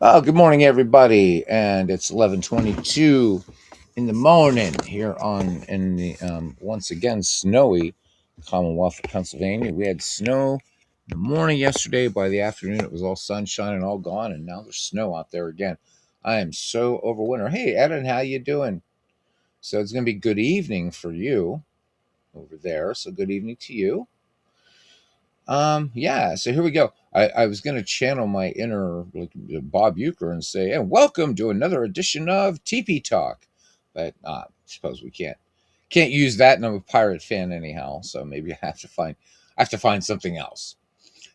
Oh, good morning, everybody, and it's 11:22 in the morning here on in the once again snowy Commonwealth of Pennsylvania. We had snow in the morning yesterday. By the afternoon, it was all sunshine and all gone, and now there's snow out there again. I am so over winter. Hey, Eden, how you doing? So it's going to be good evening for you over there. So good evening to you. Yeah, so here we go. I was going to channel my inner like Bob Euchre and say, and welcome to another edition of TP Talk. But I suppose we can't use that, and I'm a pirate fan anyhow, so maybe I have to find something else.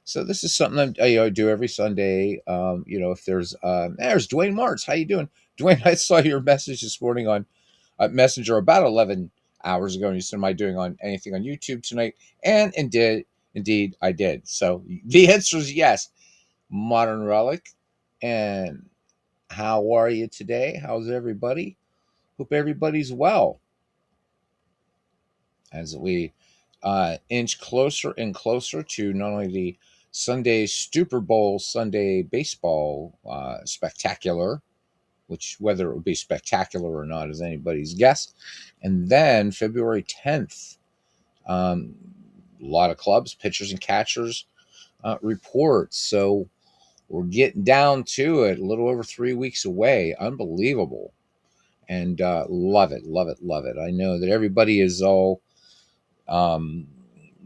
So this is something I do every Sunday. If there's Dwayne Martz. How you doing? Dwayne, I saw your message this morning on Messenger about 11 hours ago, and you said, "Am I doing on anything on YouTube tonight?" And indeed, I did. So the answer is yes. Modern Relic, and how are you today? How's everybody? Hope everybody's well as we inch closer and closer to not only the Sunday Super Bowl Sunday baseball spectacular, which whether it would be spectacular or not is anybody's guess. And then February 10th, um, a lot of clubs, pitchers and catchers reports. So we're getting down to it, a little over 3 weeks away. Unbelievable. And love it, love it, love it. I know that everybody is all, um,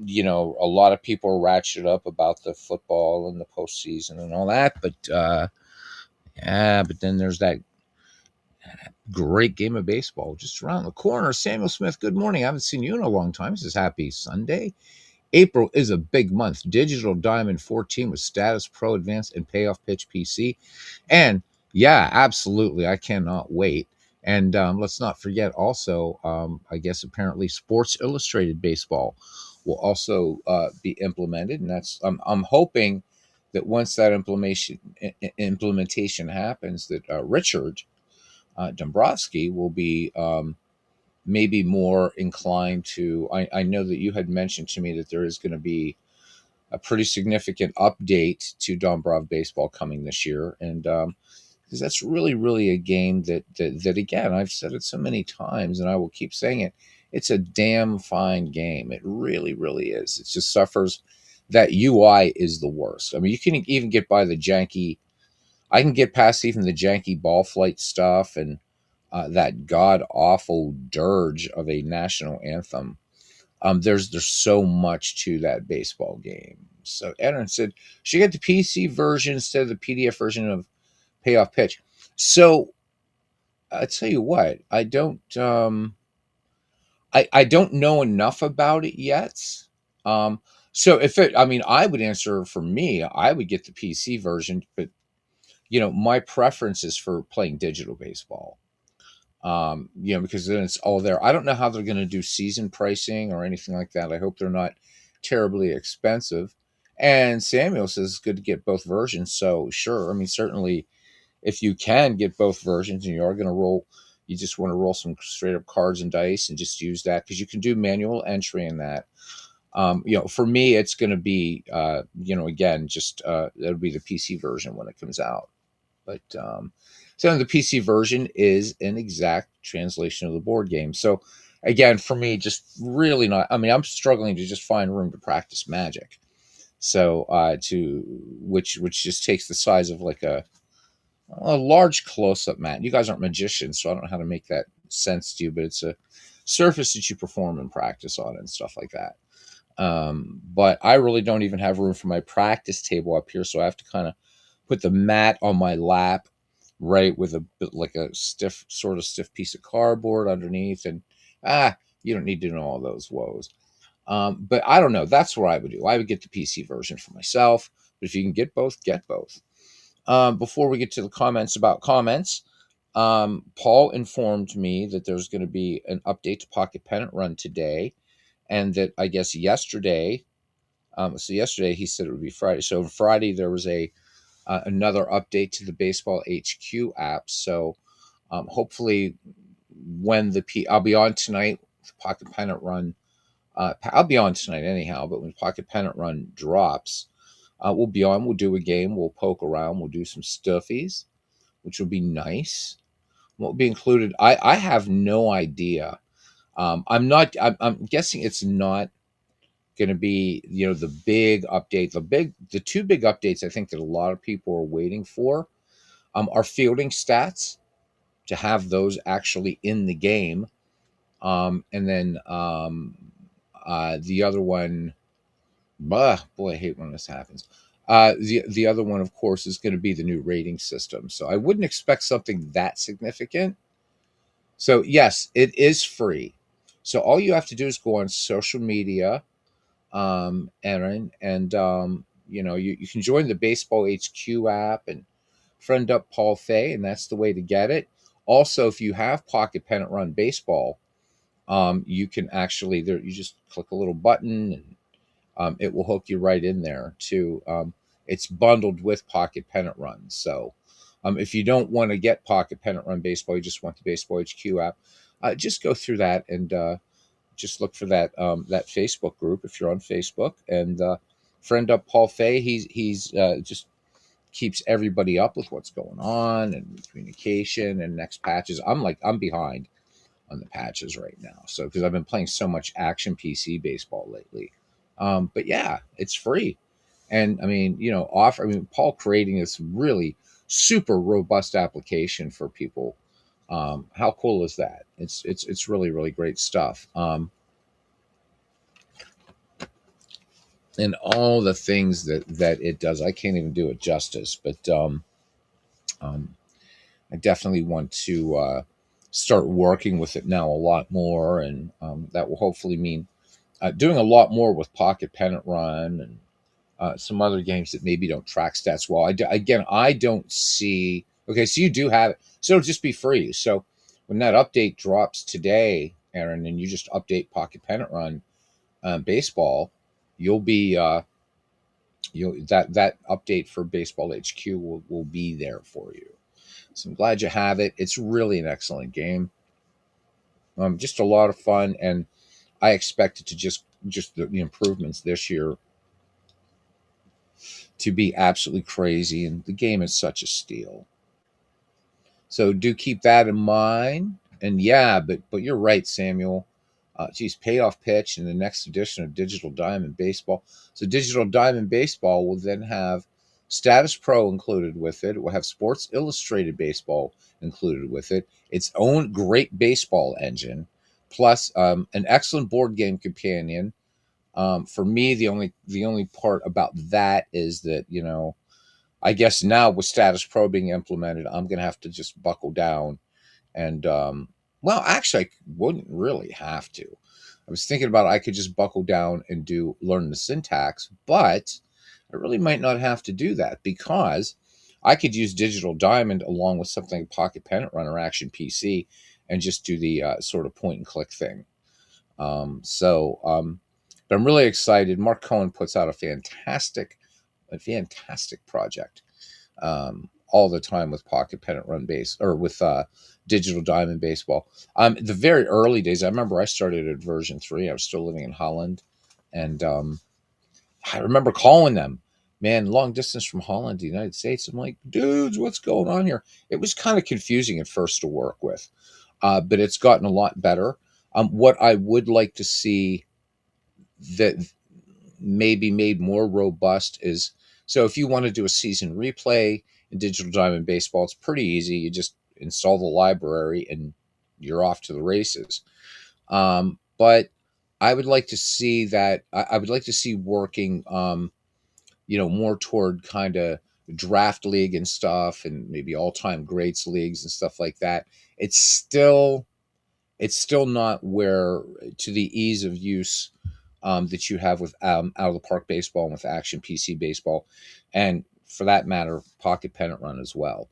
a lot of people are ratcheted up about the football and the postseason and all that. But then there's that great game of baseball just around the corner. Samuel Smith, good morning. I haven't seen you in a long time. He says, Happy Sunday. April is a big month. Digital Diamond 14 with Status Pro Advanced and Payoff Pitch PC. And yeah, absolutely. I cannot wait. And let's not forget also, I guess apparently Sports Illustrated Baseball will also be implemented. And I'm hoping that once that implementation happens, that Richard Dombrowski will be maybe more inclined to. I know that you had mentioned to me that there is going to be a pretty significant update to Dombrov baseball coming this year, and because that's really, really a game that again I've said it so many times, and I will keep saying it. It's a damn fine game. It really, really is. It just suffers that UI is the worst. I mean, you can even get by the janky. I can get past even the janky ball flight stuff and that god awful dirge of a national anthem. There's so much to that baseball game. So Aaron said she got the PC version instead of the PDF version of Payoff Pitch. So I tell you what, I don't know enough about it yet. Um, so I mean, I would answer for me, I would get the PC version, but my preference is for playing digital baseball. Because then it's all there. I don't know how they're going to do season pricing or anything like that. I hope they're not terribly expensive. And Samuel says it's good to get both versions. So sure, I mean certainly if you can get both versions and you are going to roll, you just want to roll some straight up cards and dice and just use that because you can do manual entry in that. For me, it's going to be, again, just it'll be the PC version when it comes out. But so the PC version is an exact translation of the board game. So again, for me, just really not. I mean, I'm struggling to just find room to practice Magic. So to which just takes the size of like a large close up mat. You guys aren't magicians, so I don't know how to make that sense to you, but it's a surface that you perform and practice on and stuff like that. But I really don't even have room for my practice table up here, so I have to kind of put the mat on my lap, right, with a like a stiff piece of cardboard underneath, and you don't need to know all those woes. But I don't know. That's what I would do. I would get the PC version for myself. But if you can get both, get both. Before we get to the comments about comments, Paul informed me that there's going to be an update to Pocket Pennant Run today, and that I guess yesterday. So yesterday he said it would be Friday. So Friday there was a another update to the Baseball HQ app. So hopefully when I'll be on tonight, Pocket Pennant Run. I'll be on tonight anyhow, but when Pocket Pennant Run drops, We'll be on. We'll do a game. We'll poke around. We'll do some stuffies, which will be nice. What will be included? I have no idea. I'm not. I'm guessing it's not going to be the big update. The two big updates I think that a lot of people are waiting for are fielding stats, to have those actually in the game, and then the other one. Boy, I hate when this happens. The other one, of course, is going to be the new rating system. So I wouldn't expect something that significant. So yes, it is free. So all you have to do is go on social media, Aaron, and you can join the Baseball HQ app and friend up Paul Fay, and that's the way to get it. Also, if you have Pocket Pennant Run Baseball, you can actually there. You just click a little button, and it will hook you right in there too. It's bundled with Pocket Pennant Run. So if you don't want to get Pocket Pennant Run Baseball, you just want the Baseball HQ app, just go through that and just look for that Facebook group if you're on Facebook, and friend up Paul Fay. He's just keeps everybody up with what's going on and communication and next patches. I'm behind on the patches right now. So because I've been playing so much action PC baseball lately. But yeah, it's free. And I mean, Paul creating this really super robust application for people. How cool is that? It's really, really great stuff. And all the things that it does, I can't even do it justice. But um, I definitely want to start working with it now a lot more, and that will hopefully mean doing a lot more with Pocket Pennant Run and some other games that maybe don't track stats well. Again, I don't see. Okay, so you do have it, so it'll just be free. So when that update drops today, Aaron, and you just update Pocket Pennant Run baseball, you'll be that update for Baseball HQ will be there for you. So I'm glad you have it. It's really an excellent game. Just a lot of fun, and I expect it to just the improvements this year to be absolutely crazy. And the game is such a steal. So do keep that in mind. And yeah, but you're right, Samuel. Geez, payoff pitch in the next edition of Digital Diamond Baseball. So Digital Diamond Baseball will then have Status Pro included with it. It will have Sports Illustrated Baseball included with it. Its own great baseball engine, plus an excellent board game companion. For me, the only part about that is that I guess now with Status Pro being implemented, I'm gonna have to just buckle down and well, actually, I wouldn't really have to. I was thinking about I could just buckle down and learn the syntax, but I really might not have to do that because I could use Digital Diamond along with something like Pocket Pennant Run or Action PC and just do the sort of point and click thing. But I'm really excited. Mark Cohen puts out a fantastic project all the time with Pocket Pennant Run base or with Digital Diamond Baseball. The very early days, I remember I started at version 3. I was still living in Holland, and I remember calling them, man, long distance from Holland to the United States. I'm like, dudes, what's going on here? It was kind of confusing at first to work with, but it's gotten a lot better. What I would like to see that maybe made more robust is, so if you want to do a season replay in Digital Diamond Baseball, it's pretty easy. You just install the library and you're off to the races. But I would like to see that. I would like to see working, more toward kind of draft league and stuff, and maybe all time greats leagues and stuff like that. It's still, it's still not where to the ease of use that you have with out of the park baseball and with action PC baseball, and for that matter, Pocket Pennant Run as well.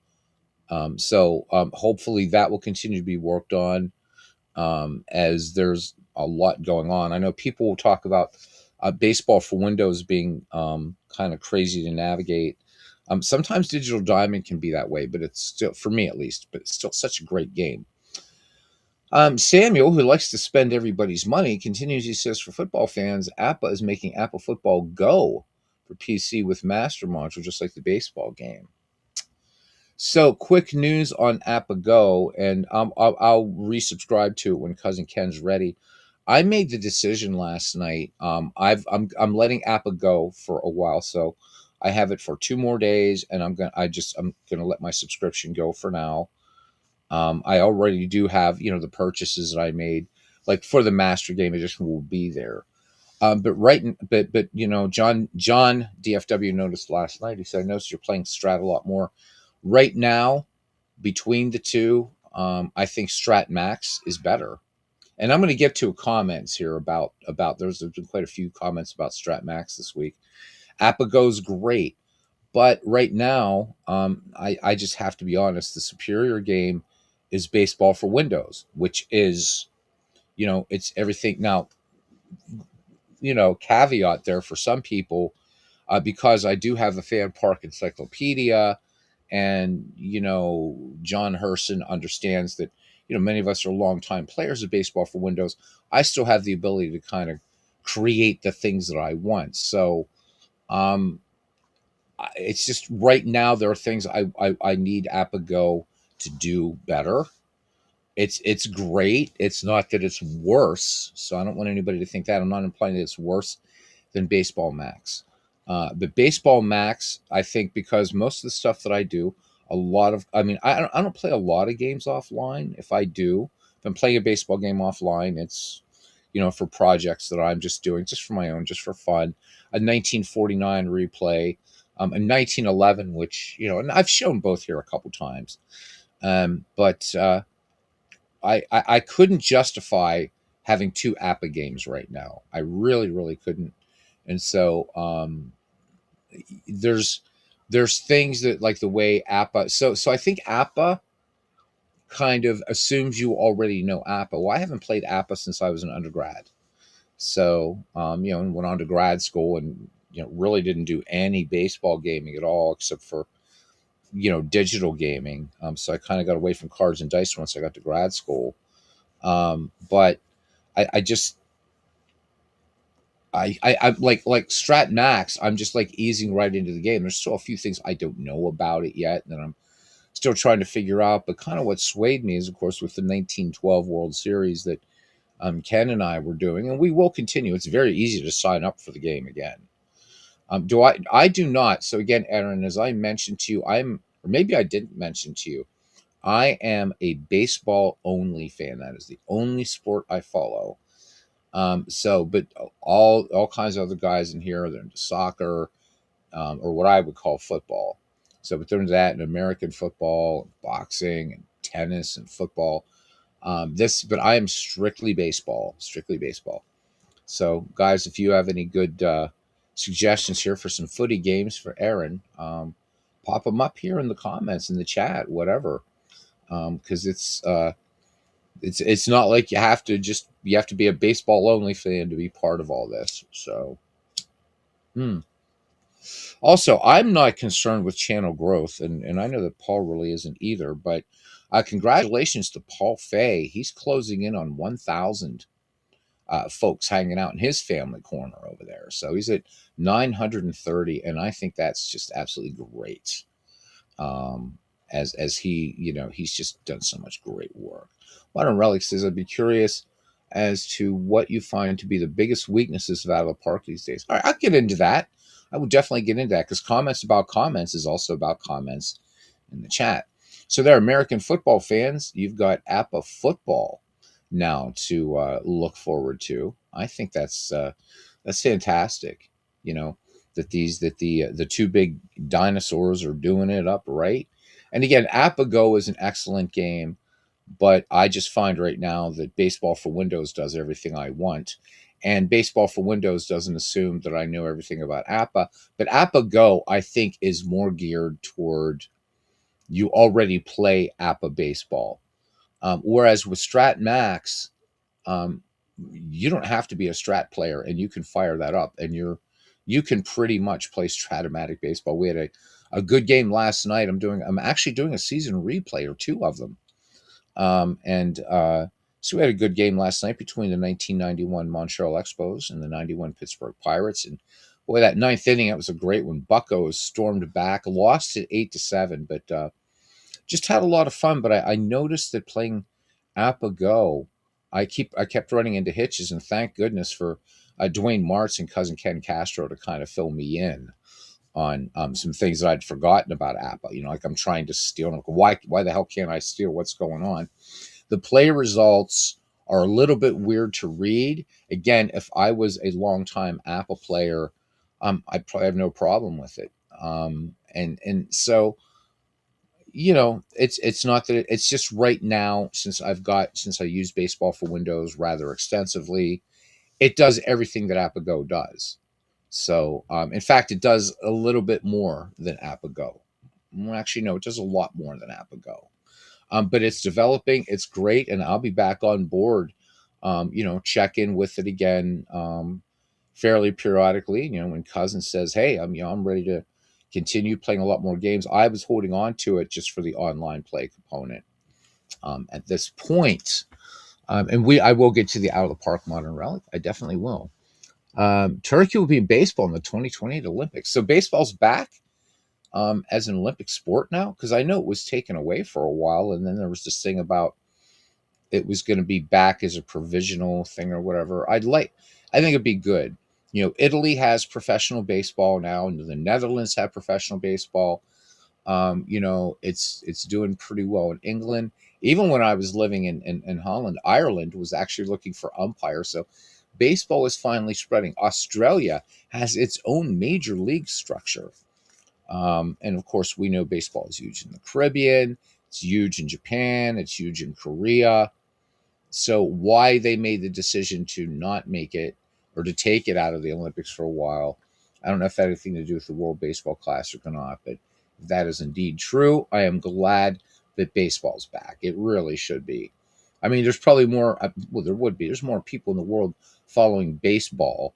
So hopefully that will continue to be worked on as there's a lot going on. I know people will talk about baseball for Windows being kind of crazy to navigate. Sometimes Digital Diamond can be that way, but it's still, for me at least, but it's still such a great game. Samuel, who likes to spend everybody's money, continues. He says, for football fans, Apple is making Apple Football Go for PC with master module, just like the baseball game. So, quick news on ApaGo, and I'll resubscribe to it when Cousin Ken's ready. I made the decision last night. I'm letting Appa go for a while, so I have it for 2 more days, and I'm gonna let my subscription go for now. I already do have the purchases that I made, like for the Master Game Edition will be there. But John DFW noticed last night. He said, "I noticed you're playing Strat a lot more right now." Between the two, I think Strat Max is better. And I'm going to get to comments here about there's been quite a few comments about Strat Max this week. Apago's great, but right now, I just have to be honest. The superior game is Baseball for Windows, which is it's everything now. Caveat there for some people, because I do have the Fan Park Encyclopedia, and John Herson understands that many of us are longtime players of Baseball for Windows. I still have the ability to kind of create the things that I want. So um, it's just right now there are things I need ApaGo to do better. It's great. It's not that it's worse. So I don't want anybody to think that. I'm not implying that it's worse than Baseball Max. But Baseball Max, I think, because most of the stuff that I do, I don't play a lot of games offline. If I do, if I'm playing a baseball game offline, it's, for projects that I'm just doing, just for my own, just for fun. A 1949 replay, a 1911, which, and I've shown both here a couple times. But I couldn't justify having two APA games right now. I really, really couldn't. And so there's things that, like the way APA. So I think APA kind of assumes you already know APA. Well, I haven't played APA since I was an undergrad. So and went on to grad school, and really didn't do any baseball gaming at all except for digital gaming. So I kind of got away from cards and dice once I got to grad school. But I just I like Strat Max. I'm just like easing right into the game. There's still a few things I don't know about it yet that I'm still trying to figure out. But kind of what swayed me is, of course, with the 1912 World Series that Ken and I were doing, and we will continue. It's very easy to sign up for the game again. Do I do not. So again, Aaron, as I mentioned to you, or maybe I didn't mention to you, I am a baseball only fan. That is the only sport I follow. But all kinds of other guys in here, they're into soccer, or what I would call football. So, but they're into that, and American football, boxing, and tennis, and football. But I am strictly baseball, strictly baseball. So, guys, if you have any good suggestions here for some footy games for Aaron, pop them up here in the comments, in the chat, whatever. Because it's not like you have to be a baseball only fan to be part of all this. So, also, I'm not concerned with channel growth, and I know that Paul really isn't either. But congratulations to Paul Fay. He's closing in on 1,000 folks hanging out in his family corner over there. So he's at 930, and I think that's just absolutely great. As he, he's just done so much great work. Modern Relic says, I'd be curious as to what you find to be the biggest weaknesses of Out of the Park these days. All right, I'll get into that. I would definitely get into that, because comments about comments is also about comments in the chat. So there, American football fans, you've got APA football now to look forward to. I think that's fantastic. That the two big dinosaurs are doing it up right. And again, ApaGo is an excellent game, but I just find right now that Baseball for Windows does everything I want. And Baseball for Windows doesn't assume that I know everything about APA. But ApaGo, I think, is more geared toward you already play APA baseball. Whereas with Strat Max, um, you don't have to be a Strat player, and you can fire that up, and you can pretty much play Stratomatic baseball. We had a good game last night. I'm actually doing a season replay, or two of them. And so we had a good game last night between the 1991 Montreal Expos and the 91 Pittsburgh Pirates. And Boy, that ninth inning, it was a great one. Bucko stormed back, lost it 8-7, but just had a lot of fun. But I noticed that playing Apago, I kept running into hitches, and thank goodness for Dwayne Martz and cousin Ken Castro to kind of fill me in on some things that I'd forgotten about Appa. Like I'm trying to steal. I'm like, why the hell can't I steal? What's going on? The play results are a little bit weird to read. Again, if I was a longtime Apple player, I'd probably have no problem with it. And so it's not that it's just right now, since I use baseball for Windows rather extensively, it does everything that Apago does. So in fact, it does a little bit more than Apago. Well, actually, no, it does a lot more than Apago. But it's developing, it's great, and I'll be back on board. Check in with it again fairly periodically. When cousin says, "Hey, I'm ready to continue playing a lot more games." I was holding on to it just for the online play component at this point. And I will get to the out of the park modern relic. I definitely will. Turkey will be in baseball in the 2028 Olympics. So baseball's back as an Olympic sport now, because I know it was taken away for a while, and then there was this thing about it was going to be back as a provisional thing or whatever. I think it'd be good. Italy has professional baseball now, and the Netherlands have professional baseball. It's doing pretty well in England. Even when I was living in Holland, Ireland was actually looking for umpires. So baseball is finally spreading. Australia has its own major league structure. And of course, we know baseball is huge in the Caribbean, it's huge in Japan, it's huge in Korea. So, why they made the decision to not make it or to take it out of the Olympics for a while, I don't know if that had anything to do with the World Baseball Classic or not, but if that is indeed true, I am glad that baseball's back. It really should be. I mean, there's probably more, well, there would be, there's more people in the world following baseball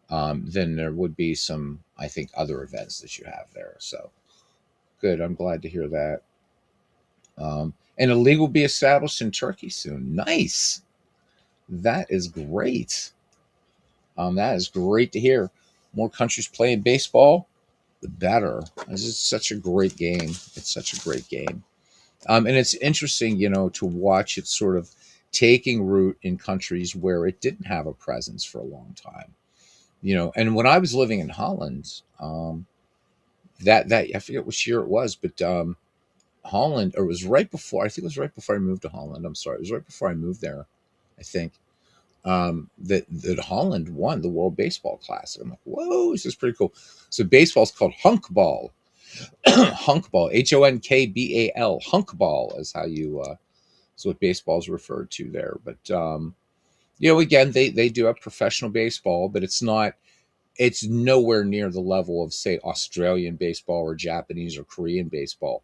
then there would be some, I think, other events that you have there. So good. I'm glad to hear that. And a league will be established in Turkey soon. Nice. That is great. That is great to hear. More countries playing baseball, the better. This is such a great game. It's such a great game. And it's interesting, to watch it sort of taking root in countries where it didn't have a presence for a long time. And when I was living in Holland, that I forget which year it was, but Holland, or it was right before. I think it was right before I moved to Holland. I'm sorry, it was right before I moved there. I think that Holland won the World Baseball Classic. I'm like, whoa, this is pretty cool. So baseball's called hunkball, hunkball, Honkbal, hunkball is how is what baseball is referred to there. But again, they do have professional baseball, but it's nowhere near the level of, say, Australian baseball or Japanese or Korean baseball.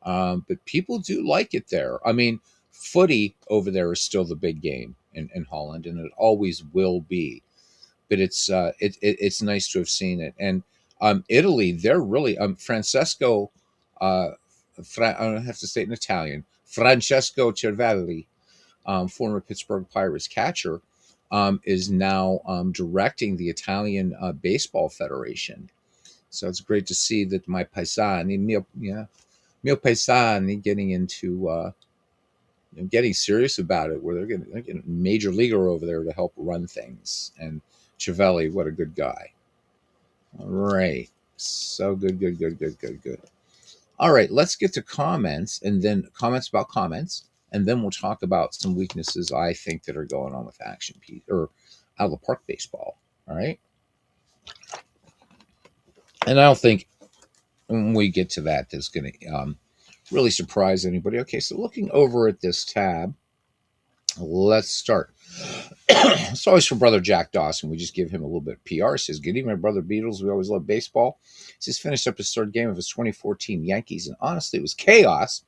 But people do like it there. I mean, footy over there is still the big game in Holland, and it always will be. But it's nice to have seen it. And Italy, they're really Francesco. Uh, I don't have to say it in Italian. Francesco Cervelli, former Pittsburgh Pirates catcher, is now directing the Italian Baseball Federation. So it's great to see that my paisani, mio paisani, getting into getting serious about it, where they're getting a major leaguer over there to help run things. And Chiavelli, what a good guy. All right. So good, good, good, good, good, good. All right, let's get to comments and then comments about comments, and then we'll talk about some weaknesses I think that are going on with Action P or out of the park baseball. All right, and I don't think when we get to that, that's going to really surprise anybody. Okay, so looking over at this tab, let's start. It's always for brother Jack Dawson. We just give him a little bit of PR. It says, "Good evening, my brother Beatles. We always love baseball." He's just finished up his third game of his 2014 Yankees, and honestly, it was chaos,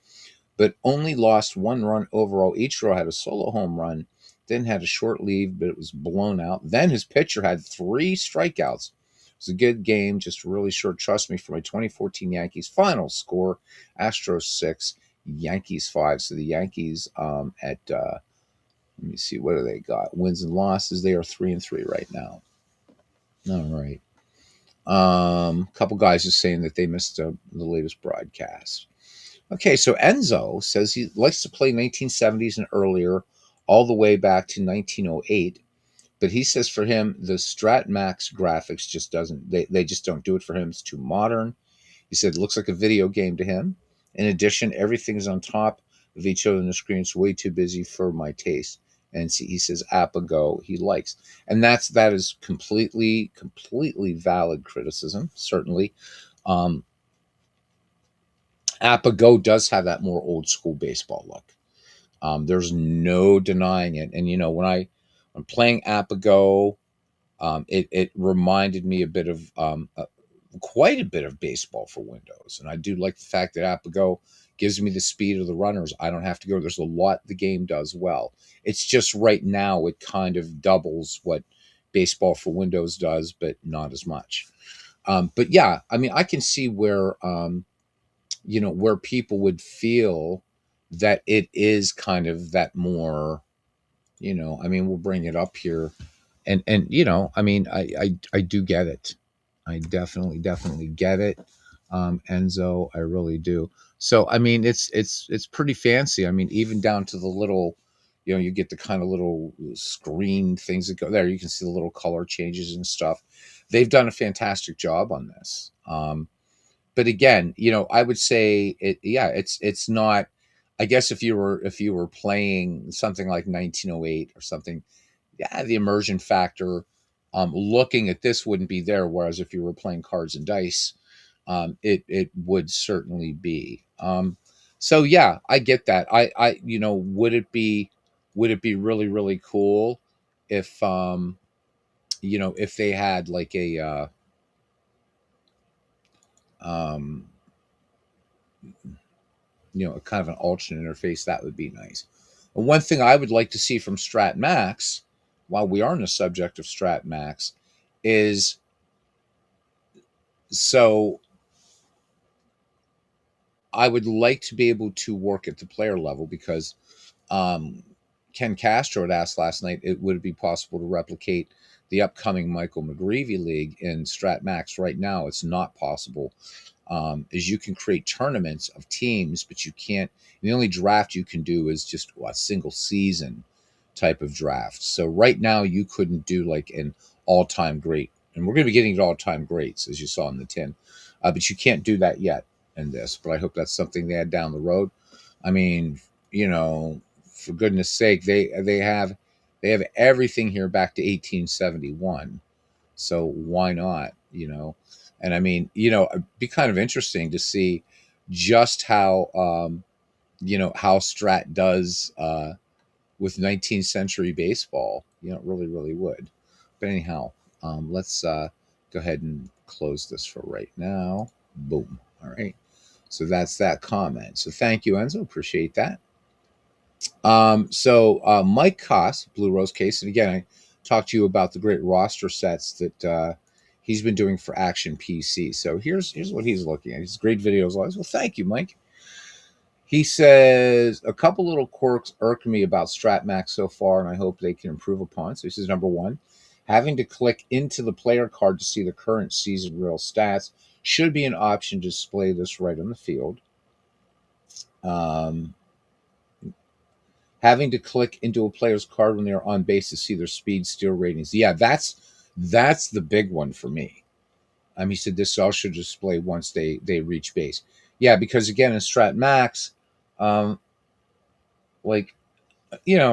but only lost one run overall. Ichiro had a solo home run, then had a short lead, but it was blown out. Then his pitcher had 3 strikeouts. It was a good game, just really short. Trust me, for my 2014 Yankees final score, Astros 6, Yankees 5. So the Yankees at let me see, what do they got? Wins and losses. They are 3-3 right now. All right. Couple guys are saying that they missed the latest broadcast. Okay, so Enzo says he likes to play 1970s and earlier, all the way back to 1908. But he says for him, the Strat Max graphics just doesn't, they just don't do it for him. It's too modern. He said it looks like a video game to him. In addition, everything's on top of each other on the screen. It's way too busy for my taste. And see, he says Apago he likes, and that is completely valid criticism. Certainly, um, Apago does have that more old school baseball look. There's no denying it. And when playing Apago, it reminded me a bit of quite a bit of baseball for Windows. And I do like the fact that Apago gives me the speed of the runners. I don't have to go. There's a lot the game does well. It's just right now it kind of doubles what baseball for Windows does, but not as much. But yeah, I mean, I can see where people would feel that it is kind of that more, I mean, we'll bring it up here, and I mean, I do get it. I definitely get it. Enzo, I really do. So I mean, it's pretty fancy. I mean, even down to the little, you get the kind of little screen things that go there. You can see the little color changes and stuff. They've done a fantastic job on this. But again, I would say it. Yeah, it's not. I guess if you were playing something like 1908 or something, yeah, the immersion factor, looking at this wouldn't be there. Whereas if you were playing cards and dice, it would certainly be. So yeah, I get that. Would it be really cool if if they had like a um, a kind of an alternate interface? That would be nice. And one thing I would like to see from Strat Max, while we are on the subject of Strat Max, is so I would like to be able to work at the player level because um, Ken Castro had asked last night, would it be possible to replicate the upcoming Michael McGreevy League in Strat Max? Right now, it's not possible. Is you can create tournaments of teams, but you can't. The only draft you can do is just a single season type of draft. So right now, you couldn't do like an all-time great, and we're going to be getting to all-time greats as you saw in the tin, but you can't do that yet in this. But I hope that's something they add down the road. I mean, for goodness sake, they have everything here back to 1871. So why not? And I mean, it'd be kind of interesting to see just how Strat does with 19th century baseball. It really would. But anyhow, let's go ahead and close this for right now. Boom. All right. So that's that comment. So thank you, Enzo. Appreciate that. So Mike Koss, Blue Rose Case, and again, I talked to you about the great roster sets that he's been doing for Action PC. So here's what he's looking at. He's great videos always. Well, thank you, Mike. He says a couple little quirks irk me about StratMax so far, and I hope they can improve upon. So he says number one, having to click into the player card to see the current season real stats should be an option to display this right on the field. Um, Having to click into a player's card when they're on base to see their speed, steal ratings. Yeah, that's the big one for me. He said this all should display once they reach base. Yeah, because again in Strat Max, um, like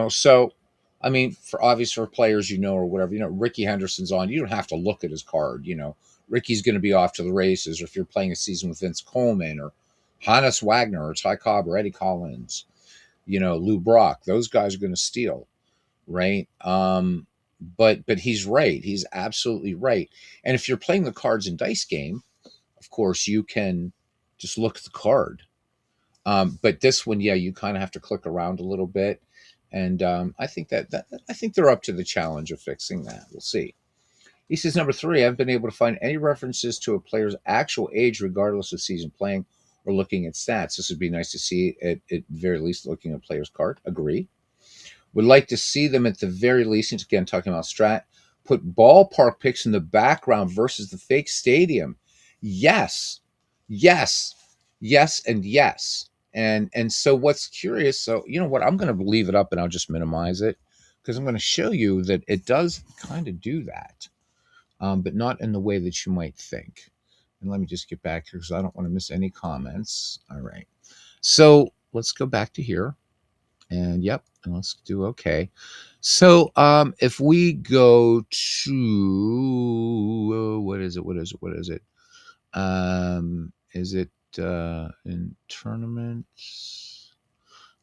so I mean, for players or whatever, Ricky Henderson's on. You don't have to look at his card. Ricky's going to be off to the races. Or if you're playing a season with Vince Coleman or Hannes Wagner or Ty Cobb or Eddie Collins, Lou Brock, those guys are going to steal, right? But he's right. He's absolutely right. And if you're playing the cards and dice game, of course you can just look at the card. But this one, yeah, you kind of have to click around a little bit, and I think I think they're up to the challenge of fixing that. We'll see. He says number three, I haven't been able to find any references to a player's actual age, regardless of season playing or looking at stats. This would be nice to see at very least looking at a player's card. Agree. Would like to see them at the very least, again, talking about Strat, put ballpark pics in the background versus the fake stadium. Yes, yes, yes, and yes. And so what's curious, so you know what, I'm going to leave it up and I'll just minimize it because I'm going to show you that it does kind of do that, but not in the way that you might think. And let me just get back here because I don't want to miss any comments. All right. So let's go back to here. And yep, and let's do okay. So if we go to what is it? What is it? What is it? Is it in tournaments?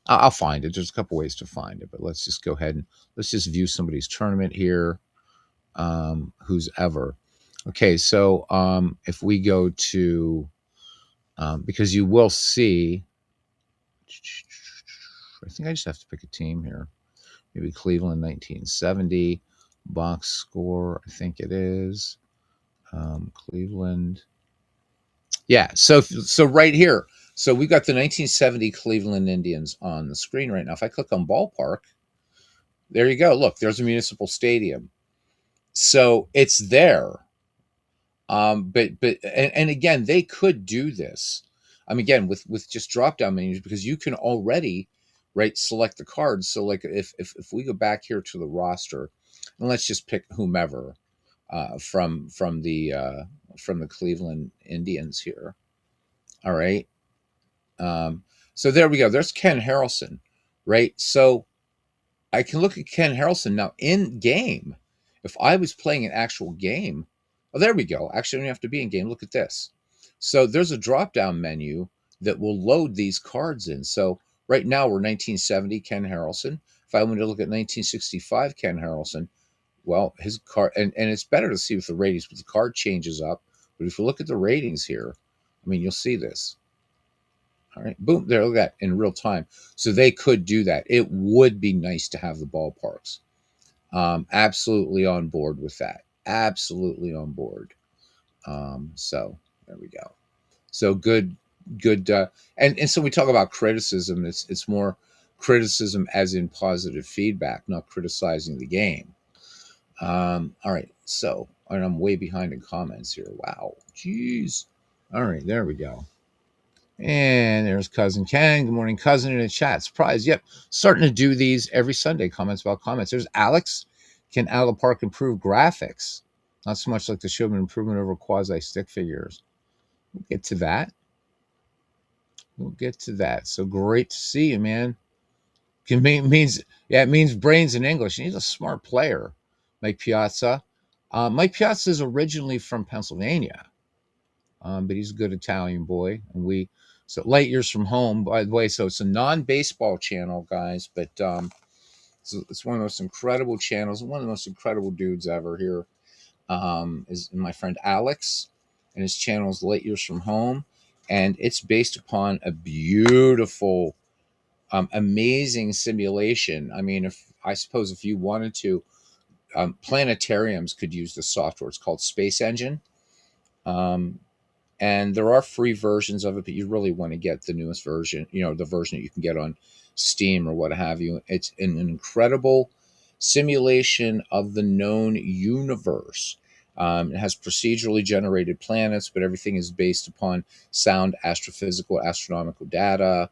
I'll find it. There's a couple ways to find it, but let's just go ahead and let's just view somebody's tournament here. Who's ever. Okay, so if we go to because you will see, I think I just have to pick a team here. Maybe Cleveland 1970 box score. I think it is Cleveland. Yeah. So right here. So we've got the 1970 Cleveland Indians on the screen right now. If I click on ballpark, there you go. Look, there's a municipal stadium. So it's there. And again, they could do this. Again, with just drop down menus because you can already right select the cards. So like if we go back here to the roster, and let's just pick whomever from the Cleveland Indians here. All right. So there we go. There's Ken Harrelson, right? So I can look at Ken Harrelson now in game. If I was playing an actual game, oh, there we go. Actually, I don't have to be in game. Look at this. So there's a drop down menu that will load these cards in. So right now we're 1970 Ken Harrelson. If I wanted to look at 1965 Ken Harrelson, well, his card, and it's better to see with the ratings, but the card changes up. But if you look at the ratings here, you'll see this. All right, boom, there, look at that in real time. So they could do that. It would be nice to have the ballparks. Absolutely on board with that. Absolutely on board. So there we go. So good. And so we talk about criticism. It's more criticism as in positive feedback, not criticizing the game. All right. So, and I'm way behind in comments here. Wow. Jeez. All right. There we go. And there's Cousin Ken. Good morning, Cousin, in the chat. Surprise. Yep. Starting to do these every Sunday. Comments about comments. There's Alex. Can Out of the Park improve graphics? Not so much like the Showman improvement over quasi stick figures. We'll get to that. So great to see you, man. It means brains in English. And he's a smart player, Mike Piazza. Mike Piazza is originally from Pennsylvania, but he's a good Italian boy. And so light years from home, by the way. So it's a non-baseball channel, guys, but it's one of the most incredible channels, one of the most incredible dudes ever here. Is my friend Alex, and his channel is Light Years from Home, and it's based upon a beautiful, amazing simulation. I suppose if you wanted to, planetariums could use the software. It's called Space Engine, and there are free versions of it, but you really want to get the newest version. The version that you can get on Steam or what have you. It's an incredible simulation of the known universe. It has procedurally generated planets, but everything is based upon sound astrophysical, astronomical data.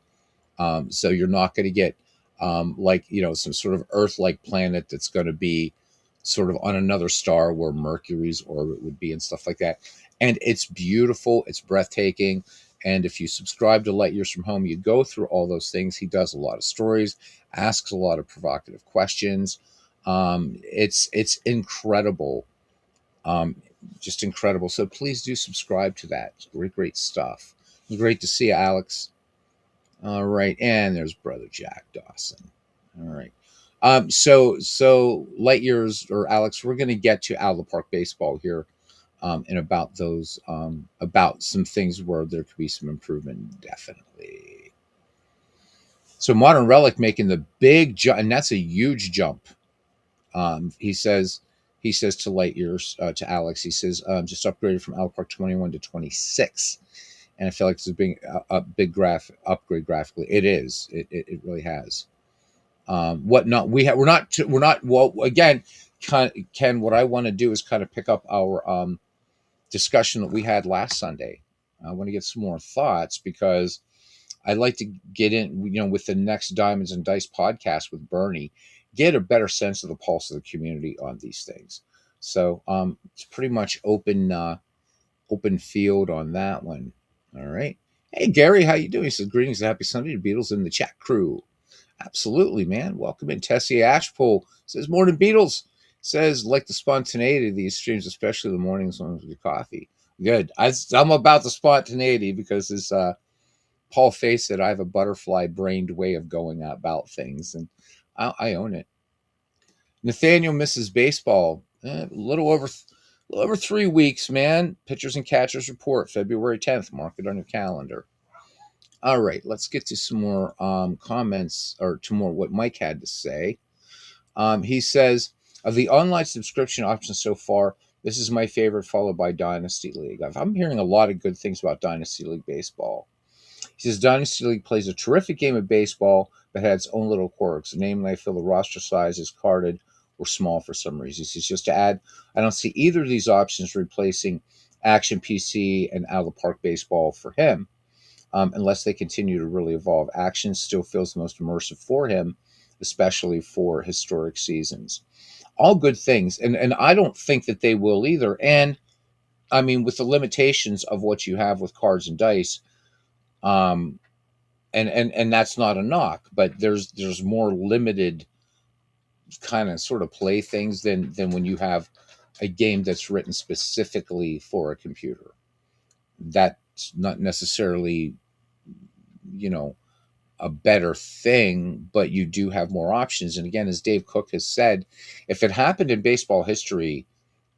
So you're not going to get some sort of Earth-like planet that's going to be sort of on another star where Mercury's orbit would be and stuff like that. And it's beautiful. It's breathtaking. And if you subscribe to Light Years from Home, you go through all those things. He does a lot of stories, asks a lot of provocative questions. It's incredible. Just incredible. So please do subscribe to that. It's great stuff. Great to see you, Alex. All right. And there's Brother Jack Dawson. All right. So Light Years, or Alex, we're going to get to Out of the Park baseball here. And about those, about some things where there could be some improvement, definitely. So Modern Relic making the big jump, and that's a huge jump. He says to Light Years, to Alex, he says, just upgraded from Out of Park 21 to 26. And I feel like it's a big upgrade graphically. It is. It really has. We're not. Well, again, Ken, what I want to do is kind of pick up our discussion that we had last Sunday. I want to get some more thoughts because I'd like to get in, with the next Diamonds and Dice podcast with Bernie, get a better sense of the pulse of the community on these things. So it's pretty much open field on that one. All right. Hey Gary, how you doing? He says greetings and happy Sunday to Beatles and the chat crew. Absolutely, man. Welcome in. Tessie Ashpole says morning Beatles. Says like the spontaneity of these streams, especially the mornings ones with your coffee. Good. I'm about the spontaneity because as Paul faced it, I have a butterfly-brained way of going about things, and I own it. Nathaniel misses baseball. A little over 3 weeks, man. Pitchers and catchers report February 10th. Mark it on your calendar. All right, let's get to some more comments or to more what Mike had to say. He says, of the online subscription options so far, this is my favorite, followed by Dynasty League. I'm hearing a lot of good things about Dynasty League baseball. He says Dynasty League plays a terrific game of baseball, but had its own little quirks. Namely, I feel the roster size is carded or small for some reason. He says, just to add, I don't see either of these options replacing Action PC and Out of the Park baseball for him. Unless they continue to really evolve. Action still feels the most immersive for him, especially for historic seasons. All good things. And I don't think that they will either. And I mean, with the limitations of what you have with cards and dice, and that's not a knock, but there's more limited kind of sort of play things than when you have a game that's written specifically for a computer. That's not necessarily, a better thing, but you do have more options. And again, as Dave Cook has said, if it happened in baseball history,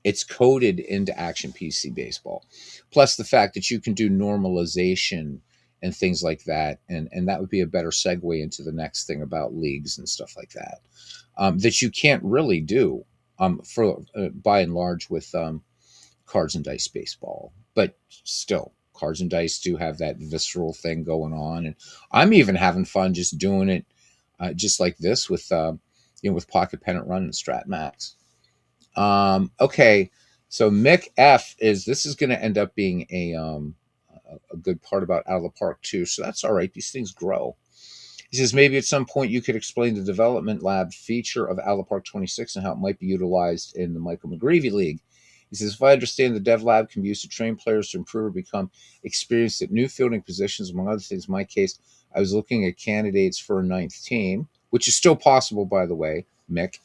it's coded into Action PC baseball. Plus the fact that you can do normalization and things like that. And that would be a better segue into the next thing about leagues and stuff like that, that you can't really do for by and large with cards and dice baseball. But still, cards and dice do have that visceral thing going on. And I'm even having fun just doing it just like this with, with Pocket Pennant Run and Strat Max. Okay, so Mick F this is going to end up being a good part about Out of the Park too. So that's all right. These things grow. He says maybe at some point you could explain the development lab feature of Out of the Park 26 and how it might be utilized in the Michael McGreevy League. He says, if I understand, the Dev Lab can be used to train players to improve or become experienced at new fielding positions, among other things. In my case, I was looking at candidates for a ninth team, which is still possible, by the way, Mick. He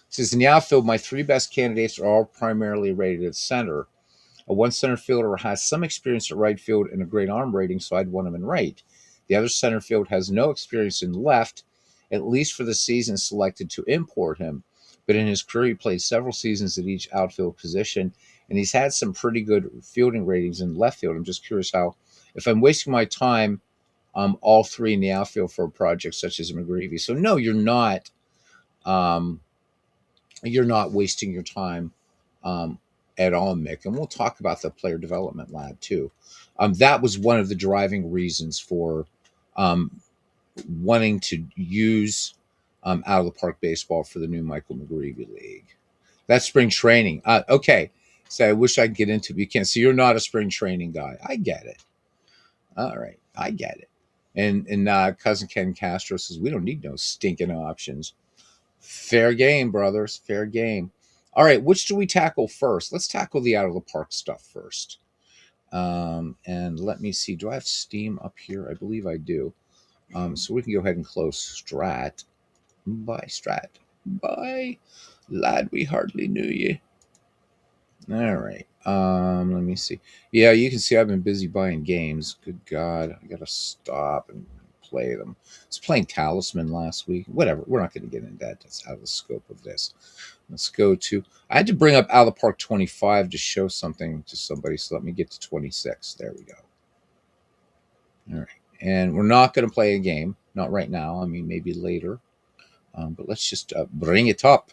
says, in the outfield, my three best candidates are all primarily rated at center. A one center fielder has some experience at right field and a great arm rating, so I'd want him in right. The other center field has no experience in left, at least for the season selected to import him. But in his career, he played several seasons at each outfield position, and he's had some pretty good fielding ratings in left field. I'm just curious how, if I'm wasting my time, all three in the outfield for a project such as McGreevy. So no, you're not. You're not wasting your time at all, Mick. And we'll talk about the player development lab too. That was one of the driving reasons for wanting to use Out of the Park baseball for the new Michael McGreevy League. That's spring training. Okay. So I wish I could get into it. You can't. So you're not a spring training guy. I get it. All right. I get it. And cousin Ken Castro says, we don't need no stinking options. Fair game, brothers. Fair game. All right. Which do we tackle first? Let's tackle the Out of the Park stuff first. And let me see. Do I have Steam up here? I believe I do. So we can go ahead and close Strat. Bye, Strat. Bye. Lad, we hardly knew you. All right. Let me see. Yeah, you can see I've been busy buying games. Good God. I got to stop and play them. I was playing Talisman last week. Whatever. We're not going to get into that. That's out of the scope of this. Let's go to. I had to bring up Out of the Park 25 to show something to somebody. So let me get to 26. There we go. All right. And we're not going to play a game. Not right now. I mean, maybe later. But let's just bring it up.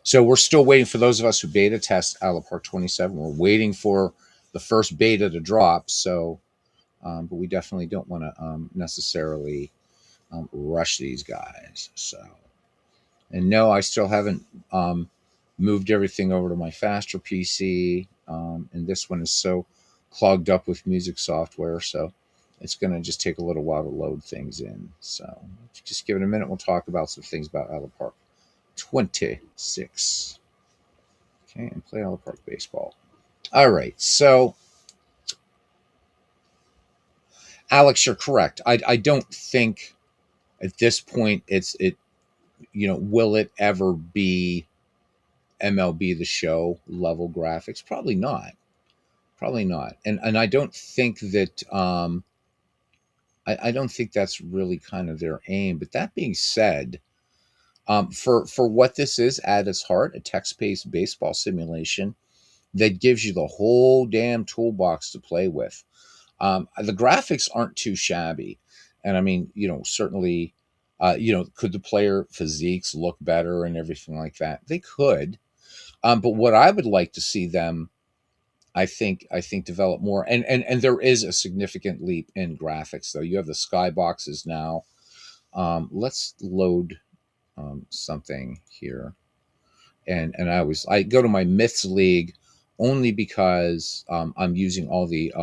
So we're still waiting for those of us who beta test Out of the Park 27. We're waiting for the first beta to drop. So, but we definitely don't want to necessarily rush these guys. So And no, I still haven't moved everything over to my faster PC. And this one is so clogged up with music software, so it's going to just take a little while to load things in. So just give it a minute. We'll talk about some things about Out of the Park 26. Okay, and play Out of the Park baseball. All right, so Alex, you're correct. I don't think at this point it will it ever be MLB the Show level graphics? Probably not. Probably not. And I don't think that I don't think that's really kind of their aim. But that being said, for what this is at its heart, a text-based baseball simulation that gives you the whole damn toolbox to play with. The graphics aren't too shabby, and I mean, certainly, could the player physiques look better and everything like that? They could, but what I would like to see them, I think develop more, and there is a significant leap in graphics. Though you have the skyboxes now. Let's load something here, and I go to my Myths League only because I'm using all the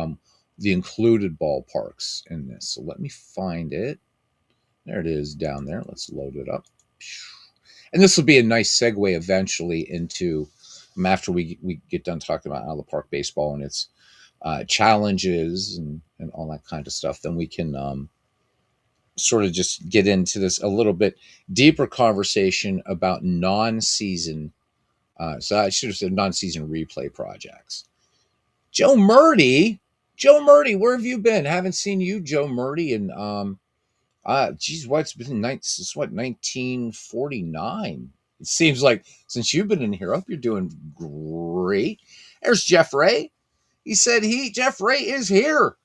included ballparks in this. So let me find it. There it is down there. Let's load it up. And this will be a nice segue eventually into after we get done talking about Out of the Park baseball and its challenges and all that kind of stuff. Then we can sort of just get into this a little bit deeper conversation about non-season. So I should have said non-season replay projects. Joe Murdy, Joe Murdy, where have you been? Haven't seen you, Joe Murdy, and geez, what's been since what 1949? It seems like since you've been in here. I hope you're doing great. There's Jeff Ray. He said Jeff Ray is here.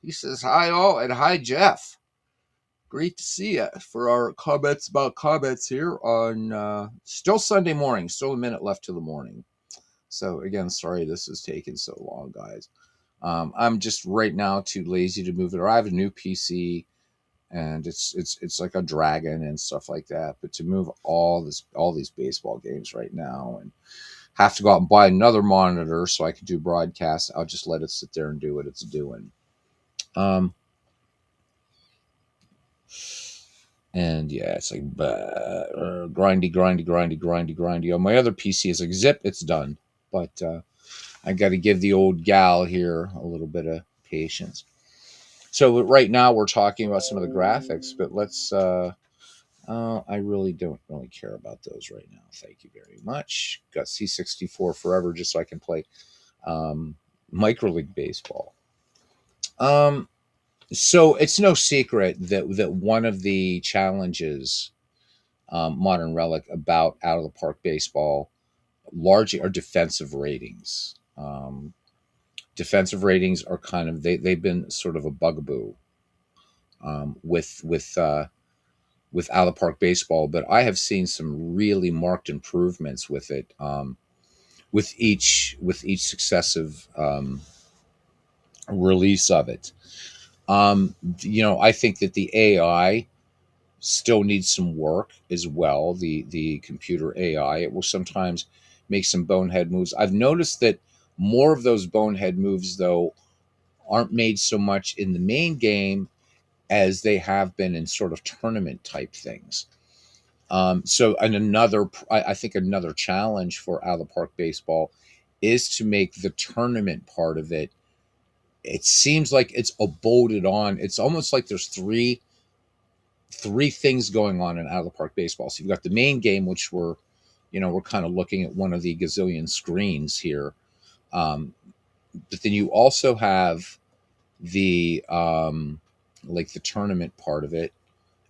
He says hi all and hi Jeff. Great to see you for our comments about comments here on still Sunday morning, still a minute left to the morning. So again, sorry this is taking so long, guys. I'm just right now too lazy to move it. Or I have a new PC, and it's like a dragon and stuff like that. But to move all these baseball games right now, and have to go out and buy another monitor so I can do broadcasts, I'll just let it sit there and do what it's doing. And yeah, it's like grindy. On my other PC is like zip, it's done. But I got to give the old gal here a little bit of patience. So right now we're talking about some of the graphics, but let's. I really don't really care about those right now. Thank you very much. Got C64 forever just so I can play micro league baseball. So it's no secret that one of the challenges Modern Relic about Out of the Park baseball largely are defensive ratings. Defensive ratings are kind of they've been sort of a bugaboo with Out of the Park baseball, but I have seen some really marked improvements with it with each successive release of it. I think that the AI still needs some work as well. The computer AI, it will sometimes make some bonehead moves. I've noticed that more of those bonehead moves though aren't made so much in the main game as they have been in sort of tournament type things. So and I think another challenge for Out of the Park baseball is to make the tournament part of it. It seems like it's bolted on. It's almost like there's three things going on in Out of the Park baseball. So you've got the main game, which we're kind of looking at one of the gazillion screens here. But then you also have the like the tournament part of it,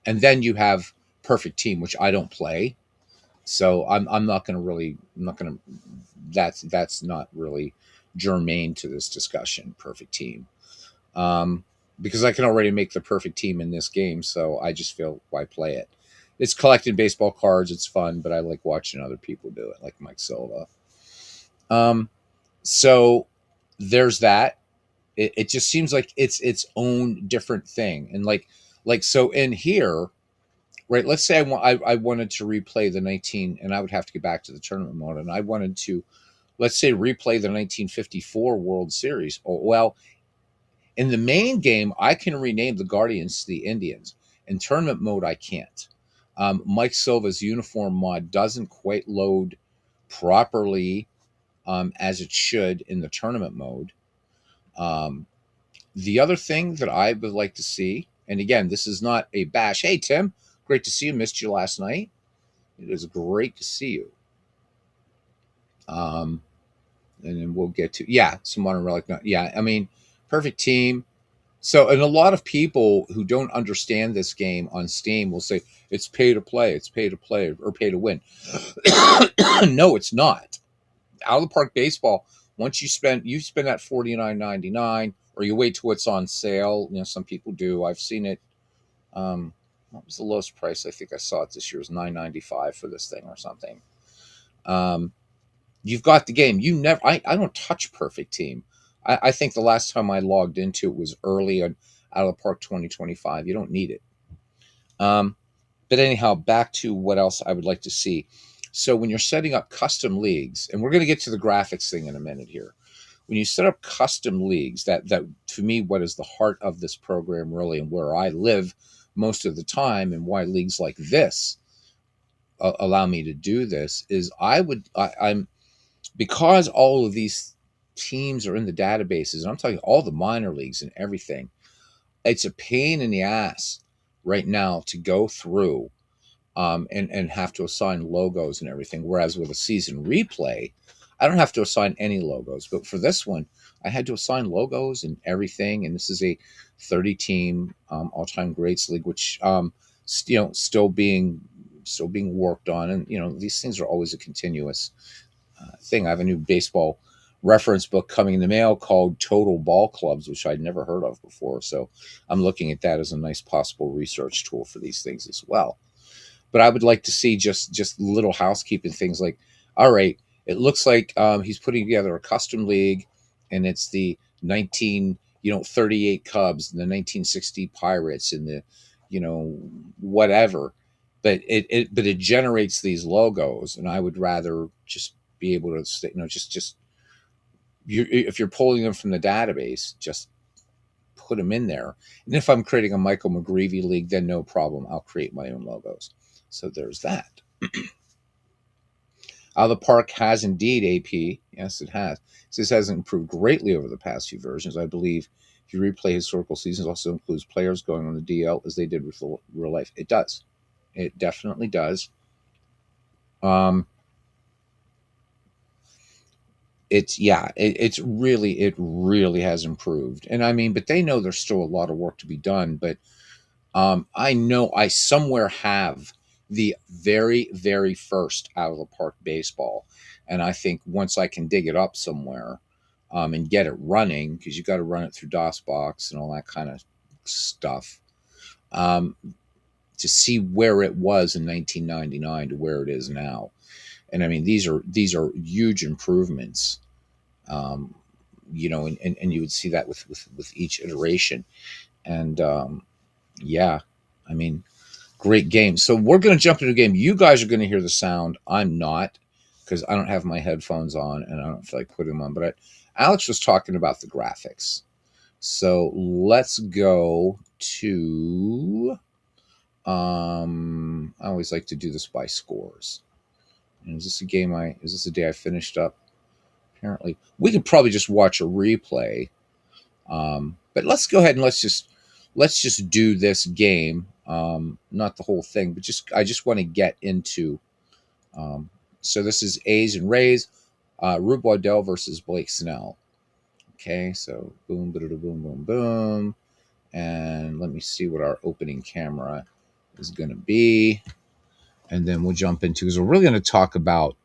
and then you have Perfect Team, which I don't play. So I'm not going to really I'm not going to that's not really germane to this discussion. Perfect Team. Because I can already make the perfect team in this game, so I just feel why play it. It's collecting baseball cards, it's fun, but I like watching other people do it, like Mike Silva. So there's that. It just seems like it's its own different thing, and like so in here, right? Let's say I wanted to replay the 19, and I would have to get back to the tournament mode, and I wanted to, let's say, replay the 1954 World Series. Oh, well, in the main game, I can rename the Guardians to the Indians. In tournament mode, I can't. Mike Silva's uniform mod doesn't quite load properly as it should in the tournament mode. Um, the other thing that I would like to see, and again, this is not a bash. Hey, Tim, great to see you. Missed you last night. It is great to see you. Um, and then we'll get to, yeah, some modern relic. Yeah, I mean, perfect team. So, and a lot of people who don't understand this game on Steam will say it's pay to play, it's pay to play, or pay to win. No, it's not. Out of the park baseball. Once you spend that $49.99, or you wait till it's on sale. You know, some people do. I've seen it. What was the lowest price? I think I saw it this year was $9.95 for this thing or something. Um, you've got the game. You never. I don't touch Perfect Team. I think the last time I logged into it was early on Out of the Park 2025. You don't need it. But anyhow, back to what else I would like to see. So when you're setting up custom leagues, and we're going to get to the graphics thing in a minute here. When you set up custom leagues, that to me, what is the heart of this program really, and where I live most of the time, and why leagues like this allow me to do this, is I'm because all of these teams are in the databases, and I'm talking all the minor leagues and everything. It's a pain in the ass right now to go through and have to assign logos and everything. Whereas with a season replay, I don't have to assign any logos. But for this one, I had to assign logos and everything. And this is a 30 team all-time greats league, which still being worked on. And these things are always a continuous thing. I have a new baseball reference book coming in the mail called Total Ball Clubs, which I'd never heard of before. So I'm looking at that as a nice possible research tool for these things as well. But I would like to see just little housekeeping things like, all right, it looks like he's putting together a custom league, and it's the 1938 Cubs and the 1960 Pirates and the whatever, but it generates these logos, and I would rather just be able to stay, just if you're pulling them from the database, just put them in there. And if I'm creating a Michael McGreevy league, then no problem, I'll create my own logos. So there's that. The park has indeed AP. Yes, it has. This has improved greatly over the past few versions. I believe if you replay historical seasons, also includes players going on the DL as they did with real life. It does. It definitely does. It really has improved. And I mean, but they know there's still a lot of work to be done. But I know I somewhere have the very, very first Out of the Park baseball. And I think once I can dig it up somewhere and get it running, because you got to run it through DOSBox and all that kind of stuff, to see where it was in 1999 to where it is now. And I mean, these are huge improvements. And you would see that with each iteration. And yeah, I mean, great game. So we're going to jump into the game. You guys are going to hear the sound. I'm not, because I don't have my headphones on and I don't feel like putting them on. But Alex was talking about the graphics. So let's go to. I always like to do this by scores. And is this a day I finished up? Apparently, we could probably just watch a replay. But let's go ahead and let's just do this game. Not the whole thing, but I just want to get into. So this is A's and Rays. Rube Waddell versus Blake Snell. Okay, so boom, boom, boom, boom, boom, and let me see what our opening camera is going to be, and then we'll jump into, because we're really going to talk about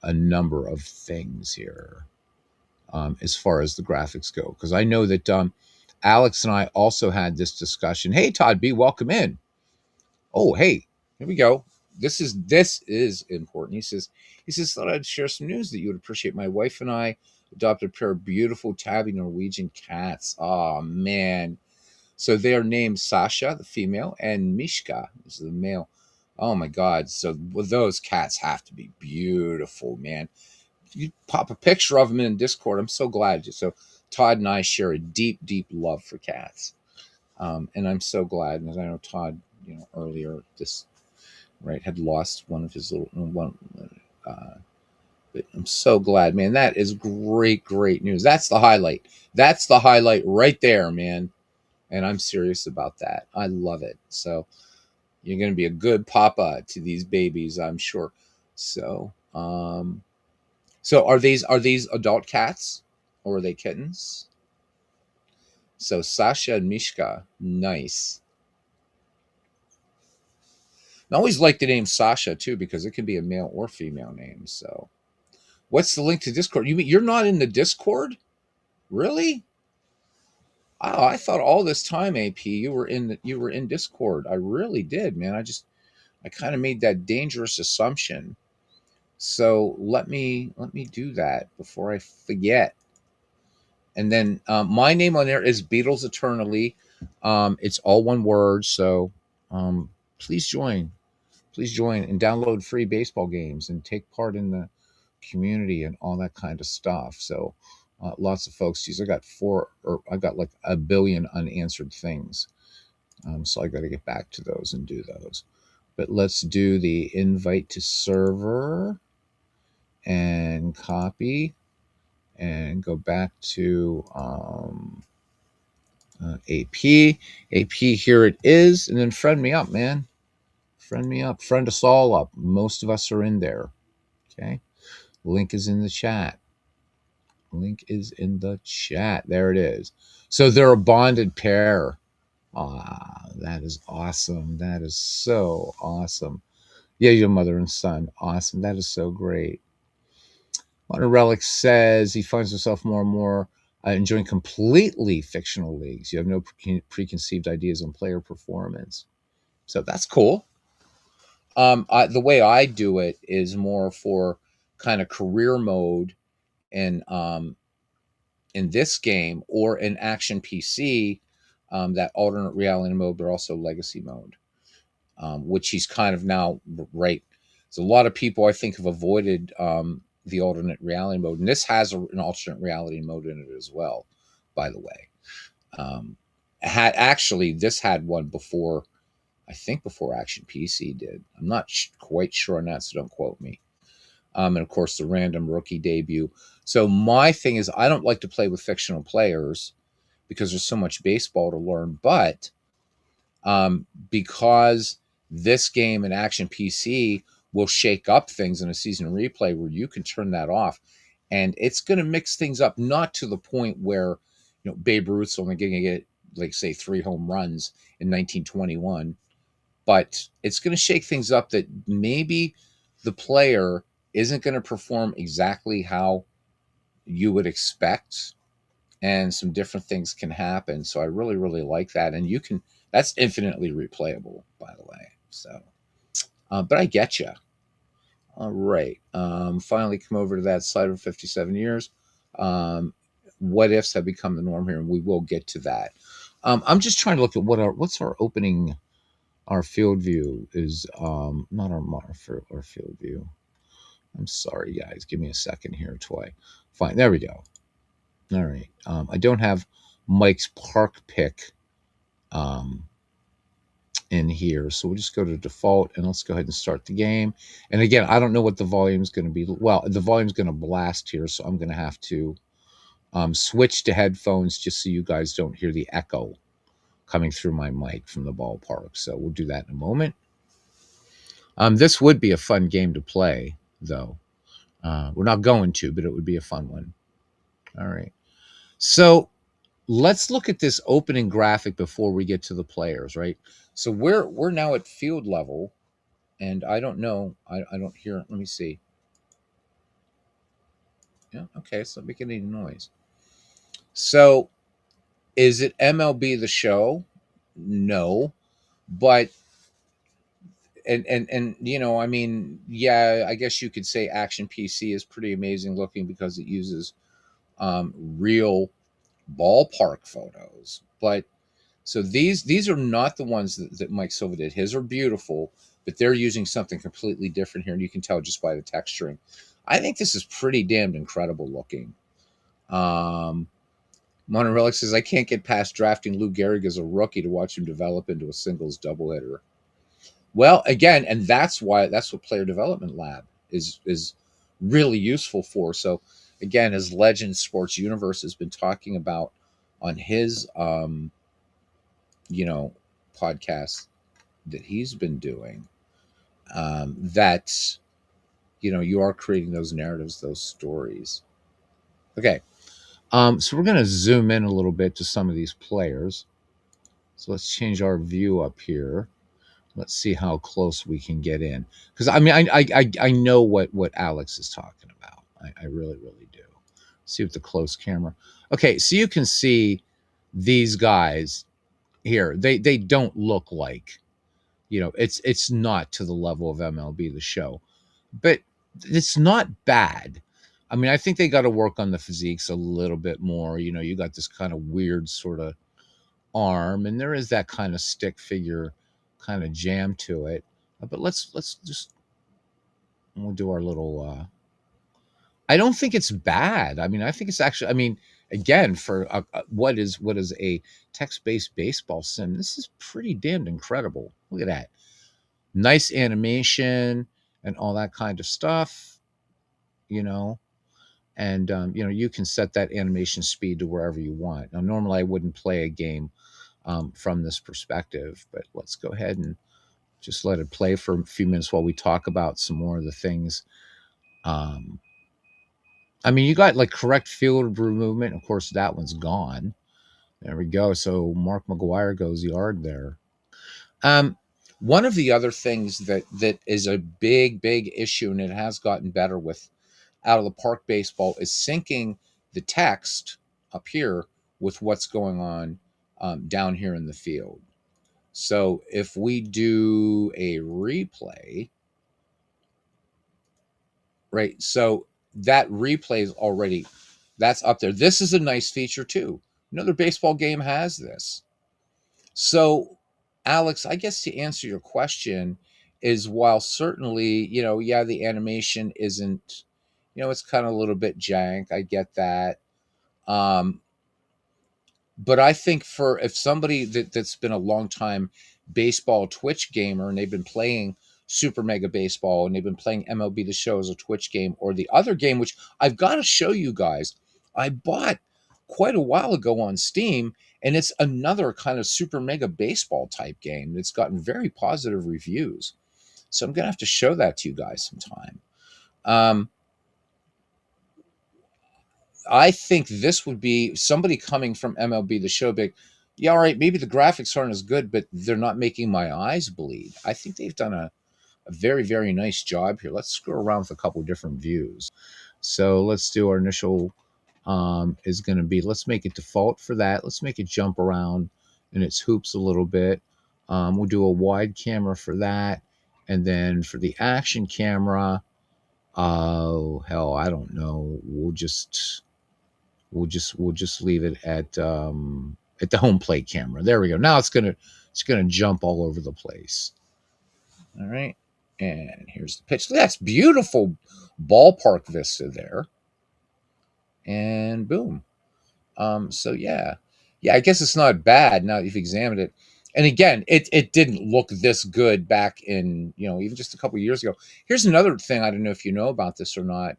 a number of things here as far as the graphics go, because I know that Alex and I also had this discussion. Hey, Todd B, welcome in. Oh, hey, here we go. This is important. He says thought I'd share some news that you would appreciate. My wife and I adopted a pair of beautiful tabby Norwegian cats. Oh man. So they are named Sasha, the female, and Mishka is the male. Oh my God. So well, those cats have to be beautiful, man. You pop a picture of them in Discord. I'm so glad. So Todd and I share a deep, deep love for cats. And I'm so glad, as I know Todd, earlier this right had lost one of his little one. Uh, but I'm so glad, man. That is great, great news. That's the highlight. That's the highlight right there, man. And I'm serious about that. I love it. So you're going to be a good papa to these babies, I'm sure. So, so are these adult cats or are they kittens? So Sasha and Mishka, nice. I always like the name Sasha too because it can be a male or female name. So, what's the link to Discord? You mean you're not in the Discord? Really? Oh, I thought all this time, AP, you were in Discord. I really did, man. I kind of made that dangerous assumption. So let me do that before I forget. And then my name on there is Beatles Eternally. It's all one word. So um, please join. Please join and download free baseball games and take part in the community and all that kind of stuff. So lots of folks use. I got like a billion unanswered things. So I got to get back to those and do those. But let's do the invite to server and copy and go back to AP. AP, here it is. And then friend me up, man. Friend me up. Friend us all up. Most of us are in there. Okay. Link is in the chat. Link is in the chat. There it is. So they're a bonded pair. Ah, that is awesome. That is so awesome. Yeah, your mother and son. Awesome. That is so great. Modern Relic says he finds himself more and more enjoying completely fictional leagues. You have no preconceived ideas on player performance. So that's cool. The way I do it is more for kind of career mode and in this game or in Action PC, that alternate reality mode, but also legacy mode, which he's kind of now right. So a lot of people I think have avoided the alternate reality mode, and this has an alternate reality mode in it as well. By the way, had actually this had one before. I think before Action PC did. I'm not quite sure on that, so don't quote me. And of course, the random rookie debut. So my thing is, I don't like to play with fictional players because there's so much baseball to learn. But because this game and Action PC will shake up things in a season replay where you can turn that off, and it's going to mix things up, not to the point where Babe Ruth's only going to get like say 3 home runs in 1921, but it's going to shake things up that maybe the player isn't going to perform exactly how you would expect, and some different things can happen. So I really, really like that. And that's infinitely replayable, by the way. So, but I get you. All right. Finally come over to that side of 57 years. Um, what ifs have become the norm here, and we will get to that. I'm just trying to look at what's our opening. Our field view is not our field view. I'm sorry, guys. Give me a second here, Toy. Fine. There we go. All right. I don't have Mike's park pick um, in here. So we'll just go to default and let's go ahead and start the game. And again, I don't know what the volume is going to be. Well, the volume's going to blast here. So I'm going to have to switch to headphones just so you guys don't hear the echo coming through my mic from the ballpark. So we'll do that in a moment. This would be a fun game to play, though. We're not going to, but it would be a fun one. All right. So let's look at this opening graphic before we get to the players, right? So we're now at field level, and I don't know. I don't hear. Let me see. Yeah. Okay. So make any noise. So is it MLB The Show? No, but and I mean, yeah, I guess you could say Action PC is pretty amazing looking because it uses real ballpark photos. But so these are not the ones that Mike Silva did. His are beautiful, but they're using something completely different here, and you can tell just by the texturing. I think this is pretty damned incredible looking. Monorelic says, I can't get past drafting Lou Gehrig as a rookie to watch him develop into a singles doubleheader. Well, again, and that's what Player Development Lab is really useful for. So, again, as Legend Sports Universe has been talking about on his, you know, podcast that he's been doing, that you are creating those narratives, those stories. Okay, so we're going to zoom in a little bit to some of these players. So let's change our view up here. Let's see how close we can get in, because I mean I know what Alex is talking about. I really really do. See with the close camera. Okay, so you can see these guys here. They don't look like, it's not to the level of MLB The Show, but it's not bad. I mean, I think they got to work on the physiques a little bit more. You got this kind of weird sort of arm, and there is that kind of stick figure kind of jam to it. But let's just we'll do our little. I don't think it's bad. I mean, I think it's actually. I mean, again, for what is a text-based baseball sim, this is pretty damned incredible. Look at that, nice animation and all that kind of stuff. You know, and you can set that animation speed to wherever you want. Now, normally I wouldn't play a game from this perspective, but let's go ahead and just let it play for a few minutes while we talk about some more of the things. Um, I mean, you got like correct field movement. Of course, that one's gone. There we go. So Mark McGwire goes yard there. Um, One of the other things that is a big issue, and it has gotten better with out of the park baseball, is syncing the text up here with what's going on down here in the field. So if we do a replay, right? So that replay is already, that's up there. This is a nice feature too. Another baseball game has this. So, Alex, I guess to answer your question is, while certainly, yeah, the animation isn't, it's kind of a little bit jank. I get that. Um, but I think for if somebody that's been a long time baseball Twitch gamer, and they've been playing Super Mega Baseball, and they've been playing MLB The Show as a Twitch game, or the other game, which I've got to show you guys, I bought quite a while ago on Steam, and it's another kind of Super Mega Baseball type game that's gotten very positive reviews. So I'm going to have to show that to you guys sometime. Um, I think this would be somebody coming from MLB The Show big. Yeah, all right, maybe the graphics aren't as good, but they're not making my eyes bleed. I think they've done a very, very nice job here. Let's screw around with a couple different views. So let's do our initial is going to be, let's make it default for that. Let's make it jump around in its hoops a little bit. We'll do a wide camera for that. And then for the action camera, oh, hell, I don't know. We'll just leave it at the home plate camera. There we go. Now it's gonna jump all over the place. All right, and here's the pitch. That's beautiful ballpark vista there, and boom. So yeah. I guess it's not bad now that you've examined it. And again, it didn't look this good back in even just a couple of years ago. Here's another thing. I don't know if you know about this or not,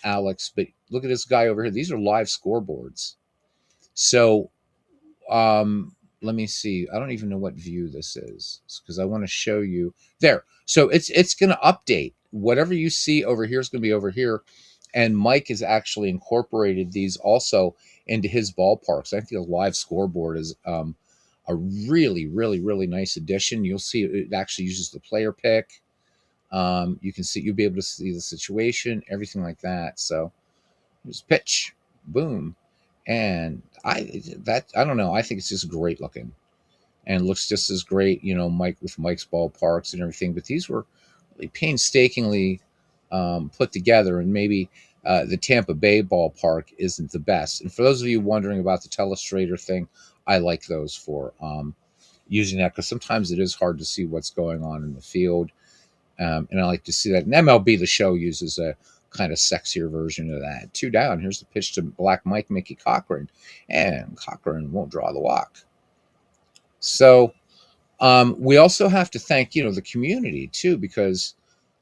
Alex, but look at this guy over here. These are live scoreboards. So let me see. I don't even know what view this is because I want to show you there. So it's going to update. Whatever you see over here is going to be over here. And Mike has actually incorporated these also into his ballparks. I think the live scoreboard is a really, really, really nice addition. You'll see it actually uses the player pick. You can see, you'll be able to see the situation, everything like that. So here's pitch, boom. And I don't know. I think it's just great looking, and looks just as great, Mike with Mike's ballparks and everything. But these were really painstakingly put together, and maybe the Tampa Bay ballpark isn't the best. And for those of you wondering about the Telestrator thing, I like those for using that, because sometimes it is hard to see what's going on in the field. And I like to see that. And MLB The Show uses a kind of sexier version of that. Two down. Here's the pitch to Black Mike Mickey Cochran, and Cochran won't draw the walk. So we also have to thank the community too, because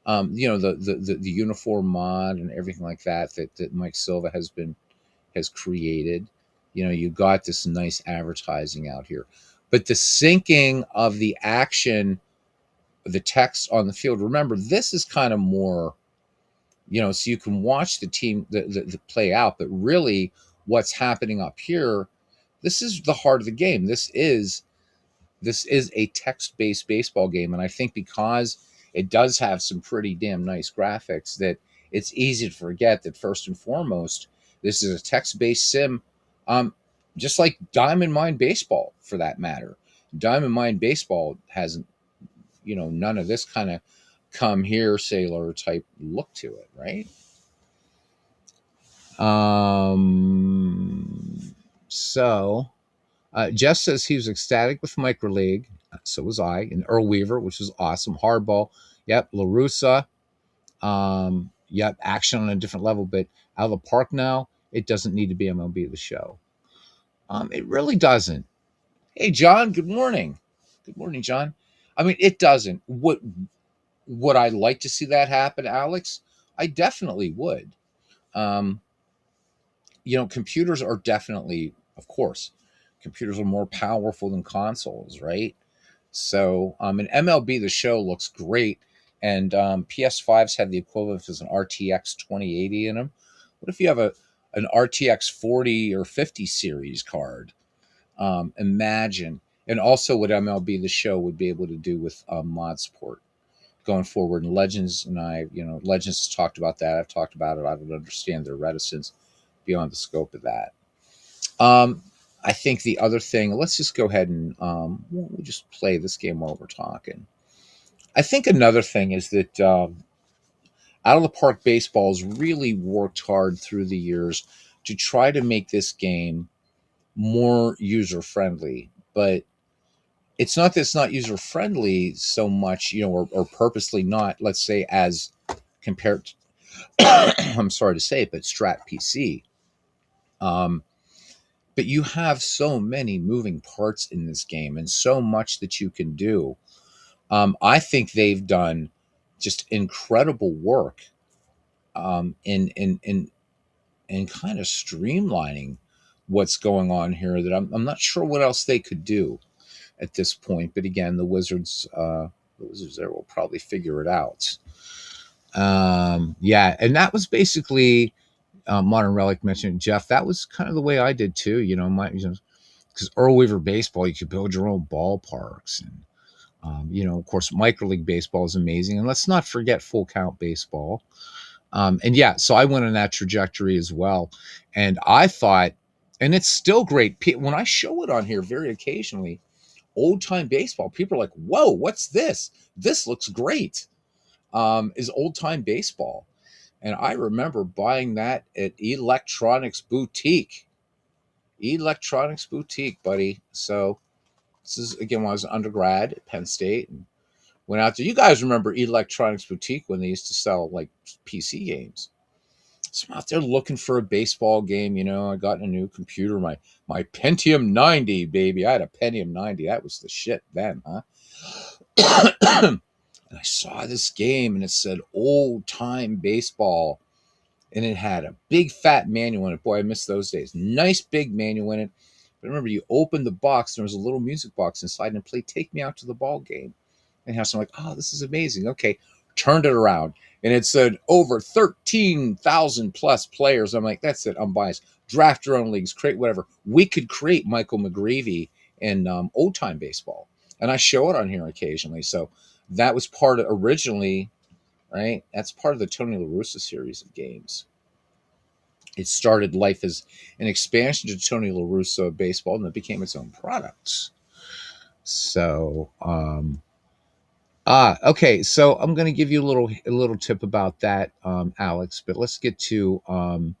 the uniform mod and everything like that Mike Silva has created. You got this nice advertising out here, but the syncing of the action, the text on the field. Remember, this is kind of more, so you can watch the team the play out, but really what's happening up here, this is the heart of the game. This is a text-based baseball game, and I think because it does have some pretty damn nice graphics, that it's easy to forget that first and foremost, this is a text-based sim, um, just like Diamond Mine Baseball, for that matter. Diamond Mine Baseball has none of this kind of come here sailor type look to it, right? So Jeff says he was ecstatic with Micro League. So was I. And Earl Weaver, which was awesome. Hardball. Yep. LaRussa. Yep. Action on a different level. But out of the park now, it doesn't need to be MLB The Show. It really doesn't. Hey, John. Good morning. Good morning, John. I mean, it doesn't. Would I like to see that happen, Alex? I definitely would. Um, computers are definitely, of course, computers are more powerful than consoles, right? So, and MLB The Show looks great, and PS5s have the equivalent as an RTX 2080 in them. What if you have an RTX 40 or 50 series card? Imagine, and also what MLB The Show would be able to do with mod support going forward. And Legends and Legends has talked about that. I've talked about it. I don't understand their reticence beyond the scope of that. I think the other thing, let's just go ahead and we'll just play this game while we're talking. I think another thing is that Out of the Park Baseball's really worked hard through the years to try to make this game more user friendly. But it's not that it's not user friendly so much, or purposely not, let's say, as compared to, I'm sorry to say it, but Strat PC. Um, but you have so many moving parts in this game and so much that you can do. I think they've done just incredible work in kind of streamlining what's going on here. That I'm not sure what else they could do at this point. But again, the Wizards there will probably figure it out. Yeah, and that was basically Modern Relic mentioned, Jeff. That was kind of the way I did too. Because Earl Weaver Baseball, you could build your own ballparks, and of course, Micro League Baseball is amazing, and let's not forget Full Count Baseball. And yeah, so I went on that trajectory as well, and I thought, and it's still great when I show it on here very occasionally. Old time baseball, people are like, "Whoa, what's this? This looks great." Is old time baseball, and I remember buying that at Electronics Boutique. Electronics Boutique, buddy. So this is again when I was an undergrad at Penn State and went out there. You guys remember Electronics Boutique when they used to sell like PC games? So I'm out there looking for a baseball game. I got a new computer, my Pentium 90, baby. I had a Pentium 90. That was the shit then, huh? And I saw this game and it said old time baseball. And it had a big fat manual in it. Boy, I miss those days. Nice big manual in it. But remember, you opened the box, there was a little music box inside, and it played "Take Me Out to the Ball Game." And how I'm like, oh, this is amazing. Okay, turned it around, and it said over 13,000 plus players. I'm like, that's it. I'm biased. Draft your own leagues, create whatever. We could create Michael McGreevy in old time baseball, and I show it on here occasionally. So that was part of originally, right? That's part of the Tony La Russa series of games. It started life as an expansion to Tony La Russa baseball, and it became its own product. So, okay. So I'm going to give you a little tip about that, Alex. But let's get to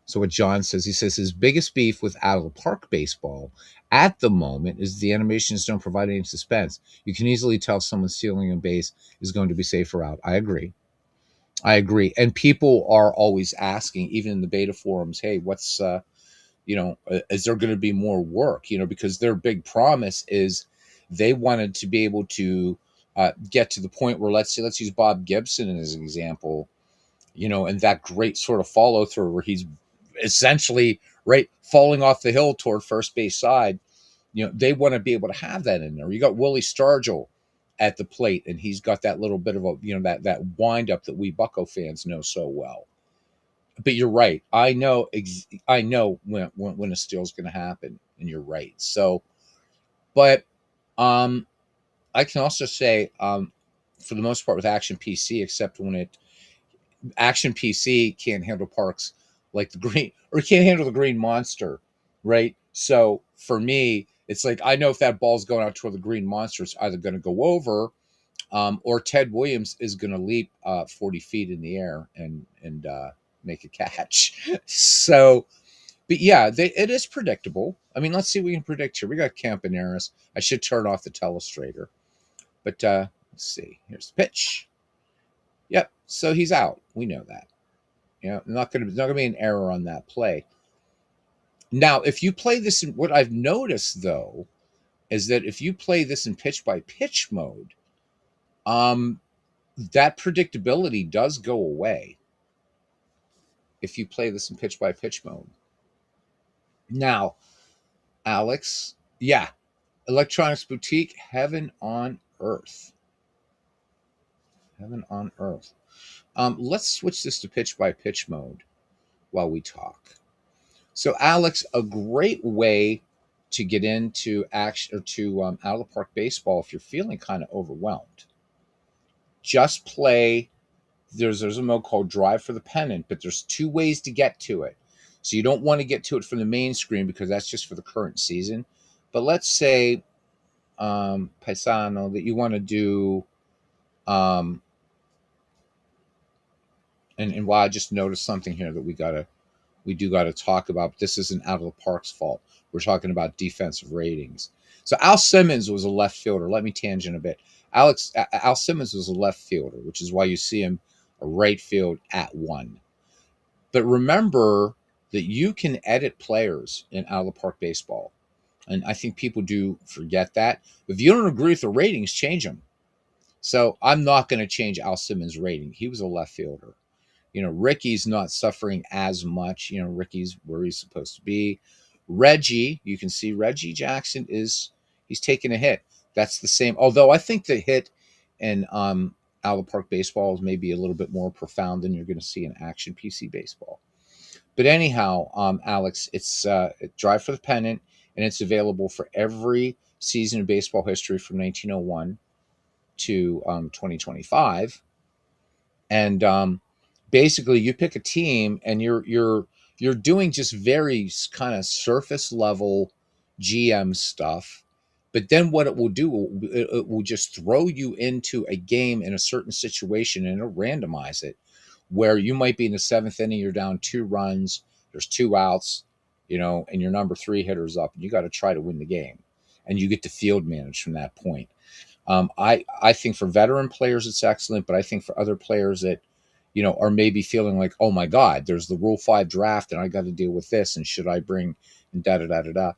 So what John says, he says his biggest beef with out of the park baseball at the moment is the animations don't provide any suspense. You can easily tell someone stealing a base is going to be safer out. I agree. I agree. And people are always asking, even in the beta forums, hey, what's is there going to be more work? Because their big promise is they wanted to be able to get to the point where let's use Bob Gibson as an example, and that great sort of follow through where he's essentially right falling off the hill toward first base side. They want to be able to have that in there. You got Willie Stargell at the plate, and he's got that little bit of a that wind up that we Bucco fans know so well. But you're right. I know when a steal is going to happen, and you're right. So, but I can also say for the most part with Action PC, except when Action PC can't handle parks like the green, or can't handle the Green Monster, right? So for me, it's like I know if that ball's going out toward the Green Monster, it's either going to go over, or Ted Williams is going to leap 40 feet in the air and make a catch. So, but yeah, it is predictable. I mean, let's see what we can predict here. We got Campaneris. I should turn off the telestrator, but let's see. Here's the pitch. Yep. So he's out. We know that. Not gonna be an error on that play. Now, if you play this in what I've noticed though is that if you play this in pitch by pitch mode, um, that predictability does go away if you play this in pitch by pitch mode. Now, Alex, yeah, Electronics Boutique, heaven on earth. Heaven on earth. Let's switch this to pitch by pitch mode while we talk. So, Alex, a great way to get into action or to out of the park baseball if you're feeling kind of overwhelmed. Just play. There's a mode called Drive for the Pennant, but there's two ways to get to it. So you don't want to get to it from the main screen because that's just for the current season. But let's say Paisano that you want to do. Um, and while I just noticed something here that we do got to talk about. But this isn't out of the park's fault. We're talking about defensive ratings. So Al Simmons was a left fielder. Let me tangent a bit. Al Simmons was a left fielder, which is why you see him a right field at 1. But remember that you can edit players in out of the park baseball. And I think people do forget that. If you don't agree with the ratings, change them. So I'm not going to change Al Simmons' rating. He was a left fielder. Ricky's not suffering as much. Ricky's where he's supposed to be. Reggie, you can see Reggie Jackson he's taking a hit. That's the same. Although I think the hit in out of the park baseball is maybe a little bit more profound than you're going to see in Action PC baseball. But anyhow, Alex, it's Drive for the Pennant, and it's available for every season of baseball history from 1901 to 2025. And basically, you pick a team, and you're doing just very kind of surface level GM stuff. But then what it will do, it will just throw you into a game in a certain situation, and it'll randomize it where you might be in the 7th inning, you're down 2 runs, there's 2 outs, and your number 3 hitter's up, and you got to try to win the game, and you get to field manage from that point. I think for veteran players it's excellent, but I think for other players that are maybe feeling like, oh my God, there's the Rule 5 draft, and I got to deal with this, and should I bring and da da da da da.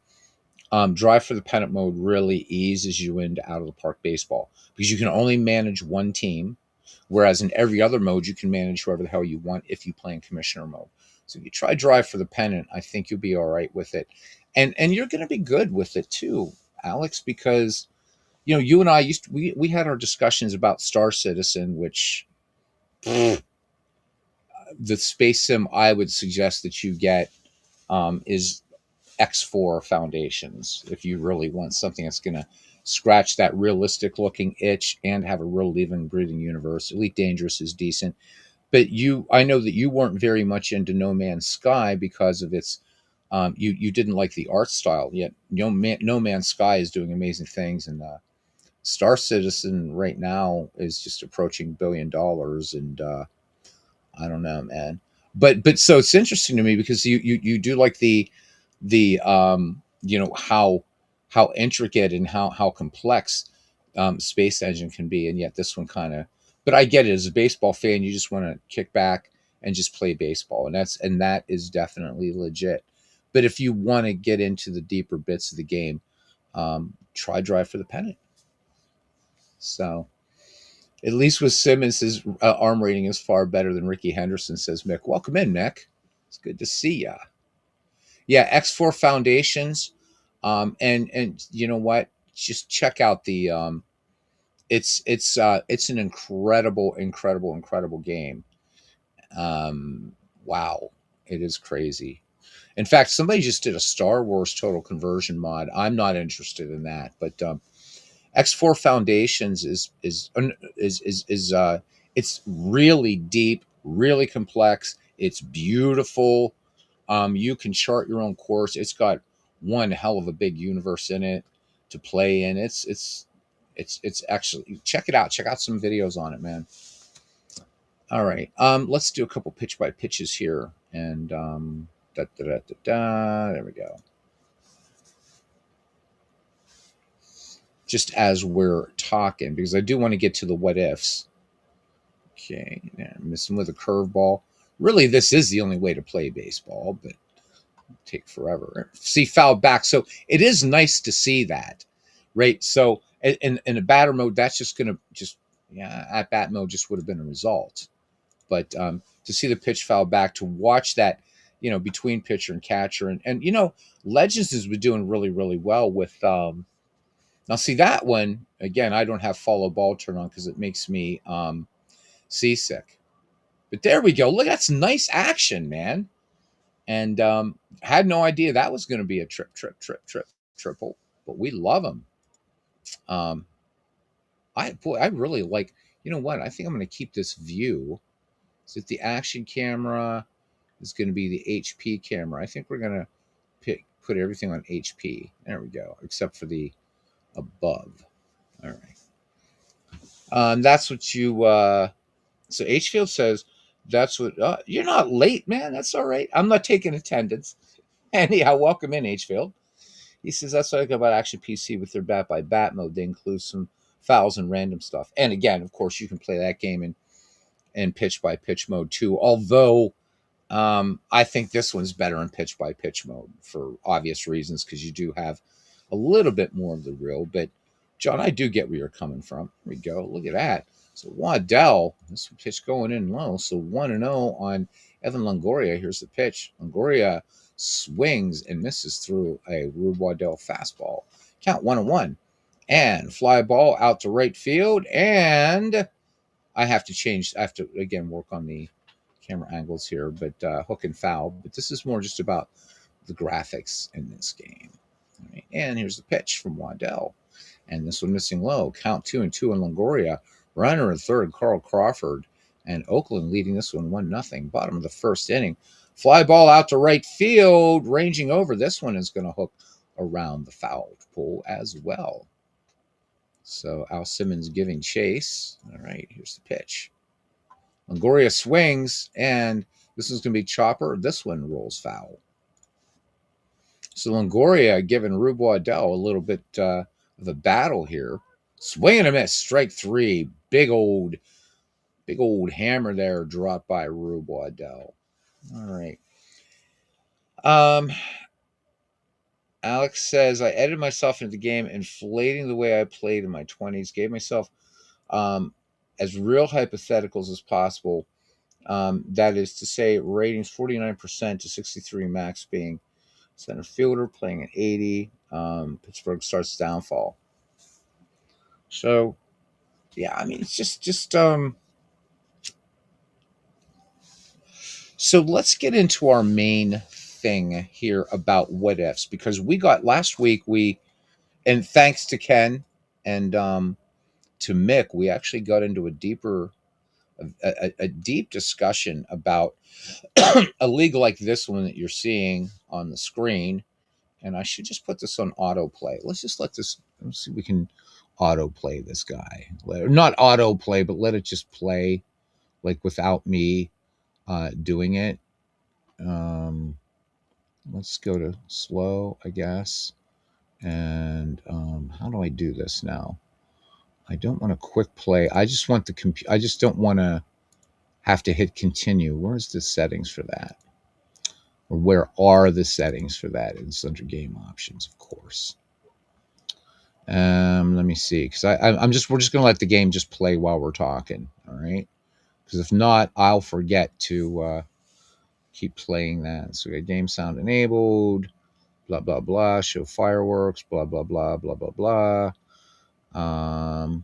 Drive for the Pennant mode really eases you into out of the park baseball because you can only manage one team, whereas in every other mode you can manage whoever the hell you want if you play in commissioner mode. So if you try Drive for the Pennant, I think you'll be all right with it, and you're going to be good with it too, Alex, because you and I we had our discussions about Star Citizen, which the space sim I would suggest that you get is X4 Foundations if you really want something that's going to scratch that realistic looking itch and have a real living, breathing universe. Elite Dangerous is decent, but I know that you weren't very much into No Man's Sky because of its. You didn't like the art style, yet No Man's Sky is doing amazing things, and Star Citizen right now is just approaching $1 billion, and I don't know, man. But so it's interesting to me because you do like the how intricate and how complex Space Engine can be, and yet this one kind of. But I get it, as a baseball fan, you just want to kick back and just play baseball, and that is definitely legit. But if you want to get into the deeper bits of the game, try Drive for the Pennant. So at least with Simmons, his arm rating is far better than Ricky Henderson, says Mick. Welcome in, Mick. It's good to see ya. Yeah, X4 Foundations, and you know what? Just check out the it's an incredible game. Wow, it is crazy. In fact, somebody just did a Star Wars Total Conversion mod. I'm not interested in that, but X4 Foundations is it's really deep, really complex. It's beautiful. You can chart your own course. It's got one hell of a big universe in it to play in. It's actually, check it out. Check out some videos on it, man. All right. Let's do a couple pitch by pitches here, and there we go. Just as we're talking, because I do want to get to the what ifs. Okay, yeah, missing with a curveball. Really, this is the only way to play baseball, but take forever. See, foul back. So it is nice to see that, right? So in a batter mode, that's just gonna just yeah, at bat mode just would have been a result. But to see the pitch foul back, to watch that, between pitcher and catcher, and Legends has been doing really well with now see that one again. I don't have follow ball turn on because it makes me seasick. But there we go. Look, that's nice action, man. And had no idea that was going to be a triple. But we love them. Um, I really like. You know what? I think I'm going to keep this view. So if the action camera is going to be the HP camera, I think we're going to put everything on HP. There we go, except for the above. All right. That's what you. So Hfield says that's what. You're not late, man. That's all right. I'm not taking attendance. Anyhow, welcome in, Hfield. He says that's what I like about Action PC with their bat by bat mode. They include some fouls and random stuff. And again, of course, you can play that game in pitch by pitch mode too. Although I think this one's better in pitch by pitch mode for obvious reasons because you do have a little bit more of the real. But John, I do get where you're coming from. Here we go. Look at that. So Waddell, this pitch going in low. So 1-0 on Evan Longoria. Here's the pitch. Longoria swings and misses through a Rube Waddell fastball. Count 1-1. And fly ball out to right field. And I have to again work on the camera angles here, but hook and foul. But this is more just about the graphics in this game. All right. And here's the pitch from Waddell. And this one missing low. Count 2-2 on Longoria. Runner in third, Carl Crawford. And Oakland leading this one 1-0. Bottom of the first inning. Fly ball out to right field. Ranging over. This one is going to hook around the foul pole as well. So Al Simmons giving chase. All right, here's the pitch. Longoria swings, and this is going to be chopper. This one rolls foul. So Longoria giving Rube Waddell a little bit of a battle here. Swing and a miss, strike three. Big old hammer there dropped by Rube Waddell. All right. Alex says, I edited myself into the game, inflating the way I played in my 20s. Gave myself as real hypotheticals as possible. That is to say, ratings 49% to 63 max being center fielder, playing at 80. Pittsburgh starts downfall. So, yeah, I mean, it's just so let's get into our main thing here about what ifs, because we got last week, and thanks to Ken and to Mick, we actually got into a deep discussion about a league like this one that you're seeing on the screen. And I should just put this on autoplay. Let's see if we can autoplay this guy. Not autoplay, but let it just play like without me doing it. Let's go to slow, I guess. And how do I do this now? I don't want a quick play. I just want the I just don't want to have to hit continue. Where's the settings for that? Or where are the settings for that? It's under game options, of course. Let me see, because we're just gonna let the game just play while we're talking. All right. Because if not, I'll forget to keep playing that. So we got game sound enabled, blah blah blah, show fireworks, blah blah blah blah blah blah.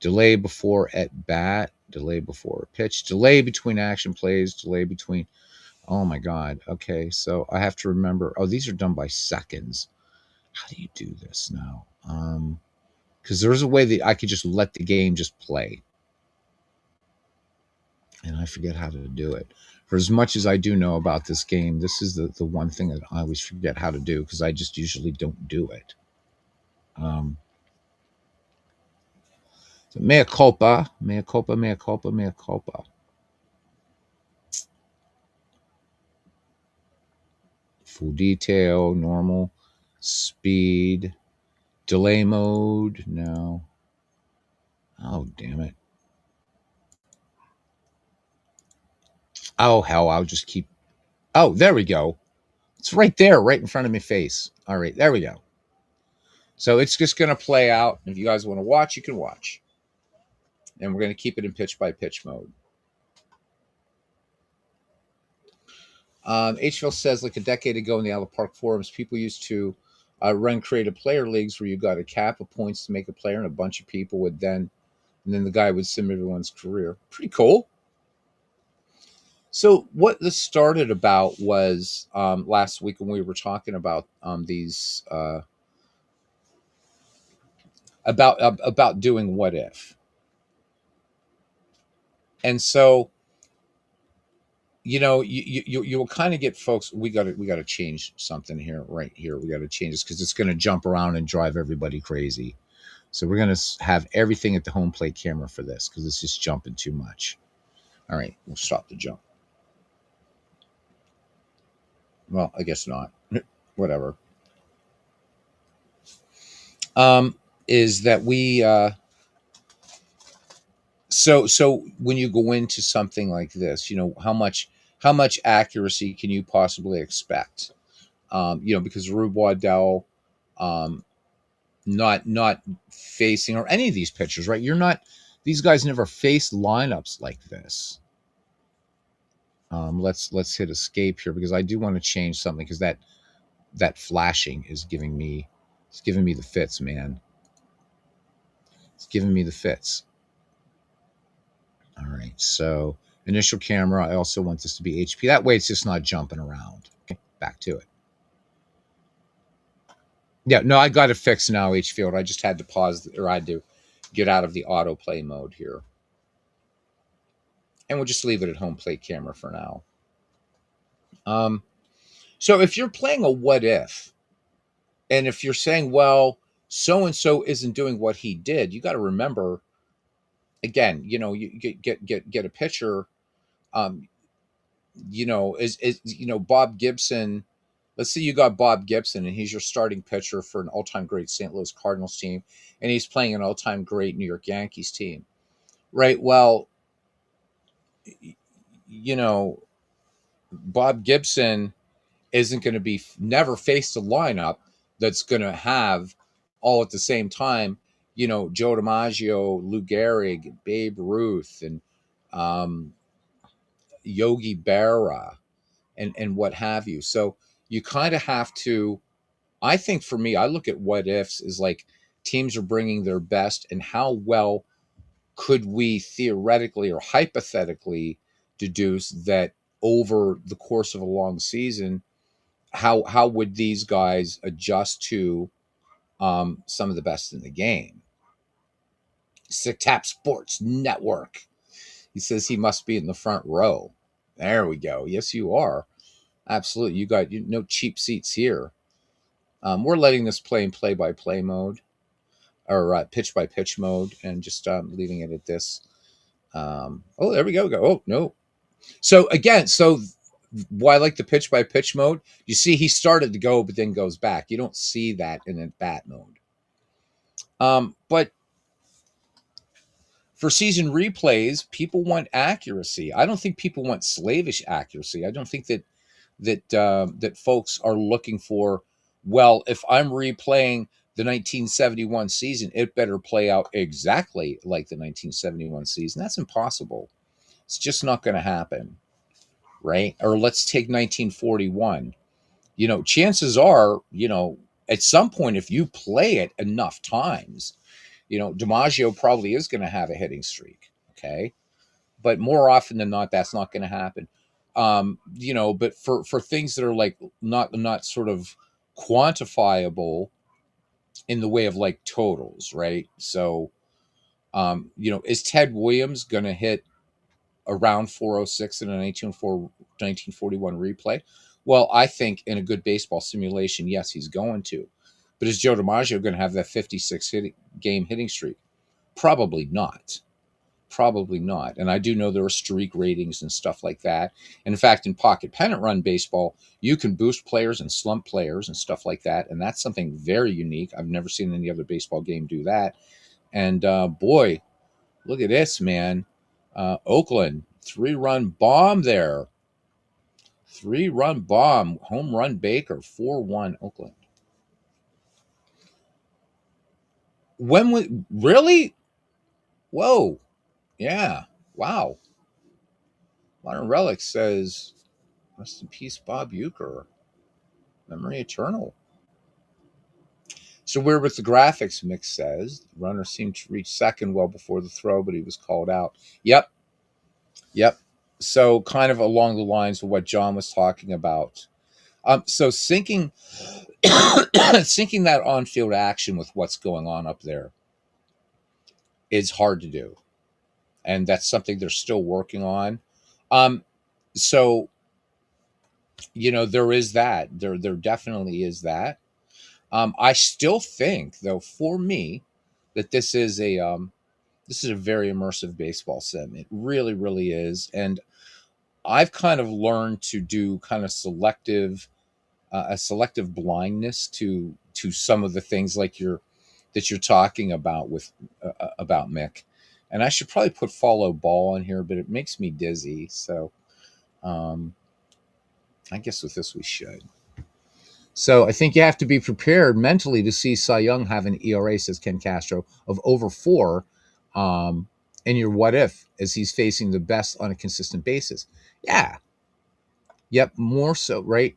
Delay before at bat, delay before pitch, delay between action plays, delay between. Oh my God. Okay, so I have to remember. Oh, these are done by seconds. How do you do this now? Because there's a way that I could just let the game just play, and I forget how to do it. For as much as I do know about this game, this is the one thing that I always forget how to do because I just usually don't do it. So mea culpa, mea culpa, mea culpa, mea culpa. Full detail, normal, speed, delay mode, no. Oh, damn it. Oh, hell, I'll just keep. Oh, there we go. It's right there, right in front of my face. All right, there we go. So it's just going to play out. If you guys want to watch, you can watch. And we're going to keep it in pitch by pitch mode. HVille says, like a decade ago in the Outlet Park forums, people used to run creative player leagues where you got a cap of points to make a player, and a bunch of people would then, and then the guy would sim everyone's career. Pretty cool. So what this started about was last week when we were talking about these about doing what if, and so you will kind of get folks. We got to change something here, right here. We got to change this because it's going to jump around and drive everybody crazy. So we're going to have everything at the home plate camera for this because it's just jumping too much. All right, we'll stop the jump. Well, I guess not. Whatever. Is that we so when you go into something like this, how much accuracy can you possibly expect? Because Rube Waddell, um, not facing or any of these pitchers, right? You're not; these guys never faced lineups like this. Let's hit escape here because I do want to change something because that flashing is giving me the fits, man. It's giving me the fits. All right, so initial camera. I also want this to be HP. That way, it's just not jumping around. Okay, back to it. Yeah, no, I got it fixed now, H Field. I just had to pause, or I had to get out of the autoplay mode here. And we'll just leave it at home plate camera for now. So if you're playing a what if, and if you're saying, well, so and so isn't doing what he did, you got to remember, again, you get a pitcher, um, is Bob Gibson. Let's say you got Bob Gibson and he's your starting pitcher for an all-time great St. Louis Cardinals team, and he's playing an all-time great New York Yankees team, right? Well, you know, Bob Gibson isn't going to be never faced a lineup that's going to have all at the same time, Joe DiMaggio, Lou Gehrig, Babe Ruth, and um, Yogi Berra, and what have you. So you kind of have to. I think for me, I look at what ifs is like teams are bringing their best, and how well could we theoretically or hypothetically deduce that over the course of a long season, how would these guys adjust to some of the best in the game? Sick Tap Sports Network. He says he must be in the front row. There we go. Yes, you are. Absolutely. You got no cheap seats here. We're letting this play in play-by-play mode or pitch-by-pitch mode and just leaving it at this. Oh, there we go. Oh, no. So, again, why I like the pitch by pitch mode. You see, he started to go, but then goes back. You don't see that in a bat mode. But for season replays, people want accuracy. I don't think people want slavish accuracy. I don't think that folks are looking for. Well, if I'm replaying the 1971 season, it better play out exactly like the 1971 season. That's impossible. It's just not going to happen, right? Or let's take 1941. Chances are, at some point, if you play it enough times, DiMaggio probably is going to have a hitting streak. Okay. But more often than not, that's not going to happen. But for things that are like not sort of quantifiable in the way of like totals, right? So, is Ted Williams going to hit around 406 in a 1941 replay? Well, I think in a good baseball simulation, yes, he's going to. But is Joe DiMaggio going to have that 56 game hitting streak? Probably not. Probably not. And I do know there are streak ratings and stuff like that. And in fact, in pocket pennant run baseball, you can boost players and slump players and stuff like that. And that's something very unique. I've never seen any other baseball game do that. And boy, look at this, man. Oakland, 3-run bomb there. 3-run bomb. Home run Baker, 4-1 Oakland. When we really? Whoa. Yeah. Wow. Modern Relic says, rest in peace, Bob Uecker. Memory eternal. So we're with the graphics, Mick says. The runner seemed to reach second well before the throw, but he was called out. Yep. Yep. So kind of along the lines of what John was talking about. So syncing syncing that on-field action with what's going on up there is hard to do. And that's something they're still working on. So there is that. There definitely is that. I still think, though, for me, that this is a very immersive baseball sim. It really, really is. And I've kind of learned to do kind of a selective blindness to some of the things like you're talking about about Mick. And I should probably put follow ball in here, but it makes me dizzy. So I guess with this we should. So I think you have to be prepared mentally to see Cy Young have an ERA, says Ken Castro, of over 4 in your what if as he's facing the best on a consistent basis. Yeah. Yep, more so, right?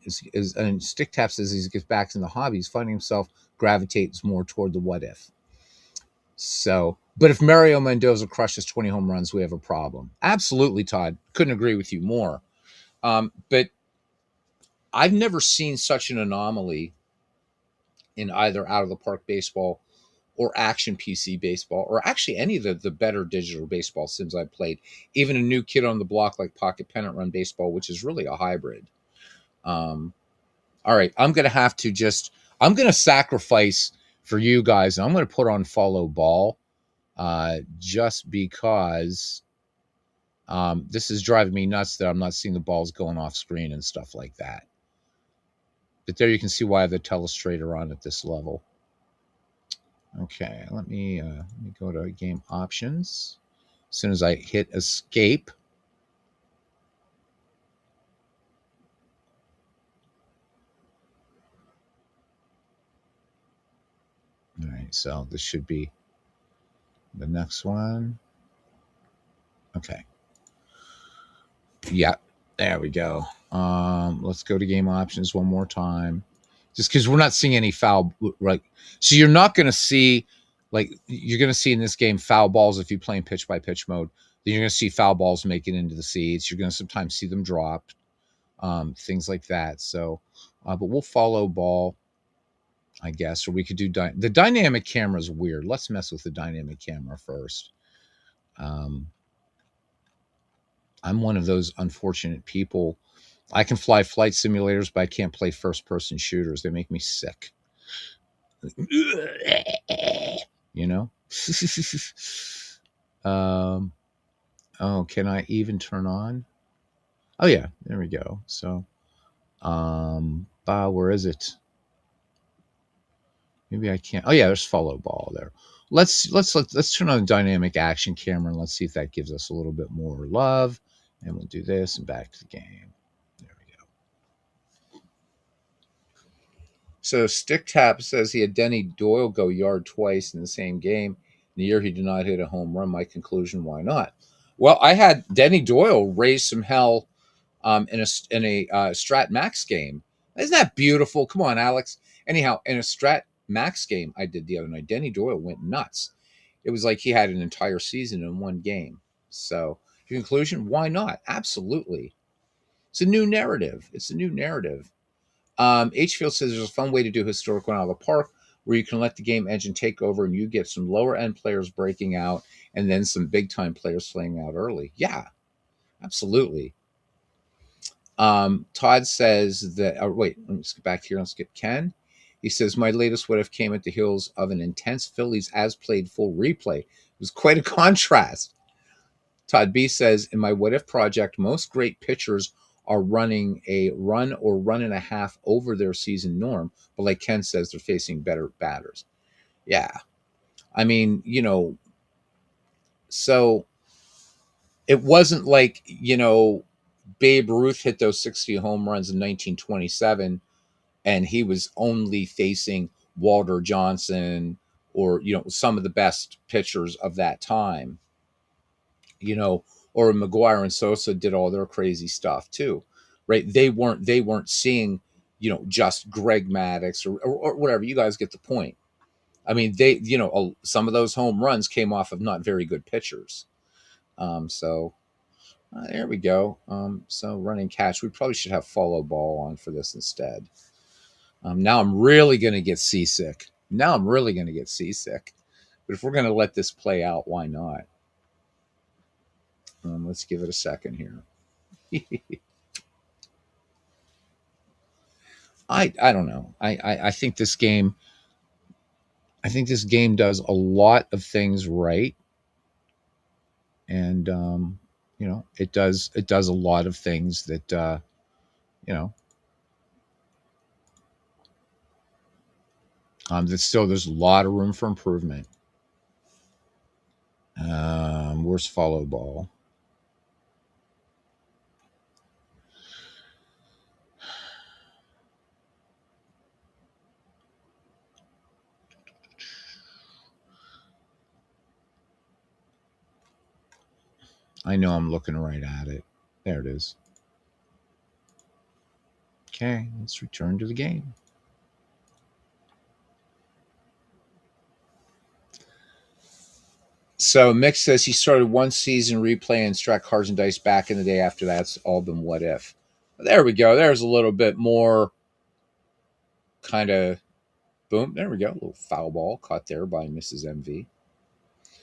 And Stick Tap says as he gets back in the hobby, he's finding himself gravitates more toward the what if. So, but if Mario Mendoza crushes 20 home runs, we have a problem. Absolutely, Todd. Couldn't agree with you more. But I've never seen such an anomaly in either out of the park baseball or action PC baseball, or actually any of the better digital baseball sims I've played. Even a new kid on the block like Pocket Pennant Run Baseball, which is really a hybrid. All right, I'm going to sacrifice for you guys. And I'm going to put on follow ball just because this is driving me nuts that I'm not seeing the balls going off screen and stuff like that. But there you can see why I have the telestrator on at this level. Okay, let me go to game options. As soon as I hit escape. All right, so this should be the next one. Okay. Yeah, there we go. Let's go to game options one more time. Just because we're not seeing any foul, right? So you're not going to see, like, you're going to see in this game foul balls if you play in pitch by pitch mode. Then you're going to see foul balls make it into the seats. You're going to sometimes see them drop, things like that. So, but we'll follow ball, I guess, or we could do the dynamic camera is weird. Let's mess with the dynamic camera first. I'm one of those unfortunate people. I can fly flight simulators, but I can't play first person shooters. They make me sick. You know? Oh, can I even turn on? Oh yeah, there we go. So, where is it? Maybe I can't. Oh yeah, there's follow ball there. Let's turn on the dynamic action camera and let's see if that gives us a little bit more love. And we'll do this and back to the game. There we go. So Stick Tap says he had Denny Doyle go yard twice in the same game. In the year he did not hit a home run. My conclusion: why not? Well, I had Denny Doyle raise some hell in a Strat Max game. Isn't that beautiful? Come on, Alex. Anyhow, in a Strat Max game I did the other night, Denny Doyle went nuts. It was like he had an entire season in one game. So, conclusion: why not? Absolutely. It's a new narrative. It's a new narrative. H Field says there's a fun way to do historical out of the park where you can let the game engine take over and you get some lower end players breaking out and then some big time players flaying out early. Yeah, absolutely. Todd says that, wait, let me skip back here and skip Ken. He says, my latest what if came at the heels of an intense Phillies as played full replay. It was quite a contrast. Todd B says, in my what if project, most great pitchers are running a run or run and a half over their season norm. But like Ken says, they're facing better batters. Yeah. I mean, so it wasn't like, Babe Ruth hit those 60 home runs in 1927 and he was only facing Walter Johnson or, some of the best pitchers of that time, you know, or McGuire and Sosa did all their crazy stuff too, right? They weren't seeing, just Greg Maddux or whatever. You guys get the point. I mean, some of those home runs came off of not very good pitchers. So there we go. So running catch, we probably should have follow ball on for this instead. Now I'm really going to get seasick. Now I'm really going to get seasick. But if we're going to let this play out, why not? Let's give it a second here. I don't know. I think this game. I think this game does a lot of things right, and it does a lot of things that you know that still there's a lot of room for improvement. Where's follow ball? I know I'm looking right at it. There it is. Okay, let's return to the game. So Mick says he started one season replaying Strat Cards and Dice back in the day. After that, it's all been what if. There we go. There's a little bit more kind of boom. There we go. A little foul ball caught there by Mrs. MV.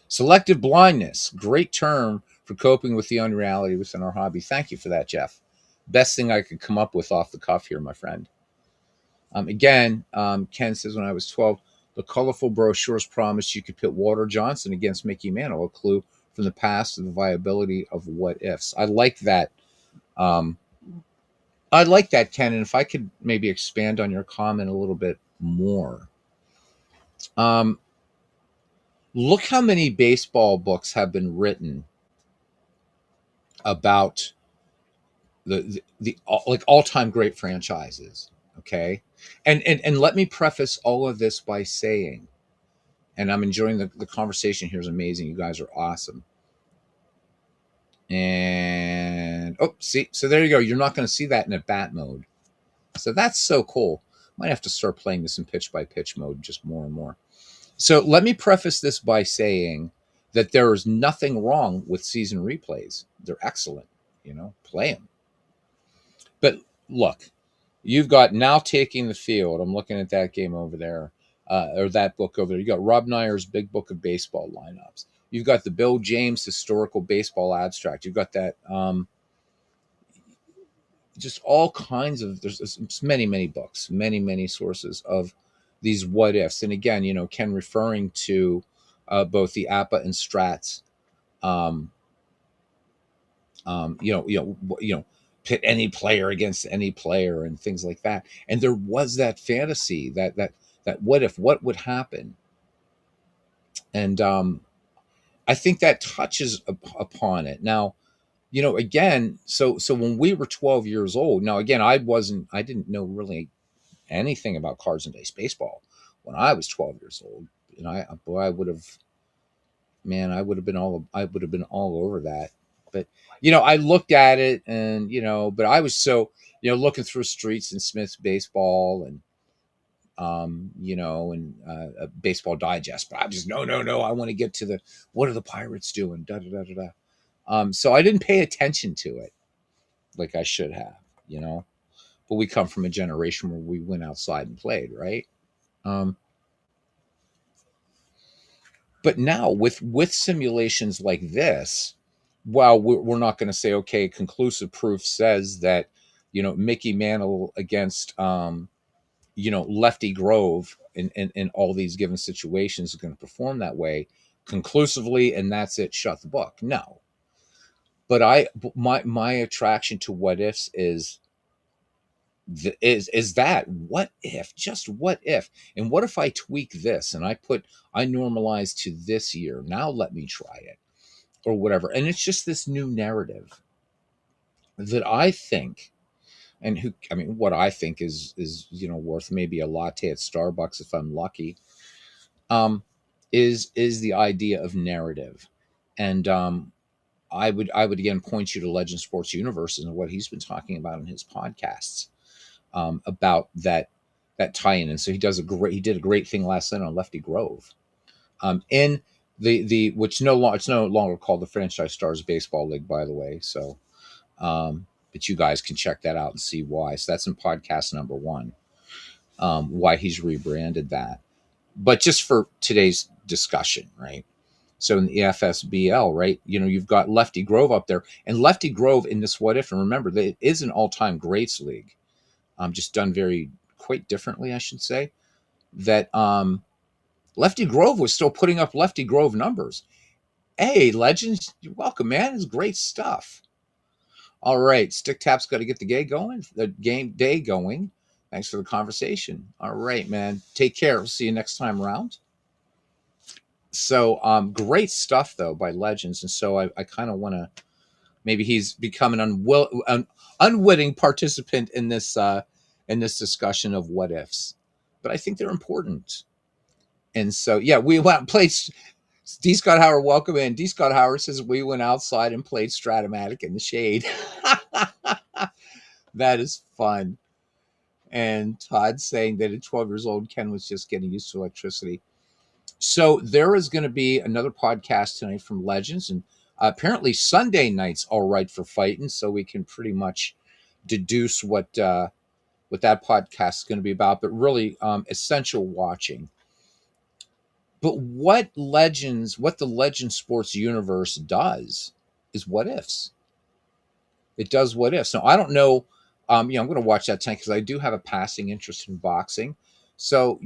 Selective blindness. Great term for coping with the unreality within our hobby. Thank you for that, Jeff. Best thing I could come up with off the cuff here, my friend. Again, Ken says when I was 12, the colorful brochures promised you could pit Walter Johnson against Mickey Mantle, a clue from the past to the viability of what ifs. I like that. Um, I like that, Ken. And if I could maybe expand on your comment a little bit more. Um, Look how many baseball books have been written about the like all-time great franchises. Okay. And let me preface all of this by saying, and I'm enjoying the conversation here is amazing. You guys are awesome. And see, so there you go. You're not going to see that in a bat mode. So that's so cool. Might have to start playing this in pitch by pitch mode just more and more. So let me preface this by saying that there is nothing wrong with season replays. They're excellent. Play them. But look, you've got Now Taking the Field. I'm looking at that game over there, or that book over there. You got Rob Neyer's Big Book of Baseball lineups. You've got the Bill James Historical Baseball Abstract. You've got that, just all kinds of. There's many books, many sources of these what ifs. And again, Ken referring to both the APA and Strats. Um, you know, pit any player against any player and things like that. And there was that fantasy, that what would happen. And I think that touches upon it. Now, again, so when we were 12 years old, now again, I didn't know really anything about cards and dice baseball when I was 12 years old. And I would have, man, I would have been all over that. But I looked at it, and but I was so, looking through Streets and Smith's baseball, and and Baseball Digest. But I was just, no, no, no. I want to get to the, what are the Pirates doing? Da da da da da. So I didn't pay attention to it like I should have, you know. But we come from a generation where we went outside and played, right? Um, but now with simulations like this, while we're not going to say, okay, conclusive proof says that, Mickey Mantle against Lefty Grove in all these given situations is going to perform that way conclusively, and that's it. Shut the book. No, but my attraction to what ifs is that, what if, just what if, and what if I tweak this and I normalize to this year, now let me try it, or whatever. And it's just this new narrative that I think, and what I think is worth maybe a latte at Starbucks if I'm lucky, um is the idea of narrative. And I would again point you to Legend Sports Universe and what he's been talking about in his podcasts, about that tie-in. And so he did a great thing last night on Lefty Grove, in the which it's no longer called the Franchise Stars Baseball League, by the way. So, but you guys can check that out and see why. So that's in podcast number 1, why he's rebranded that. But just for today's discussion, right? So in the FSBL, right, you've got Lefty Grove up there, and Lefty Grove in this what if, and remember that it is an all-time greats league, just done very quite differently, I should say. That Lefty Grove was still putting up Lefty Grove numbers. Hey, Legends, you're welcome, man. It's great stuff. All right, Stick Tap's got to get the game day going. Thanks for the conversation. All right, man. Take care. We'll see you next time around. So, great stuff though by Legends, and so I kind of want to, maybe he's become an unwitting participant in this discussion of what ifs, but I think they're important. And so, yeah, we went and played. D. Scott Howard, welcome in. D. Scott Howard says we went outside and played Stratomatic in the shade. That is fun. And Todd saying that at 12 years old, Ken was just getting used to electricity. So there is going to be another podcast tonight from Legends, and apparently Sunday night's all right for fighting. So we can pretty much deduce what that podcast is going to be about. But really, essential watching. But what the Legend Sports universe does is what ifs. It does what ifs. Now I don't know. I'm going to watch that tonight because I do have a passing interest in boxing. So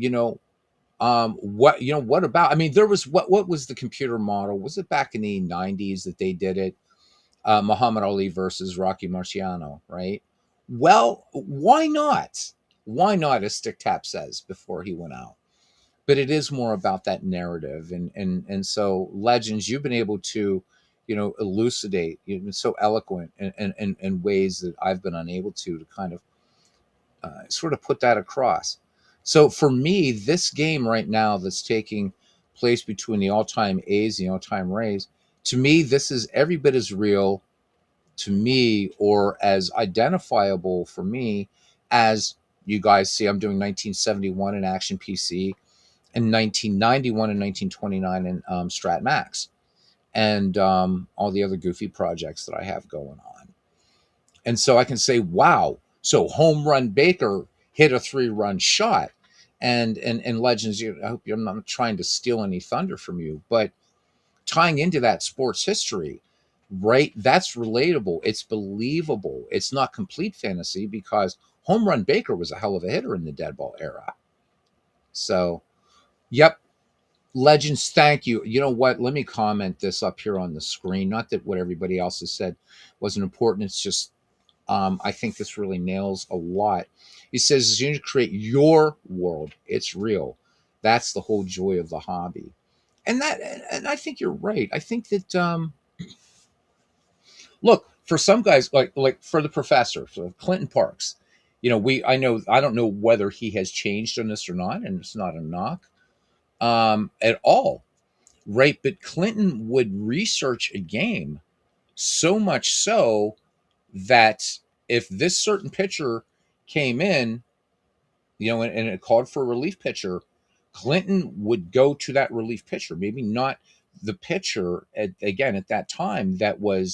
what about, I mean, there was, what was the computer model, was it back in the 90s that they did it, Muhammad Ali versus Rocky Marciano, right? Well, why not, as Stick Tap says before he went out. But it is more about that narrative, and so Legends, you've been able to elucidate, you've been so eloquent in ways that I've been unable to kind of sort of put that across. So for me, this game right now that's taking place between the all-time A's and the all-time Rays, to me, this is every bit as real to me, or as identifiable for me, as you guys see. I'm doing 1971 in Action PC, and 1991 and 1929 in Strat Max, and all the other goofy projects that I have going on. And so I can say, wow, so Home Run Baker hit a 3-run shot. And Legends, I hope I'm not trying to steal any thunder from you, but tying into that sports history, right? That's relatable. It's believable. It's not complete fantasy because Home Run Baker was a hell of a hitter in the dead ball era. So, yep. Legends, thank you. You know what? Let me comment this up here on the screen. Not that what everybody else has said wasn't important. It's just I think this really nails a lot. He says you need to create your world. It's real. That's the whole joy of the hobby. And I think you're right. I think that look, for some guys, like for the professor, for Clinton Parks, I don't know whether he has changed on this or not, and it's not a knock at all, right? But Clinton would research a game so much so that if this certain pitcher came in, and it called for a relief pitcher, Clinton would go to that relief pitcher, maybe not the pitcher again at that time that would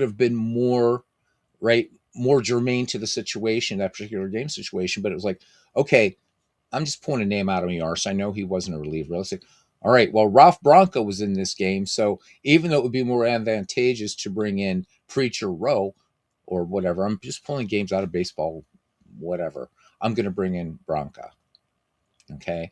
have been more right, more germane to the situation, that particular game situation. But it was like, okay, I'm just pulling a name out of my arse. I know he wasn't a reliever. Let's say, all right, well, Ralph Bronco was in this game, so even though it would be more advantageous to bring in Preacher Rowe or whatever, I'm just pulling games out of baseball, whatever. I'm going to bring in Bronco. Okay.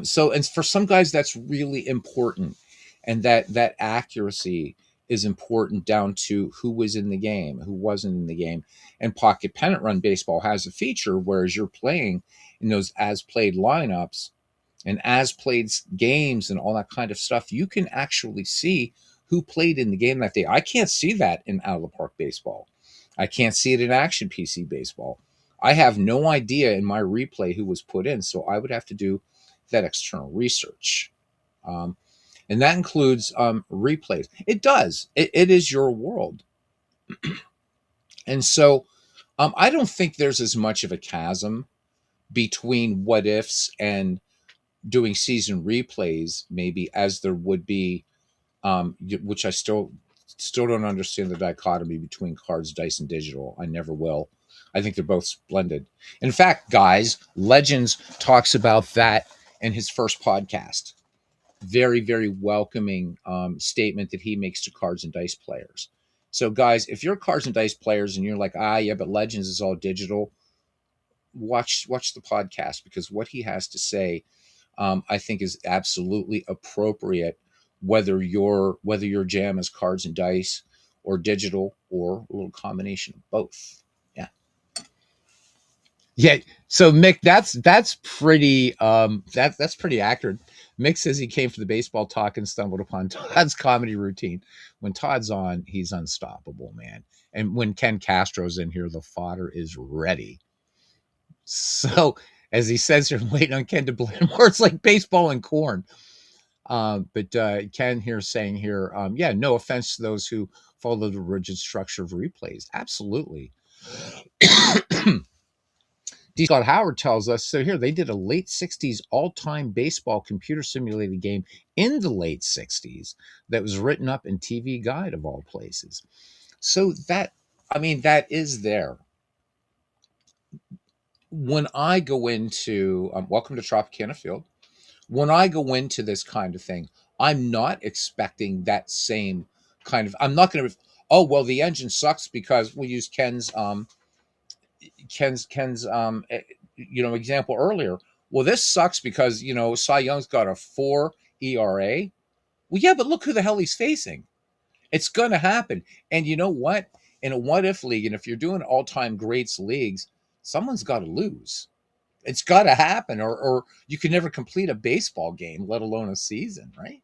So, and for some guys, that's really important, and that accuracy is important down to who was in the game, who wasn't in the game. And pocket pennant run baseball has a feature, whereas you're playing in those as played lineups and as played games and all that kind of stuff, you can actually see who played in the game that day. I can't see that in out of the park baseball. I can't see it in action PC baseball. I have no idea in my replay who was put in, so I would have to do that external research. Um, and that includes replays. It does. It is your world. And so I don't think there's as much of a chasm between what ifs and doing season replays, maybe, as there would be, which I still don't understand the dichotomy between cards, dice, and digital. I never will. I think they're both splendid. In fact, guys, Legends talks about that in his first podcast. Very, very welcoming statement that he makes to cards and dice players. So, guys, if you're cards and dice players and you're like, yeah, but Legends is all digital, watch the podcast, because what he has to say, I think, is absolutely appropriate, whether your jam is cards and dice or digital or a little combination of both. Yeah. Yeah. So Mick, that's pretty that's pretty accurate. Mick says he came for the baseball talk and stumbled upon Todd's comedy routine. When Todd's on, he's unstoppable, man. And when Ken Castro's in here, the fodder is ready. So as he says here, waiting on Ken to blend more. It's like baseball and corn. But Ken here saying here, yeah, no offense to those who follow the rigid structure of replays. Absolutely. D. Scott Howard tells us, so here they did a late 60s all-time baseball computer simulated game in the late 60s that was written up in TV Guide of all places. So that is there. When I go into welcome to Tropicana Field, when I go into this kind of thing, I'm not expecting that same kind of. I'm not going to. Oh well, the engine sucks because we used Ken's example earlier. Well, this sucks because Cy Young's got a 4 ERA. Well, yeah, but look who the hell he's facing. It's going to happen. And you know what? In a what if league, and if you're doing all time greats leagues, someone's got to lose. It's got to happen, or you can never complete a baseball game, let alone a season, right?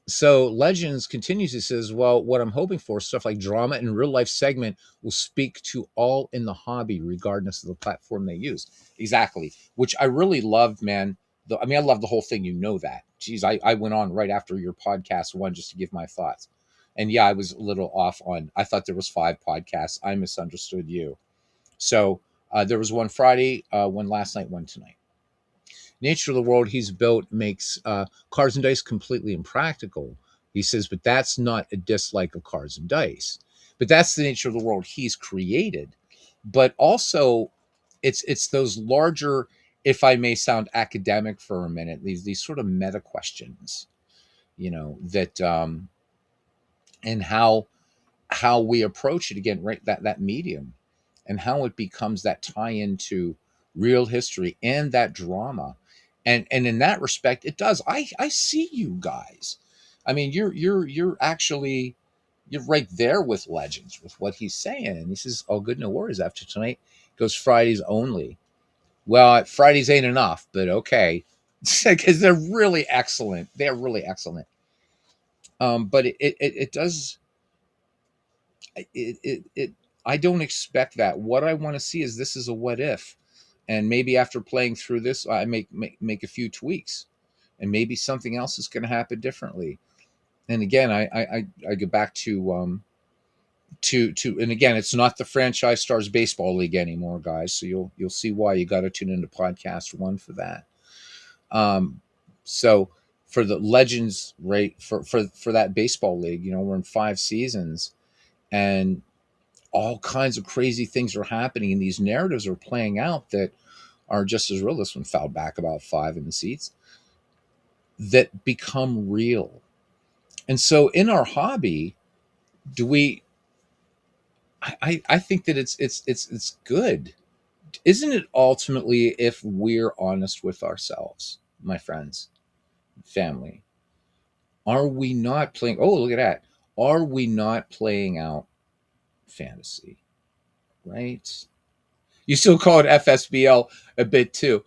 So Legends continues. It says, well, what I'm hoping for, stuff like drama and real life segment, will speak to all in the hobby, regardless of the platform they use. Exactly. Which I really loved, man. I love the whole thing. You know that. Geez, I went on right after your podcast one just to give my thoughts. And yeah, I was a little off on, I thought there was 5 podcasts. I misunderstood you. So there was one Friday, one last night, one tonight. Nature of the world he's built makes cards and dice completely impractical. He says, but that's not a dislike of cards and dice. But that's the nature of the world he's created. But also, it's those larger, if I may sound academic for a minute, these sort of meta questions, that and how we approach it again, right? That medium, and how it becomes that tie into real history and that drama. And in that respect, it does. I see you guys. I mean, you're actually you're right there with Legends with what he's saying. And he says, "Oh, good, no worries. After tonight, goes Fridays only." Well, Fridays ain't enough, but okay, because they're really excellent. They're really excellent. But it does it I don't expect that. What I want to see is this is a what if, and maybe after playing through this, I make a few tweaks, and maybe something else is going to happen differently. And again, I go back to and again, it's not the Franchise Stars Baseball League anymore, guys. So you'll see why you got to tune into podcast one for that. Um, so for the Legends, right, for that baseball league, we're in 5 seasons, and all kinds of crazy things are happening, and these narratives are playing out that are just as real. This one fouled back about 5 in the seats that become real. And so in our hobby, do we I think that it's good. Isn't it ultimately if we're honest with ourselves, my friends, family, are we not playing oh look at that. Are we not playing out fantasy? Right? You still call it FSBL a bit too.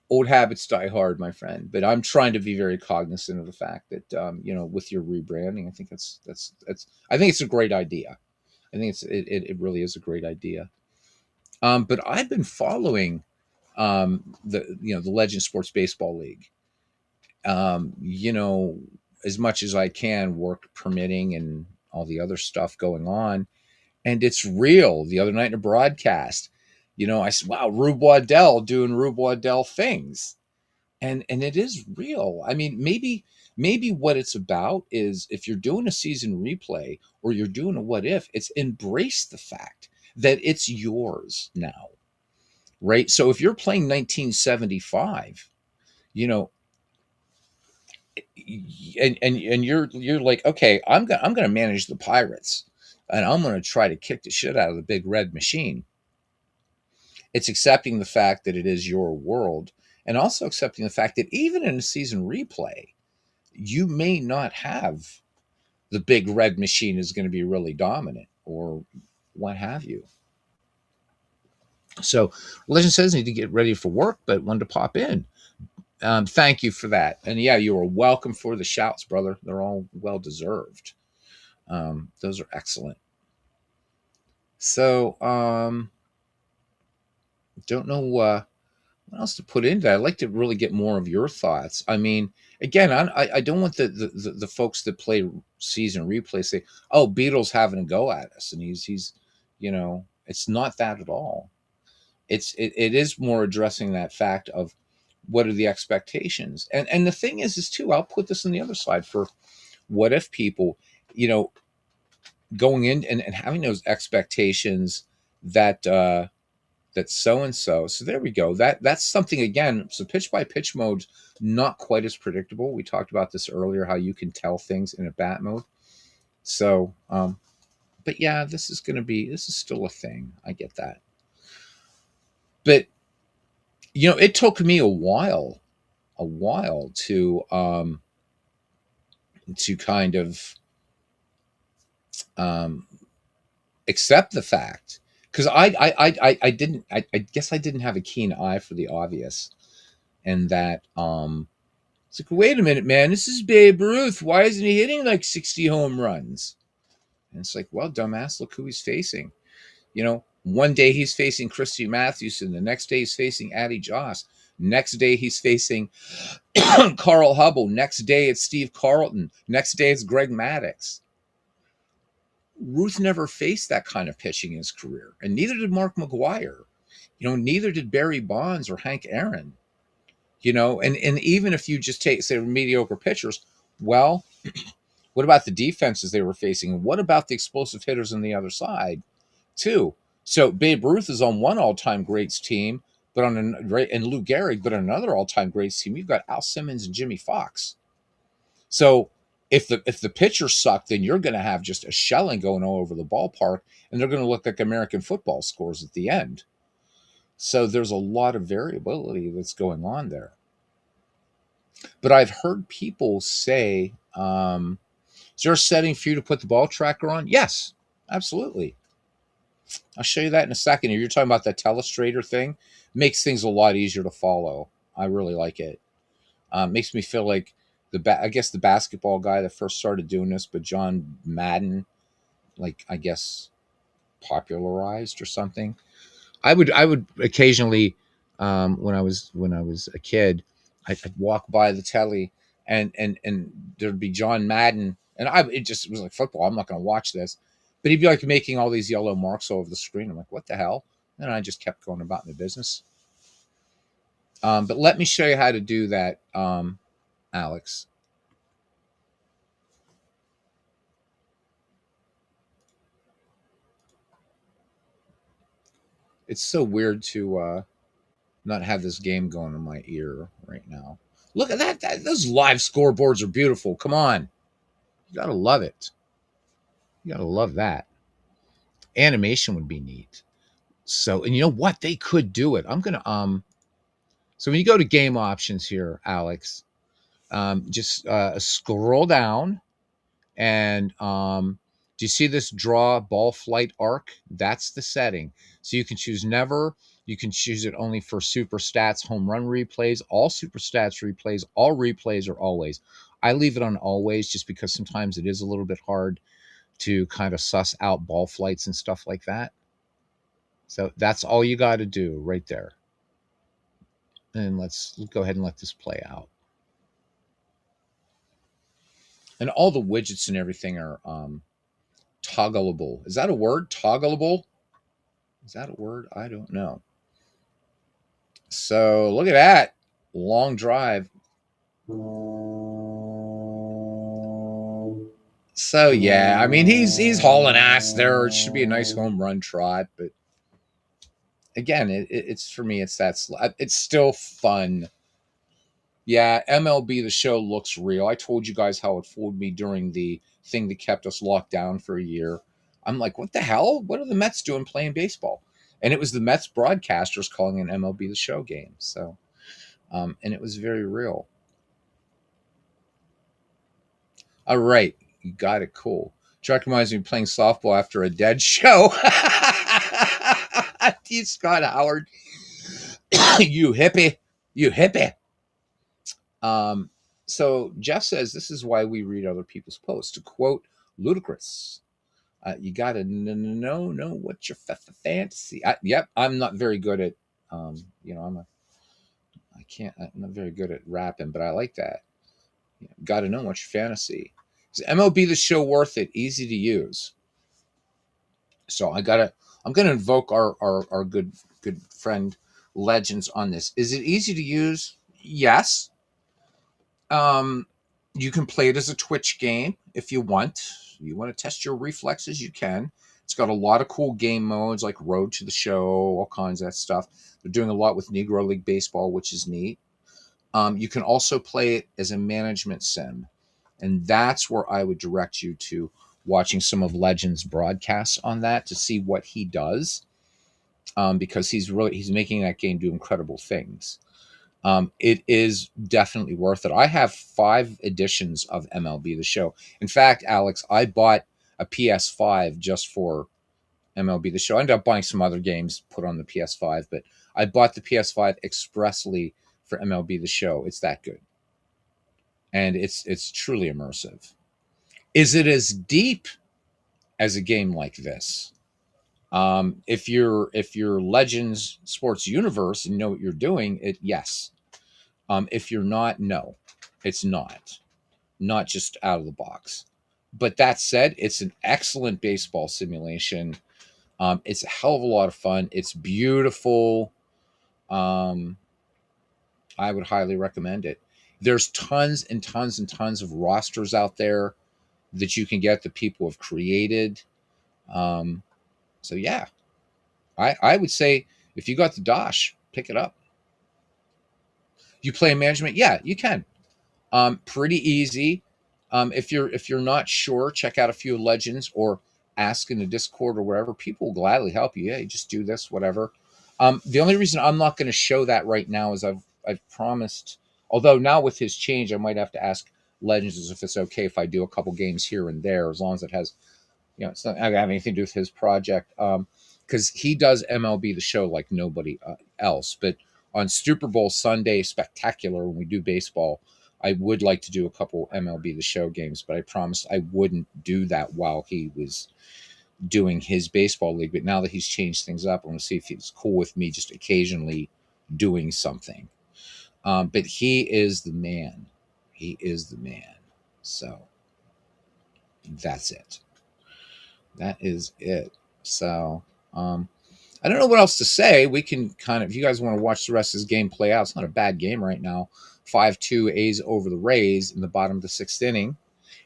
Old habits die hard, my friend. But I'm trying to be very cognizant of the fact that with your rebranding, I think that's I think it's a great idea. I think it really is a great idea. But I've been following the Legend Sports Baseball League. You know, as much as I can, work permitting and all the other stuff going on, and it's real. The other night in a broadcast, I said, "Wow, Rube Waddell doing Rube Waddell things." And it is real. I mean, maybe what it's about is if you're doing a season replay or you're doing a what if, it's embrace the fact that it's yours now, right? So if you're playing 1975, you know, and you're like, okay, I'm gonna manage the Pirates, and I'm gonna try to kick the shit out of the big red machine. It's accepting the fact that it is your world, and also accepting the fact that even in a season replay, you may not have the big red machine is going to be really dominant or what have you. So, Legend says need to get ready for work, but wanted to pop in. Thank you for that. And yeah, you are welcome for the shouts, brother. They're all well deserved. Those are excellent. So, don't know what else to put into that. I'd like to really get more of your thoughts. I mean, again, I don't want the folks that play season replay say, "Oh, Beatles having a go at us," and he's, it's not that at all. It is more addressing that fact of what are the expectations, and the thing is too. I'll put this on the other side for what if people, you know, going in and having those expectations that that so and so. So there we go. That's something again. So pitch by pitch mode, not quite as predictable. We talked about this earlier, how you can tell things in a bat mode. So, but yeah, this is still a thing. I get that, but it took me a while to kind of um, accept the fact because I didn't I guess I didn't have a keen eye for the obvious and that it's like, wait a minute, man, this is Babe Ruth. Why isn't he hitting like 60 home runs? And it's like, well, dumbass, look who he's facing. One day he's facing Christy Mathewson. The next day he's facing Addie Joss. Next day he's facing Carl Hubble. Next day it's Steve Carlton. Next day it's Greg Maddux. Ruth never faced that kind of pitching in his career, and neither did Mark McGwire. Neither did Barry Bonds or Hank Aaron. And even if you just take, say, mediocre pitchers, well, what about the defenses they were facing? What about the explosive hitters on the other side, too? So Babe Ruth is on one all-time greats team, but and Lou Gehrig, but on another all-time greats team, you've got Al Simmons and Jimmy Fox. So if the pitchers suck, then you're going to have just a shelling going all over the ballpark, and they're going to look like American football scores at the end. So there's a lot of variability that's going on there. But I've heard people say, is there a setting for you to put the ball tracker on? Yes, absolutely. I'll show you that in a second. You're talking about the telestrator thing. Makes things a lot easier to follow. I really like it. Makes me feel like I guess the basketball guy that first started doing this, but John Madden, like I guess popularized or something. I would occasionally, when I was a kid, I'd walk by the telly, and there'd be John Madden, and it just was like football. I'm not going to watch this, but he'd be like making all these yellow marks all over the screen. I'm like, what the hell? And I just kept going about my business. But let me show you how to do that, Alex. It's so weird to not have this game going in my ear right now. Look at that. Those live scoreboards are beautiful. Come on. You gotta love it. You gotta love that. Animation would be neat. So, and you know what? They could do it. I'm gonna so when you go to game options here, Alex, just scroll down and do you see this draw ball flight arc? That's the setting. So you can choose never, you can choose it only for super stats, home run replays, all super stats replays, all replays, or always. I leave it on always just because sometimes it is a little bit hard to kind of suss out ball flights and stuff like that. So that's all you got to do right there. And let's go ahead and let this play out. And all the widgets and everything are toggleable. Is that a word? Toggleable? Is that a word? I don't know. So look at that long drive. So yeah, I mean he's hauling ass there. It should be a nice home run trot, but again, it's for me. It's still fun. Yeah, MLB the Show looks real. I told you guys how it fooled me during the thing that kept us locked down for a year. I'm like, what the hell? What are the Mets doing playing baseball? And it was the Mets broadcasters calling an MLB the Show game. So, and it was very real. All right, you got it. Cool. Chuck reminds me of playing softball after a dead show. You Scott Howard, you hippie, you hippie. Um, so Jeff says this is why we read other people's posts. To quote Ludacris, you got to know what your fantasy. Yep, I'm not very good at. You know, I can't. I'm not very good at rapping, but I like that. You got to know what your fantasy. Is MLB the Show worth it? Easy to use. So I'm gonna invoke our good friend Legends on this. Is it easy to use? Yes. Um, you can play it as a Twitch game if you want. You want to test your reflexes, you can. It's got a lot of cool game modes like Road to the Show, all kinds of that stuff. They're doing a lot with Negro League Baseball, which is neat. You can also play it as a management sim, and that's where I would direct you to watching some of Legends broadcasts on that to see what he does, because he's making that game do incredible things. It is definitely worth it. I have 5 editions of MLB The Show. In fact, Alex, I bought a PS5 just for MLB The Show. I ended up buying some other games put on the PS5, but I bought the PS5 expressly for MLB The Show. It's that good, and it's truly immersive. Is it as deep as a game like this? If you're Legends Sports Universe and know what you're doing, it yes. If you're not, no, it's not just out of the box. But that said, it's an excellent baseball simulation. It's a hell of a lot of fun. It's beautiful. Um, I would highly recommend it. There's tons and tons and tons of rosters out there that you can get that people have created. Um, so yeah, I would say if you got the Dosh, pick it up. You play management, yeah, you can. Pretty easy. If you're not sure, check out a few legends or ask in the Discord or wherever. People will gladly help you. Yeah, you just do this, whatever. The only reason I'm not going to show that right now is I've promised Although now with his change, I might have to ask Legends if it's okay if I do a couple games here and there, as long as it has, it's not have anything to do with his project. Because he does MLB the Show like nobody else. But on Super Bowl Sunday Spectacular, when we do baseball, I would like to do a couple MLB the Show games, but I promised I wouldn't do that while he was doing his baseball league. But now that he's changed things up, I want to see if he's cool with me just occasionally doing something. But he is the man. He is the man. So that's it. That is it. So I don't know what else to say. We can kind of, if you guys want to watch the rest of this game play out, it's not a bad game right now. 5-2 A's over the Rays in the bottom of the sixth inning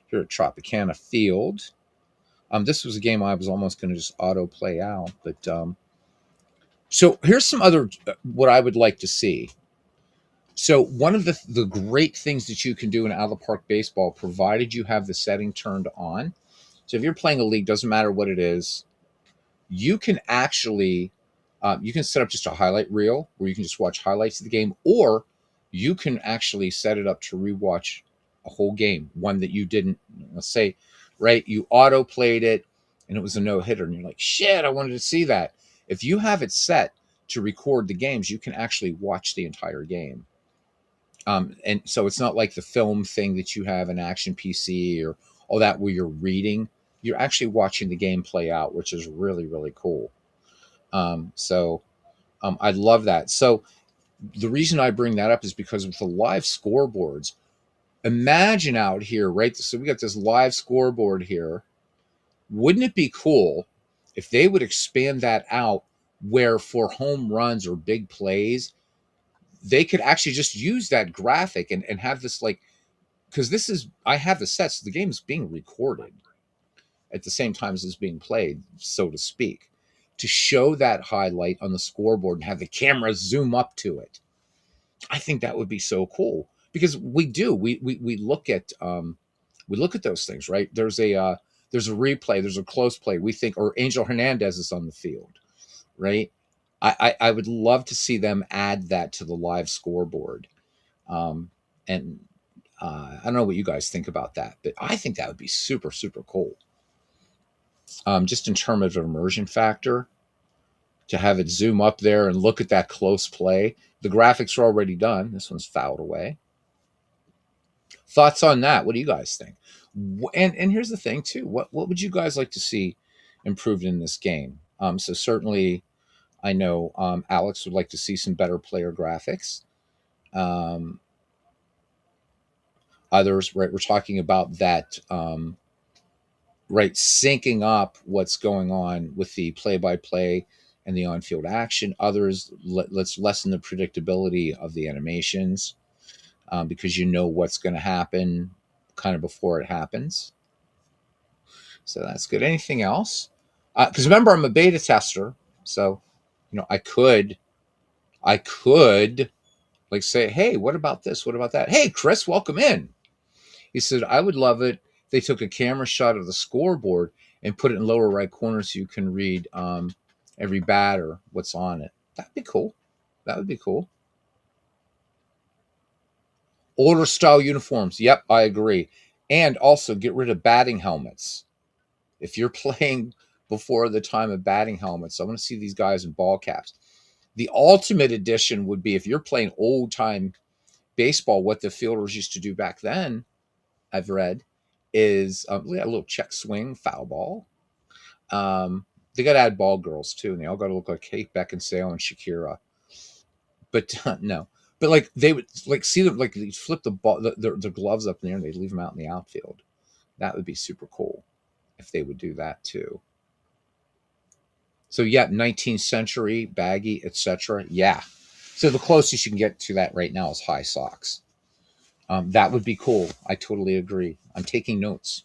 here at Tropicana Field. This was a game I was almost going to just auto play out, but so here's some other what I would like to see. So one of the great things that you can do in out of the park baseball, provided you have the setting turned on. So if you're playing a league, doesn't matter what it is, you can actually you can set up just a highlight reel where you can just watch highlights of the game, or you can actually set it up to rewatch a whole game, one that you didn't, let's say, right, you auto played it and it was a no hitter and you're like, shit, I wanted to see that. If you have it set to record the games, you can actually watch the entire game. And so it's not like the film thing that you have an Action PC or all that where you're reading. You're actually watching the game play out, which is really, really cool. I love that. So the reason I bring that up is because with the live scoreboards, imagine out here, right? So we got this live scoreboard here. Wouldn't it be cool if they would expand that out where for home runs or big plays, they could actually just use that graphic and have this like, because this is, I have the sets, so the game is being recorded at the same time as it's being played, so to speak, to show that highlight on the scoreboard and have the camera zoom up to it. I think that would be so cool because we look at those things, right? There's a replay, there's a close play. We think, or Angel Hernandez is on the field, right? I would love to see them add that to the live scoreboard. And I don't know what you guys think about that, but I think that would be super, super cool. Just in terms of immersion factor, to have it zoom up there and look at that close play. The graphics are already done. This one's fouled away. Thoughts on that? What do you guys think? And here's the thing too. What would you guys like to see improved in this game? So certainly, I know Alex would like to see some better player graphics. Um, Others, right? We're talking about that. Right, syncing up what's going on with the play-by-play and the on-field action. Others, let's lessen the predictability of the animations because you know what's going to happen kind of before it happens. So that's good. Anything else? Because remember, I'm a beta tester, so I could like say, hey, what about this? What about that? Hey, Chris, welcome in. He said, I would love it if they took a camera shot of the scoreboard and put it in lower right corner so you can read every batter, what's on it. That'd be cool. That would be cool. Older style uniforms. Yep, I agree. And also get rid of batting helmets. If you're playing before the time of batting helmets, I want to see these guys in ball caps. The ultimate edition would be if you're playing old time baseball, what the fielders used to do back then, I've read, is a little check swing, foul ball. They got to add ball girls too, and they all got to look like Kate Beckinsale and Shakira. But no, but like they would like see them like they flip the ball, the gloves up in the air, and they leave them out in the outfield. That would be super cool if they would do that too. So yeah, 19th century baggy, etc. Yeah. So the closest you can get to that right now is high socks. That would be cool. I totally agree. I'm taking notes.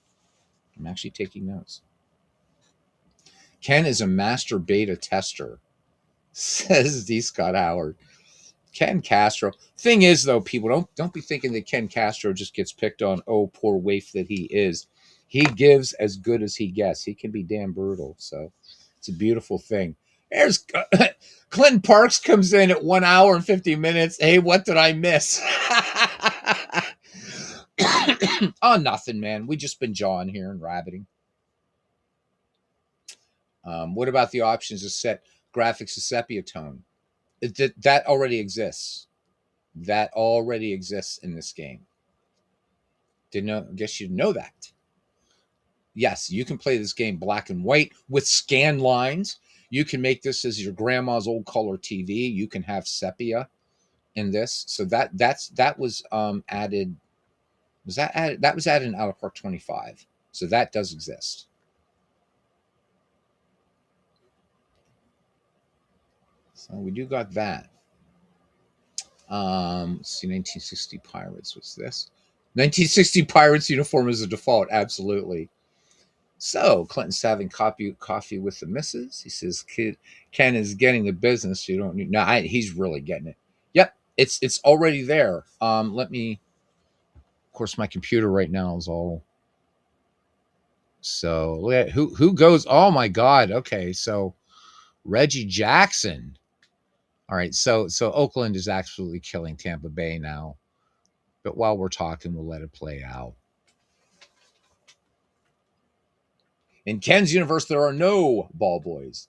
I'm actually taking notes. Ken is a master beta tester, says D. Scott Howard. Ken Castro. Thing is, though, people don't be thinking that Ken Castro just gets picked on. Oh, poor waif that he is. He gives as good as he gets. He can be damn brutal. So it's a beautiful thing. There's Clinton Parks comes in at 1 hour and 50 minutes. Hey, what did I miss? Oh, nothing, man. We just been jawing here and rabbiting. What about the options to set graphics to sepia tone? That already exists. That already exists in this game. Didn't know? Guess you know that. Yes, you can play this game black and white with scan lines. You can make this as your grandma's old color TV. You can have sepia in this. So that was added. Was that added? That was added in Out of Park 25. So that does exist. So we do got that. Let's see, 1960 Pirates. What's this? 1960 Pirates uniform is a default. Absolutely. So Clinton's having coffee with the missus. He says, Ken is getting the business. So you don't need. No, he's really getting it. Yep, it's already there. Let me. Of course, my computer right now is all. So look at who goes. Oh my God. Okay, so Reggie Jackson. All right, so Oakland is absolutely killing Tampa Bay now. But while we're talking, we'll let it play out. In Ken's universe, there are no ball boys.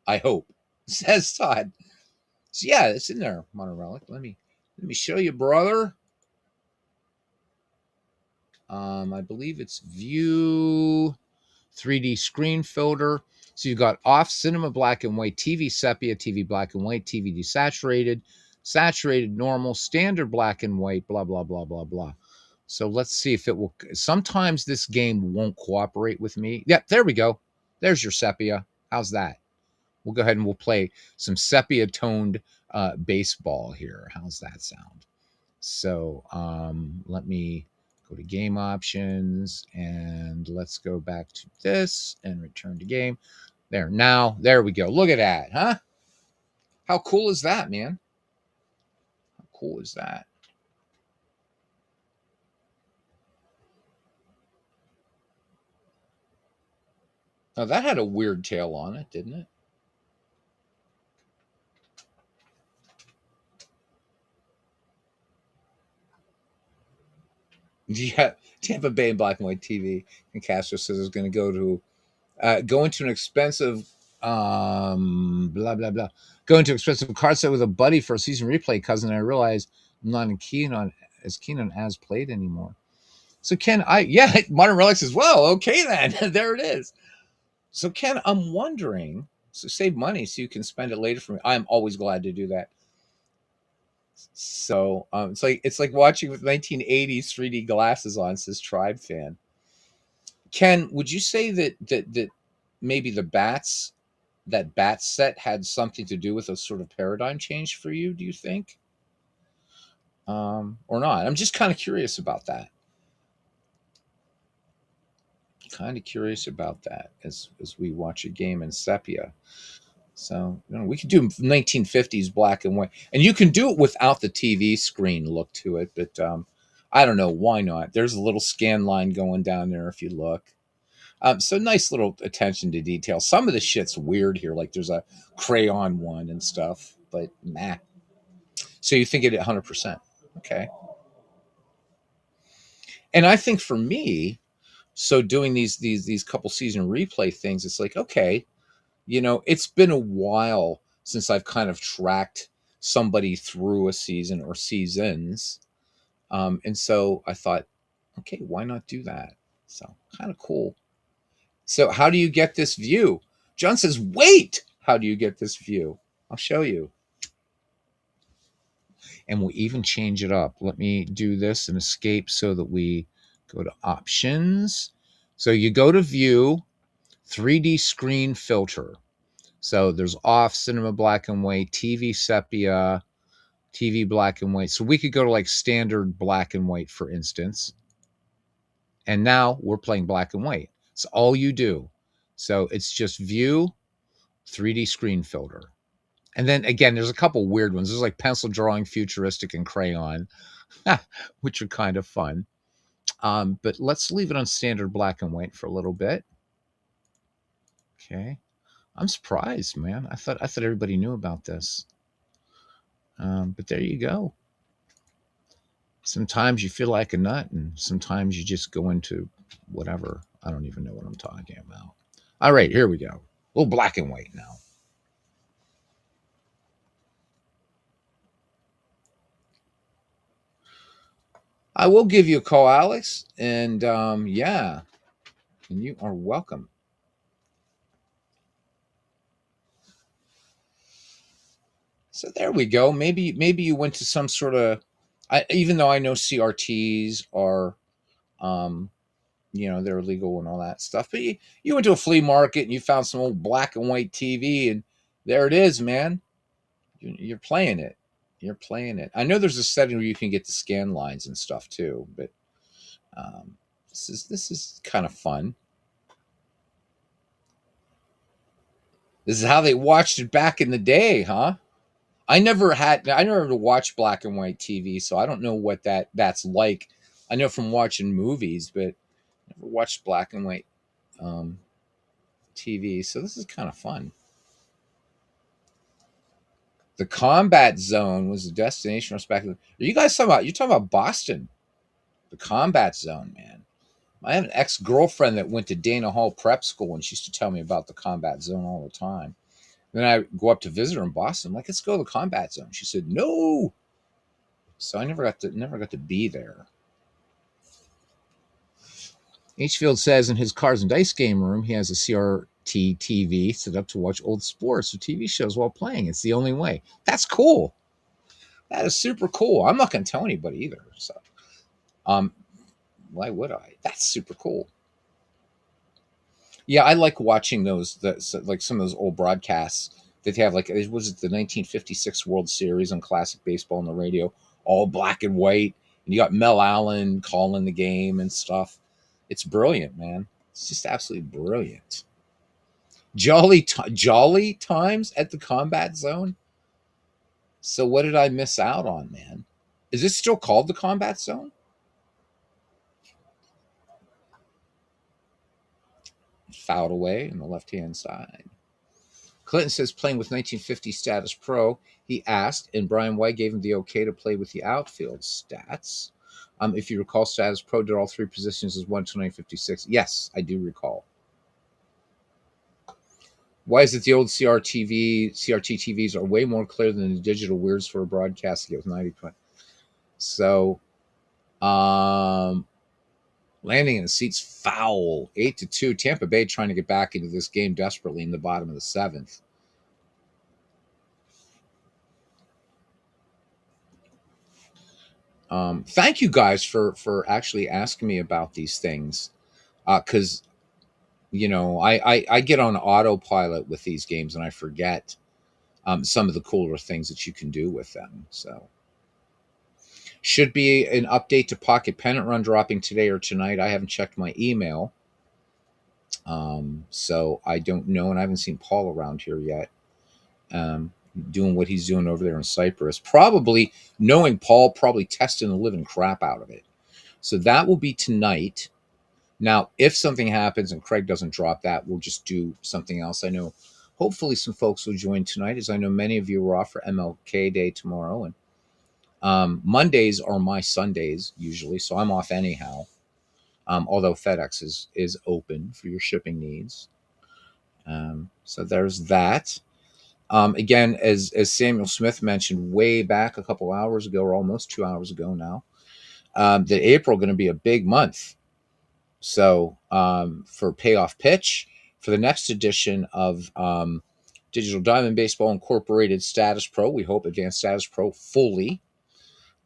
I hope, says Todd. So yeah, it's in there, Monorelic. Let me show you, brother. I believe it's View 3D Screen Filter. So you've got off cinema black and white, TV sepia, TV black and white, TV desaturated, saturated normal, standard black and white, blah, blah, blah, blah, blah. So let's see if it will. Sometimes this game won't cooperate with me. Yep, there we go. There's your sepia. How's that? We'll go ahead and we'll play some sepia toned baseball here. How's that sound? So let me go to game options and let's go back to this and return to game. There, now, there we go. Look at that, huh? How cool is that, man? How cool is that? Now, that had a weird tail on it, didn't it? Yeah, Tampa Bay and black and white TV. And Castro says it's going to go into an expensive blah blah blah. Go into expensive card set with a buddy for a season replay, cousin. I realize I'm not keen on as played anymore. So Ken, Modern Relics as well. Okay then, there it is. So Ken, I'm wondering. So save money so you can spend it later for me. I'm always glad to do that. So it's like watching with 1980s 3D glasses on. Says Tribe fan. Ken, would you say that maybe that bat set had something to do with a sort of paradigm change for you? Do you think, or not? I'm just kind of curious about that. Kind of curious about that as we watch a game in sepia. So we could do 1950s black and white, and you can do it without the TV screen look to it. But I don't know why not. There's a little scan line going down there if you look. So nice little attention to detail. Some of the shit's weird here, like there's a crayon one and stuff, but nah. So you think it 100%? Okay. And I think for me, so doing these couple season replay things, it's like okay, it's been a while since I've kind of tracked somebody through a season or seasons, and so I thought, okay, why not do that? So kind of cool. So how do you get this view? John says, wait, how do you get this view? I'll show you. And we'll even change it up. Let me do this and escape so that we go to options. So you go to view, 3D screen filter. So there's off, cinema black and white, TV sepia, TV black and white. So we could go to like standard black and white, for instance. And now we're playing black and white. It's all you do. So it's just view, 3D screen filter. And then again, there's a couple weird ones. There's like pencil drawing, futuristic, and crayon, which are kind of fun. But let's leave it on standard black and white for a little bit. Okay. I'm surprised, man. I thought everybody knew about this. But there you go. Sometimes you feel like a nut, and sometimes you just go into whatever. I don't even know what I'm talking about. All right, here we go. A little black and white now. I will give you a call, Alex, and yeah, and you are welcome. So there we go. Maybe you went to some sort of. Even though I know CRTs are, um, they're illegal and all that stuff, but you went to a flea market and you found some old black and white TV, and there it is, man. You're playing it. You're playing it. I know there's a setting where you can get the scan lines and stuff too, but um, this is kind of fun. This is how they watched it back in the day, huh? I never watched black and white TV, so I don't know what that's like. I know from watching movies, but never watched black and white um, TV. So this is kind of fun. The combat zone was the destination. Respectively, are you guys talking about? You're talking about Boston, the combat zone, man. I have an ex girlfriend that went to Dana Hall Prep School, and she used to tell me about the combat zone all the time. Then I go up to visit her in Boston. I'm like, let's go to the combat zone. She said, no. So I never got to be there. Hfield says in his Cars and Dice game room, he has a CRT TV set up to watch old sports or TV shows while playing. It's the only way. That's cool. That is super cool. I'm not going to tell anybody either. So, um, why would I? That's super cool. Yeah, I like watching like some of those old broadcasts that they have. Like, was it the 1956 World Series on Classic Baseball on the radio, all black and white, and you got Mel Allen calling the game and stuff. It's brilliant, man. It's just absolutely brilliant. Jolly times at the combat zone. So what did I miss out on, man? Is this still called the combat zone? Fouled away on the left hand side. Clinton says playing with 1950 Status Pro. He asked, and Brian White gave him the okay to play with the outfield stats. If you recall, Status Pro did all three positions as 1 to 956. Yes, I do recall. Why is it the old CRT TVs are way more clear than the digital weirds for a broadcast to get with 90%? So, landing in the seats foul, 8-2. Tampa Bay trying to get back into this game desperately in the bottom of the seventh. Thank you guys for actually asking me about these things, because I get on autopilot with these games and I forget some of the cooler things that you can do with them. So should be an update to Pocket Pennant Run dropping today or tonight. I haven't checked my email, so I don't know, and I haven't seen Paul around here yet. Doing what he's doing over there in Cyprus. Probably knowing Paul, probably testing the living crap out of it. So that will be tonight. Now, if something happens and Craig doesn't drop that, we'll just do something else. I know hopefully some folks will join tonight, as I know many of you are off for MLK Day tomorrow. And Mondays are my Sundays usually, so I'm off anyhow. Although FedEx is open for your shipping needs. So there's that. Again, as Samuel Smith mentioned way back a couple hours ago, or almost 2 hours ago now, that April going to be a big month. So for Payoff Pitch, for the next edition of Digital Diamond Baseball Incorporated Status Pro, we hope Advanced Status Pro fully,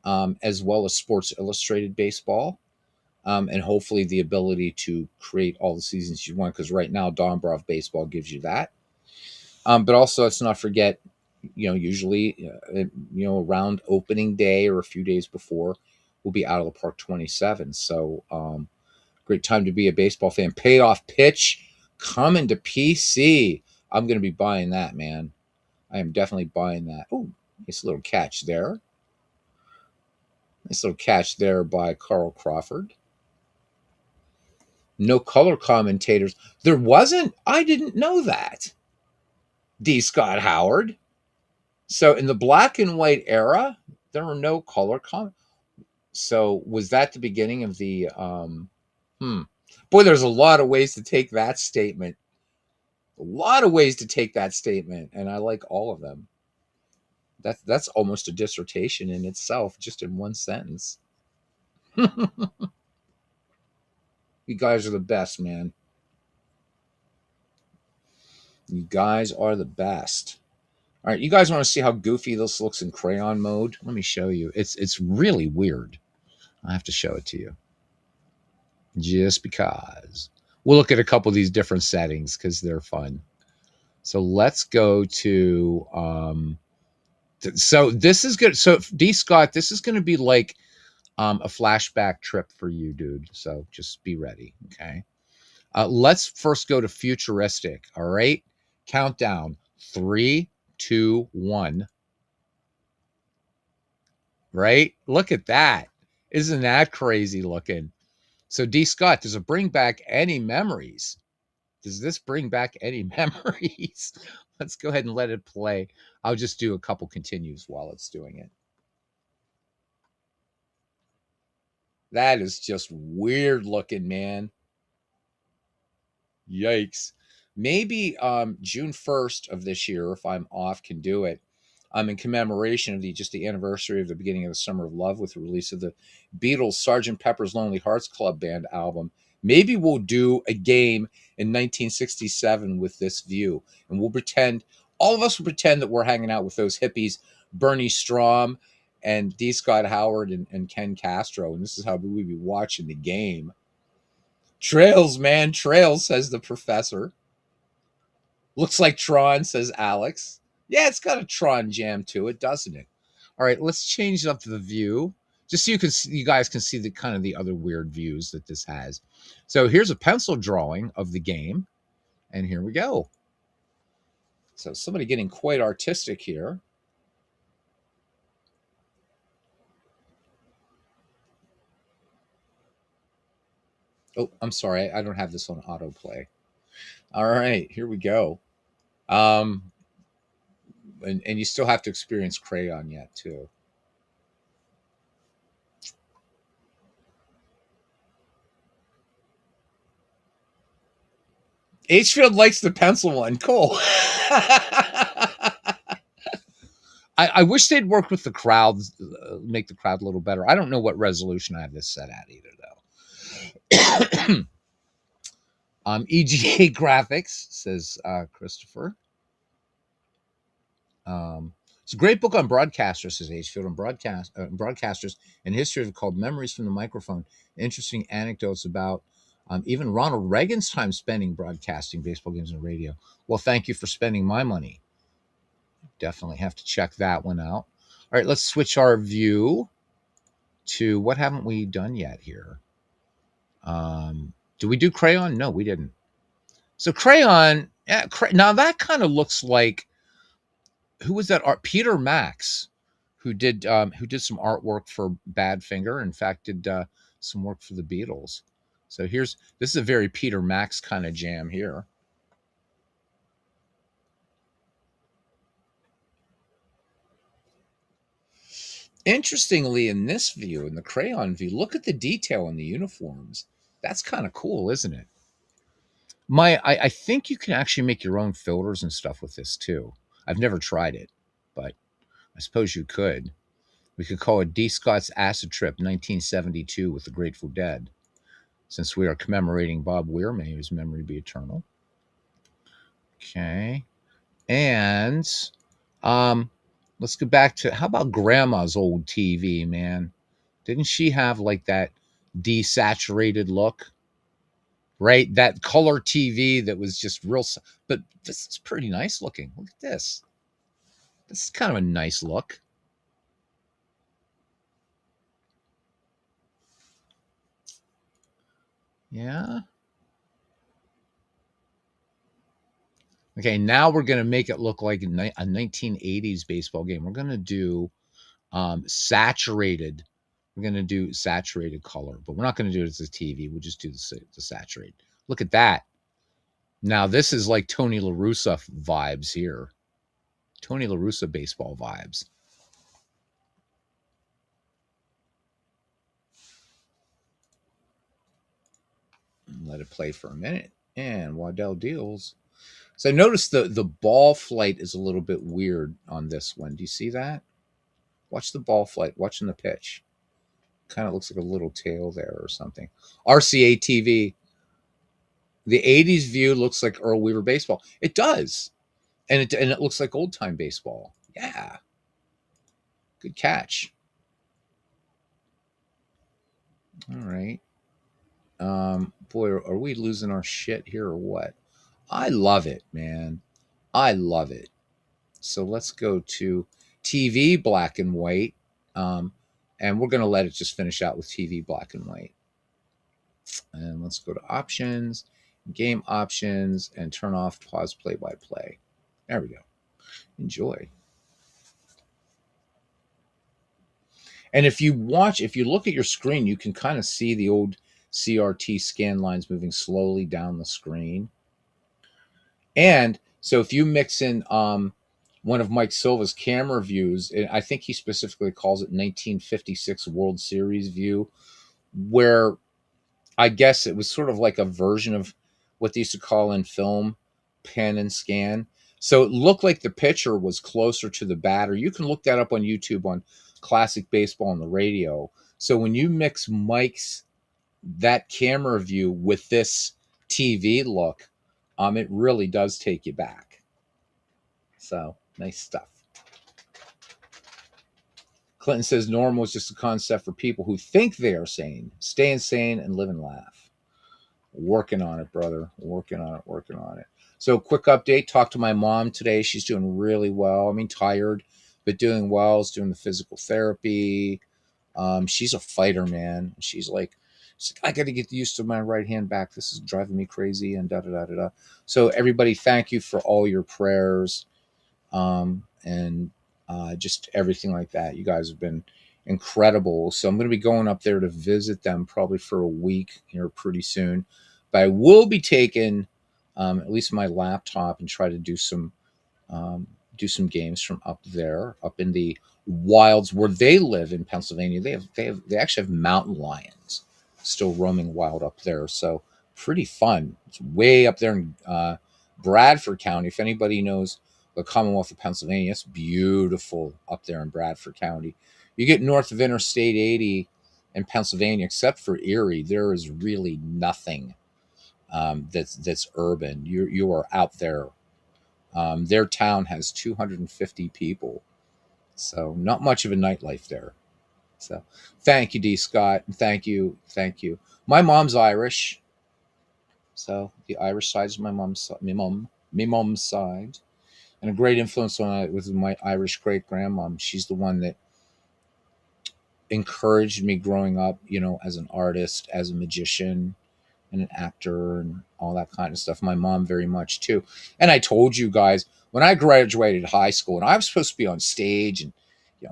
as well as Sports Illustrated Baseball, and hopefully the ability to create all the seasons you want, because right now Dombrov Baseball gives you that. But also, let's not forget, usually, around opening day or a few days before, we'll be out of the park 27. So, great time to be a baseball fan. Payoff Pitch coming to PC. I'm going to be buying that, man. I am definitely buying that. Oh, nice little catch there. Nice little catch there by Carl Crawford. No color commentators. There wasn't? I didn't know that. D. Scott Howard. So in the black and white era, there were no color So was that the beginning of the hmm. Boy, there's a lot of ways to take that statement. A lot of ways to take that statement, and I like all of them. That's almost a dissertation in itself, just in one sentence. You guys are the best, man. You guys are the best. All right, you guys want to see how goofy this looks in crayon mode? Let me show you. It's really weird. I have to show it to you. Just because. We'll look at a couple of these different settings because they're fun. So let's go to so this is good. So D Scott, this is going to be like a flashback trip for you, dude. So just be ready. Okay. Let's first go to futuristic. All right. Countdown. 3, 2, 1. Right? Look at that. Isn't that crazy looking? So D Scott, does it bring back any memories? Does this bring back any memories? Let's go ahead and let it play. I'll just do a couple continues while it's doing it. That is just weird looking, man. Yikes. Maybe June 1st of this year, if I'm off, can do it. In commemoration of the anniversary of the beginning of the Summer of Love with the release of the Beatles' Sgt. Pepper's Lonely Hearts Club Band album. Maybe we'll do a game in 1967 with this view, and we'll pretend all of us will pretend that we're hanging out with those hippies, Bernie Strom and D. Scott Howard and Ken Castro, and this is how we be watching the game. Trails, man, trails, says the professor. Looks like Tron, says Alex. Yeah, it's got a Tron jam to it, doesn't it? All right, let's change up the view, just so you guys can see the kind of the other weird views that this has. So here's a pencil drawing of the game, and here we go. So somebody getting quite artistic here. Oh, I'm sorry, I don't have this on autoplay. All right, here we go. Um, and you still have to experience crayon yet too. Hfield likes the pencil one. Cool. I wish they'd work with the crowd, make the crowd a little better. I don't know what resolution I have this set at either, though. EGA graphics, says Christopher. It's a great book on broadcasters, says Hfield, on broadcasters and history called Memories from the Microphone. Interesting anecdotes about even Ronald Reagan's time spending broadcasting baseball games on radio. Well, thank you for spending my money. Definitely have to check that one out. All right, let's switch our view to what haven't we done yet here? Do we do crayon? No, we didn't. So crayon, yeah, now that kind of looks like, who was that art? Peter Max, who did some artwork for Badfinger. In fact, did some work for the Beatles. So this is a very Peter Max kind of jam here. Interestingly, in this view, in the crayon view, look at the detail in the uniforms. That's kind of cool, isn't it? I think you can actually make your own filters and stuff with this too. I've never tried it, but I suppose you could. We could call it D. Scott's Acid Trip 1972 with the Grateful Dead, since we are commemorating Bob Weir, may his memory be eternal. Okay. And let's go back to, how about Grandma's old TV, man? Didn't she have like that desaturated look? Right? That color TV that was just real, but this is pretty nice looking. Look at this. This is kind of a nice look. Yeah. Okay, now we're going to make it look like a 1980s baseball game. We're going to do saturated. We're going to do saturated color, but we're not going to do it as a TV. We'll just do the saturated. Look at that. Now this is like Tony La Russa vibes here. Tony La Russa baseball vibes. Let it play for a minute. And Waddell Deals. So notice the ball flight is a little bit weird on this one. Do you see that? Watch the ball flight. Watching the pitch. Kind of looks like a little tail there or something. RCA TV. The 80s view looks like Earl Weaver baseball. It does. And it looks like old time baseball. Yeah. Good catch. All right. Boy, are we losing our shit here or what? I love it, man. I love it. So let's go to TV black and white. Um, and we're going to let it just finish out with TV black and white. And let's go to options, game options, and turn off pause play by play. There we go. Enjoy. And if you look at your screen, you can kind of see the old CRT scan lines moving slowly down the screen. And so if you mix in one of Mike Silva's camera views, and I think he specifically calls it 1956 World Series view, where I guess it was sort of like a version of what they used to call in film pan and scan. So it looked like the pitcher was closer to the batter. You can look that up on YouTube on Classic Baseball on the radio. So when you mix Mike's that camera view with this TV look, it really does take you back. So nice stuff. Clinton says normal is just a concept for people who think they are sane. Stay insane and live and laugh. Working on it, brother. Working on it. So quick update. Talked to my mom today. She's doing really well. I mean, tired, but doing well. Is doing the physical therapy. She's a fighter, man. She's like, I got to get used to my right hand back. This is driving me crazy and da da da da da. So everybody, thank you for all your prayers, and just everything like that. You guys have been incredible. So I'm going to be going up there to visit them probably for a week here pretty soon. But I will be taking at least my laptop and try to um, do some games from up there, up in the wilds where they live in Pennsylvania. They actually have mountain lions still roaming wild up there. So pretty fun. It's way up there in Bradford County. If anybody knows the Commonwealth of Pennsylvania, it's beautiful up there in Bradford County. You get north of Interstate 80 in Pennsylvania, except for Erie, there is really nothing that's urban. You are out there. Their town has 250 people, so not much of a nightlife there. So, thank you, D. Scott. Thank you. My mom's Irish, so the Irish side is my mom's side, and a great influence on it was my Irish great grandmom. She's the one that encouraged me growing up, as an artist, as a magician, and an actor and all that kind of stuff. My mom very much too. And I told you guys when I graduated high school and I was supposed to be on stage and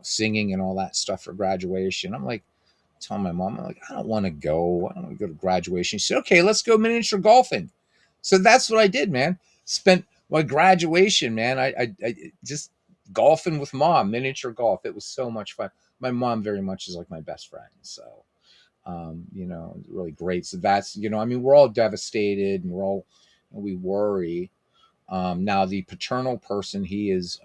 singing and all that stuff for graduation. I'm like telling my mom, I'm like, I don't want to go. I don't want to go to graduation. She said, okay, let's go miniature golfing. So that's what I did, man. Spent my graduation, man. I just golfing with mom, miniature golf. It was so much fun. My mom very much is like my best friend. So really great. So that's, I mean, we're all devastated and we worry. Now the paternal person, he is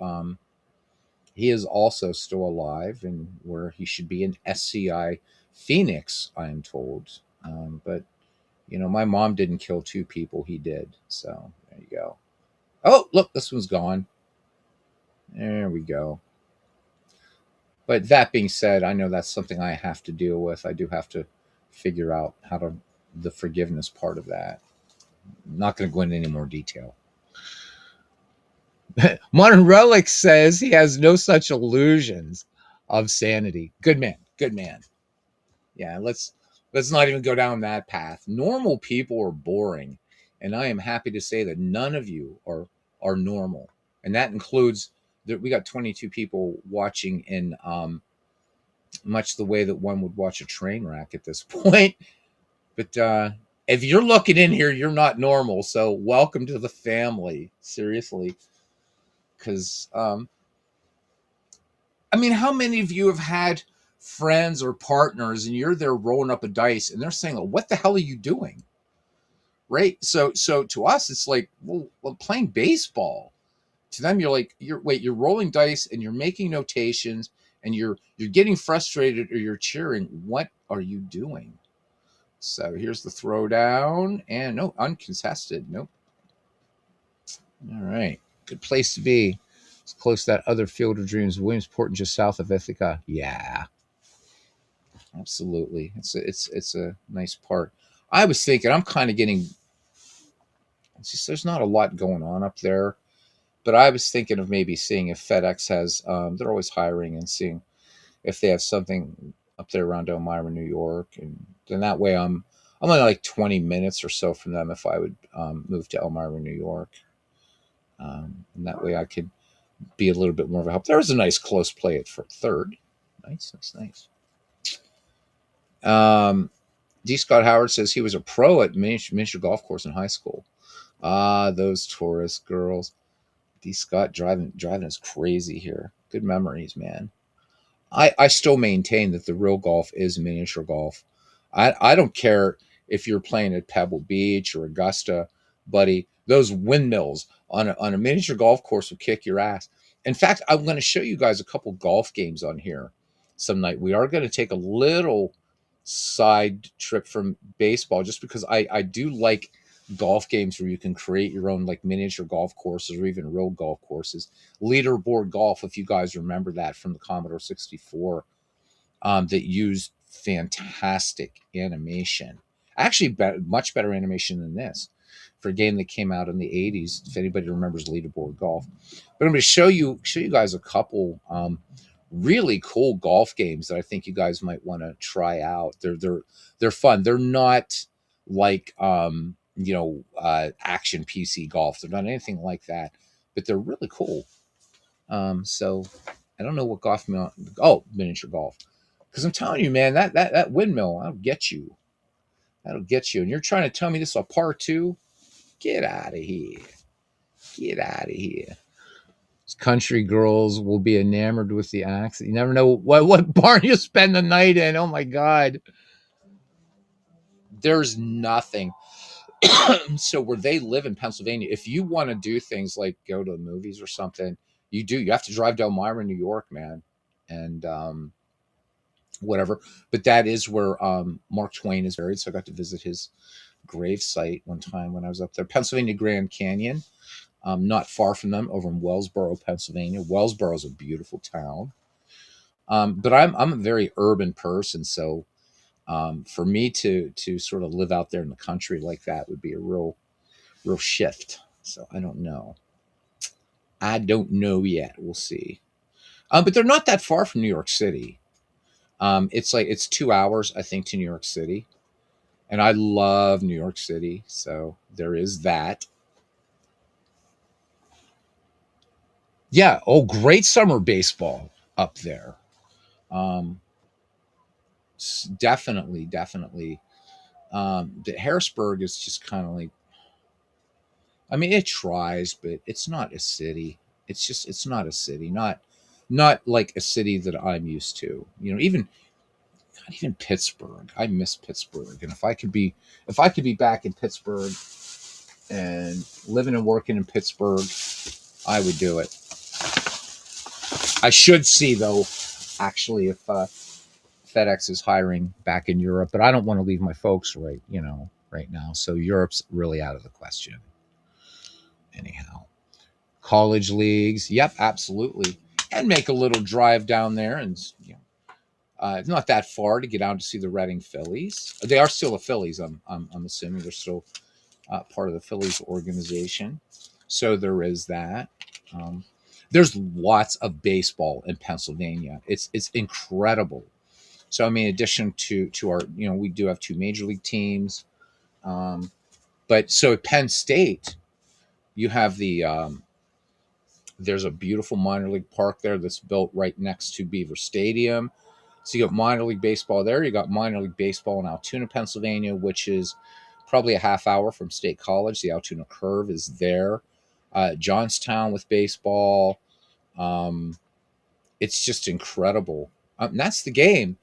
also still alive and where he should be in SCI Phoenix, I am told. But my mom didn't kill two people. He did. So there you go. Oh, look, this one's gone. There we go. But that being said, I know that's something I have to deal with. I do have to figure out the forgiveness part of that. I'm not going to go into any more detail. Modern Relic says he has no such illusions of sanity. Good man. Good man. Yeah, let's not even go down that path. Normal people are boring, and I am happy to say that none of you are normal. And that includes that we got 22 people watching in much the way that one would watch a train wreck at this point. But If you're looking in here, you're not normal. So welcome to the family. Seriously. Because, I mean, how many of you have had friends or partners and you're there rolling up a dice and they're saying, oh, what the hell are you doing? Right. So to us, it's like, well, playing baseball. To them, you're rolling dice and you're making notations and you're getting frustrated or you're cheering. What are you doing? So here's the throwdown, and no, uncontested. Nope. All right, good place to be. It's close to that other field of dreams, Williamsport, just south of Ithaca. Yeah, absolutely. It's a nice part. I was thinking, I'm kind of getting. It's just there's not a lot going on up there, but I was thinking of maybe seeing if FedEx has. They're always hiring, and seeing if they have something up there around Elmira, New York, and then that way I'm only like 20 minutes or so from them if I would move to Elmira, New York. And that way I could be a little bit more of a help. There was a nice close play at for third. Nice, nice, nice. D. Scott Howard says he was a pro at miniature golf course in high school. Ah, those tourist girls. D. Scott driving is crazy here. Good memories, man. I still maintain that the real golf is miniature golf. I don't care if you're playing at Pebble Beach or Augusta, buddy. Those windmills on a miniature golf course will kick your ass. In fact, I'm going to show you guys a couple golf games on here some night. We are going to take a little side trip from baseball just because I do like golf games where you can create your own like miniature golf courses or even real golf courses. Leaderboard Golf, if you guys remember that from the Commodore 64, that used fantastic animation. Actually, much better animation than this for a game that came out in the 80s. If anybody remembers Leaderboard Golf, but I'm going to show you guys a couple really cool golf games that I think you guys might want to try out. They're fun. They're not like action PC golf. They're not anything like that, but they're really cool. So I don't know what golf me on. Oh, miniature golf. Because I'm telling you, man, that windmill, that'll get you. That'll get you. And you're trying to tell me this is a par two? Get out of here. Get out of here. Country girls will be enamored with the accent. You never know what barn you spend the night in. Oh my God. There's nothing. So where they live in Pennsylvania, if you want to do things like go to the movies or something, you have to drive to Elmira, New York, man. And whatever. But that is where Mark Twain is buried. So I got to visit his grave site one time when I was up there. Pennsylvania Grand Canyon, not far from them, over in Wellsboro, Pennsylvania. Wellsboro is a beautiful town. But I'm a very urban person, so for me to sort of live out there in the country like that would be a real shift. So I don't know. I don't know yet. We'll see. But they're not that far from New York City. It's 2 hours, I think, to New York City, and I love New York City, so there is that. Yeah. Oh, great summer baseball up there. Um, Definitely, definitely. The Harrisburg is just kind of like, I mean, it tries, but it's not a city. It's not a city. Not like a city that I'm used to. Even not even Pittsburgh. I miss Pittsburgh, and if I could be back in Pittsburgh and living and working in Pittsburgh, I would do it. I should see though, actually, if FedEx is hiring back in Europe, but I don't want to leave my folks right now. So Europe's really out of the question. Anyhow, college leagues, yep, absolutely, and make a little drive down there, and it's not that far to get out to see the Reading Phillies. They are still the Phillies. I'm assuming they're still part of the Phillies organization. So there is that. There's lots of baseball in Pennsylvania. It's incredible. So I mean, in addition to our, we do have two major league teams. But so at Penn State, you have there's a beautiful minor league park there that's built right next to Beaver Stadium. So you got minor league baseball there. You got minor league baseball in Altoona, Pennsylvania, which is probably a half hour from State College. The Altoona Curve is there. Johnstown with baseball. Um, it's just incredible. And that's the game.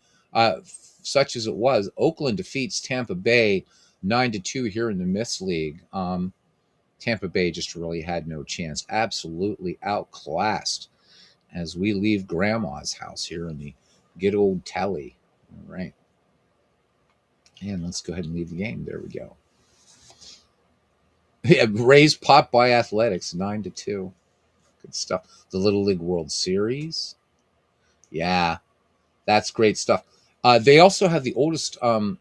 Such as it was, Oakland defeats Tampa Bay 9-2 here in the Miss League. Tampa Bay just really had no chance. Absolutely outclassed as we leave Grandma's house here in the good old Telly. All right. And let's go ahead and leave the game. There we go. Yeah, Rays popped by Athletics 9-2. Good stuff. The Little League World Series. Yeah, that's great stuff. They also have the oldest, I'm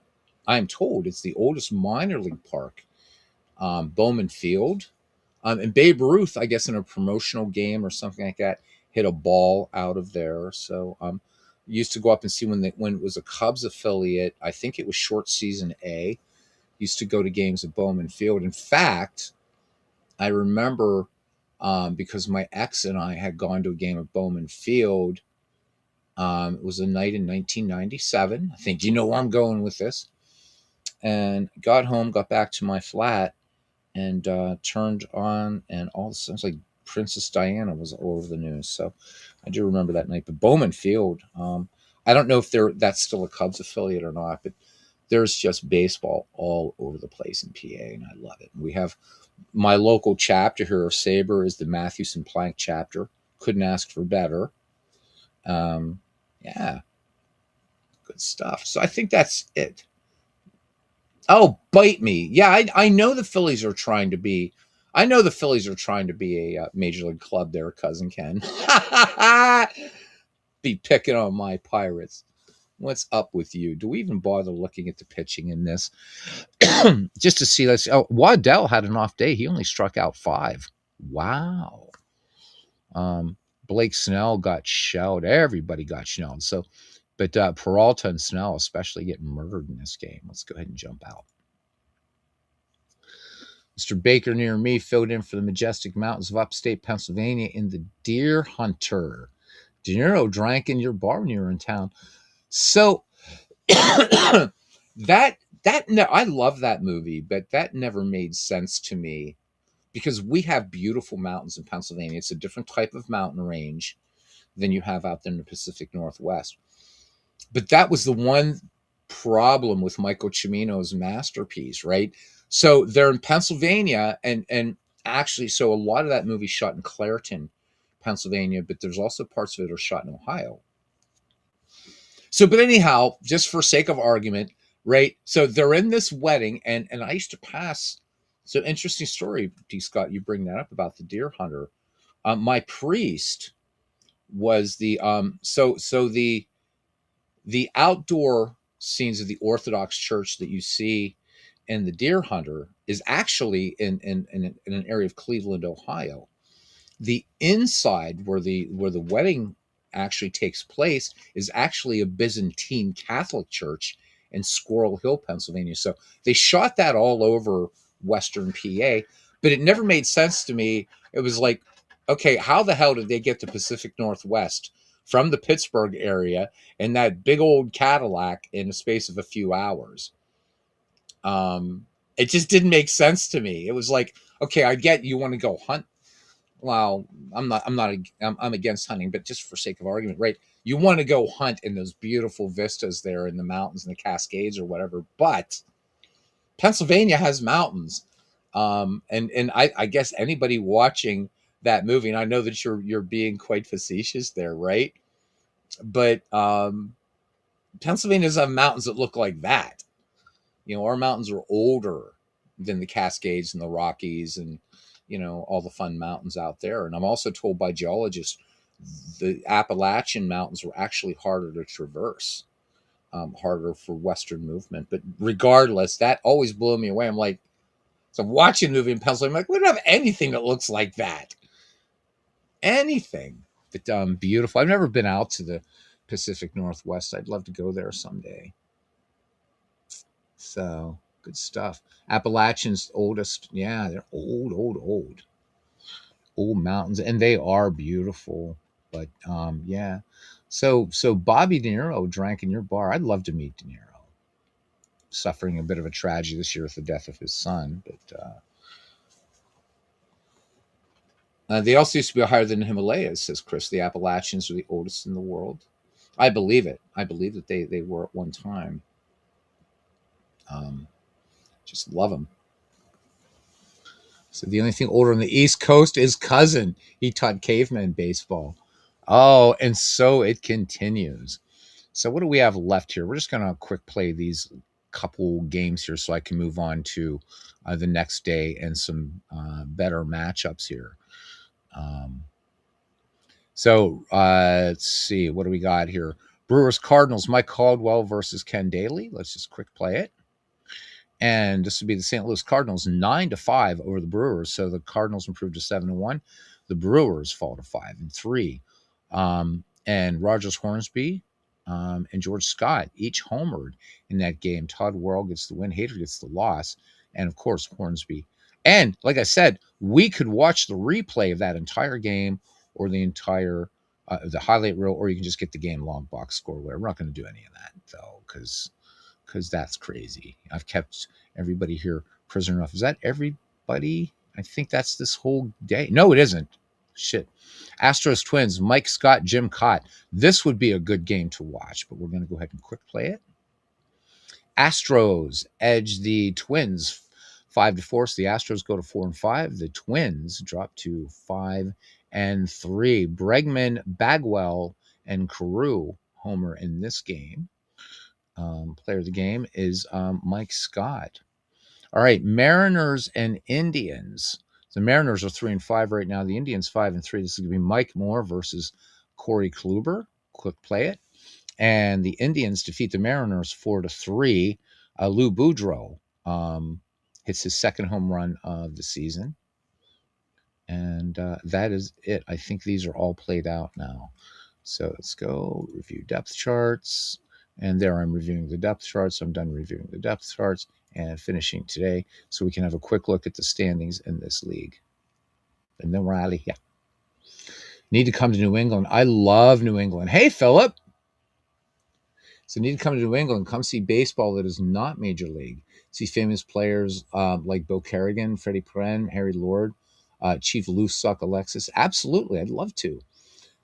told it's the oldest minor league park, Bowman Field. And Babe Ruth, I guess, in a promotional game or something like that, hit a ball out of there. So used to go up and see when it was a Cubs affiliate. I think it was short season A. Used to go to games at Bowman Field. In fact, I remember because my ex and I had gone to a game at Bowman Field. It was a night in 1997. I think you know where I'm going with this. And got home, got back to my flat, and turned on, and all of a sudden, it's like Princess Diana was all over the news. So I do remember that night. But Bowman Field, I don't know if that's still a Cubs affiliate or not, but there's just baseball all over the place in PA, and I love it. And we have my local chapter here of Sabre is the Mathewson Plank chapter. Couldn't ask for better. Yeah, good stuff. So I think that's it. Oh, bite me. Yeah, I know the Phillies are trying to be. I know the Phillies are trying to be a major league club there, cousin Ken. Be picking on my Pirates. What's up with you? Do we even bother looking at the pitching in this? Just to see this. Oh, Waddell had an off day. He only struck out 5. Wow. Blake Snell got shelled. Everybody got shelled. So, but Peralta and Snell especially getting murdered in this game. Let's go ahead and jump out. Mr. Baker near me filled in for the majestic mountains of upstate Pennsylvania in the Deer Hunter. De Niro drank in your bar when you were in town. So I love that movie, but that never made sense to me because we have beautiful mountains in Pennsylvania. It's a different type of mountain range than you have out there in the Pacific Northwest. But that was the one problem with Michael Cimino's masterpiece, right? So they're in Pennsylvania, and actually, so a lot of that movie shot in Clairton, Pennsylvania, but there's also parts of it are shot in Ohio. So, but anyhow, just for sake of argument, right? So they're in this wedding, and I used to pass. So interesting story, D. Scott. You bring that up about the deer hunter. My priest was the the outdoor scenes of the Orthodox Church that you see in the Deer Hunter is actually in an area of Cleveland, Ohio. The inside where the wedding actually takes place is actually a Byzantine Catholic church in Squirrel Hill, Pennsylvania. So they shot that all over Western PA, but it never made sense to me. It was like, okay, how the hell did they get to Pacific Northwest from the Pittsburgh area in that big old Cadillac in the space of a few hours? It just didn't make sense to me. It was like, okay, I get you want to go hunt. Well, I'm against hunting, but just for sake of argument, right? You want to go hunt in those beautiful vistas there in the mountains and the Cascades or whatever, but Pennsylvania has mountains. And I guess anybody watching that movie, and I know that you're being quite facetious there, right? But Pennsylvania's have mountains that look like that. Our mountains are older than the Cascades and the Rockies and all the fun mountains out there. And I'm also told by geologists the Appalachian mountains were actually harder to traverse, harder for Western movement. But regardless, that always blew me away. I'm like, so I'm watching a movie in Pennsylvania. I'm like, we don't have anything that looks like that. Anything. But beautiful. I've never been out to the Pacific Northwest. I'd love to go there someday. So good stuff. Appalachian's oldest. Yeah, they're old mountains, and they are beautiful. But yeah. So Bobby De Niro drank in your bar. I'd love to meet De Niro. suffering a bit of a tragedy this year with the death of his son. But they also used to be higher than the Himalayas, says Chris. The Appalachians are the oldest in the world. I believe it. I believe that they were at one time. Um, just love them. So the only thing older on the East Coast is cousin. He taught cavemen baseball. Oh, and so it continues. So what do we have left here? We're just going to quick play these couple games here so I can move on to the next day and some better matchups here. Let's see. What do we got here? Brewers Cardinals, Mike Caldwell versus Ken Daly. Let's just quick play it. And this would be the St. Louis Cardinals 9-5 over the Brewers. So the Cardinals improved to 7-1. The Brewers fall to 5-3. And Rogers Hornsby and George Scott each homered in that game. Todd Worrell gets the win, Hader gets the loss, and of course Hornsby. And like I said, we could watch the replay of that entire game or the highlight reel, or you can just get the game long box score. Where we're not going to do any of that though, because that's crazy. I've kept everybody here prisoner enough. Is that everybody? I think that's this whole day. No, it isn't. Shit. Astros Twins, Mike Scott, Jim Cott. This would be a good game to watch, but we're going to go ahead and quick play it. Astros edge the Twins 5-4. So the Astros go to 4-5. The Twins drop to 5-3. Bregman, Bagwell, and Carew homer in this game. Player of the game is Mike Scott. All right, Mariners and Indians. The Mariners are 3-5 right now. The Indians 5-3. This is going to be Mike Moore versus Corey Kluber. Quick play it. And the Indians defeat the Mariners 4-3. Lou Boudreau hits his second home run of the season. And that is it. I think these are all played out now. So let's go review depth charts. And there I'm reviewing the depth charts. I'm done reviewing the depth charts and finishing today so we can have a quick look at the standings in this league. And then we're out of here. Need to come to New England. I love New England. Hey, Philip. So need to come to New England. Come see baseball that is not Major League. See famous players like Bill Kerrigan, Freddie Perrin, Harry Lord, Chief Loose Suck Alexis. Absolutely. I'd love to.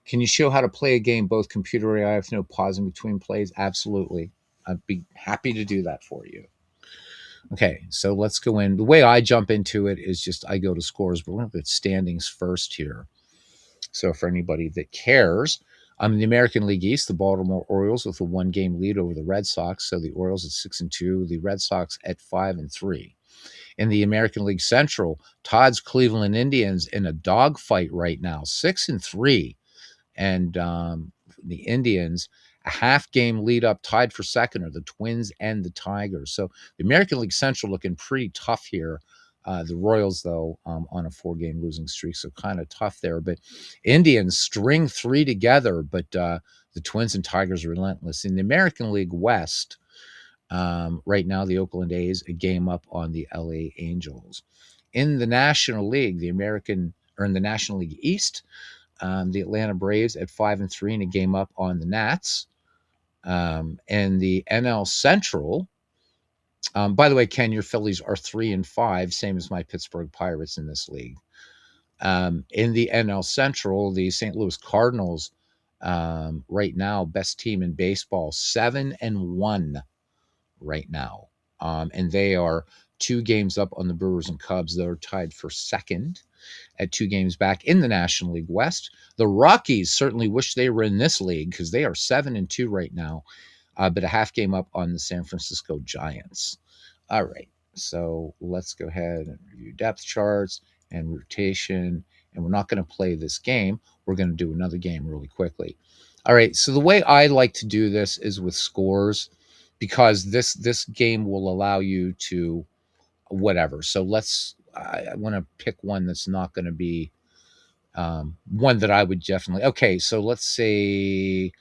Can you show how to play a game, both computer or AI, with no pausing between plays? Absolutely. I'd be happy to do that for you. Okay, so let's go in. The way I jump into it is just I go to scores, but we're going to put standings first here. So for anybody that cares, in the American League East, the Baltimore Orioles with a 1-game lead over the Red Sox. So the Orioles at 6-2, the Red Sox at 5-3. In the American League Central, Todd's Cleveland Indians in a dogfight right now, 6-3. And the Indians, a half-game lead up, tied for second, are the Twins and the Tigers. So the American League Central looking pretty tough here. The Royals, though, on a 4-game losing streak, so kind of tough there. But Indians string 3 together, but the Twins and Tigers are relentless. In the American League West, right now, the Oakland A's a game up on the LA Angels. In the National League, in the National League East, the Atlanta Braves at 5-3 and a game up on the Nats. And the NL Central, by the way, Ken, your Phillies are 3-5, same as my Pittsburgh Pirates in this league. In the NL Central, the St. Louis Cardinals, right now, best team in baseball, 7-1 right now. And they are 2 games up on the Brewers and Cubs. They're tied for second at 2 games back in the National League West. The Rockies certainly wish they were in this league because they are 7-2 right now, but a half game up on the San Francisco Giants. All right, so let's go ahead and review depth charts and rotation. And we're not going to play this game. We're going to do another game really quickly. All right, so the way I like to do this is with scores because this game will allow you to whatever. So I want to pick one that's not going to be one that I would definitely. Okay, so let's say,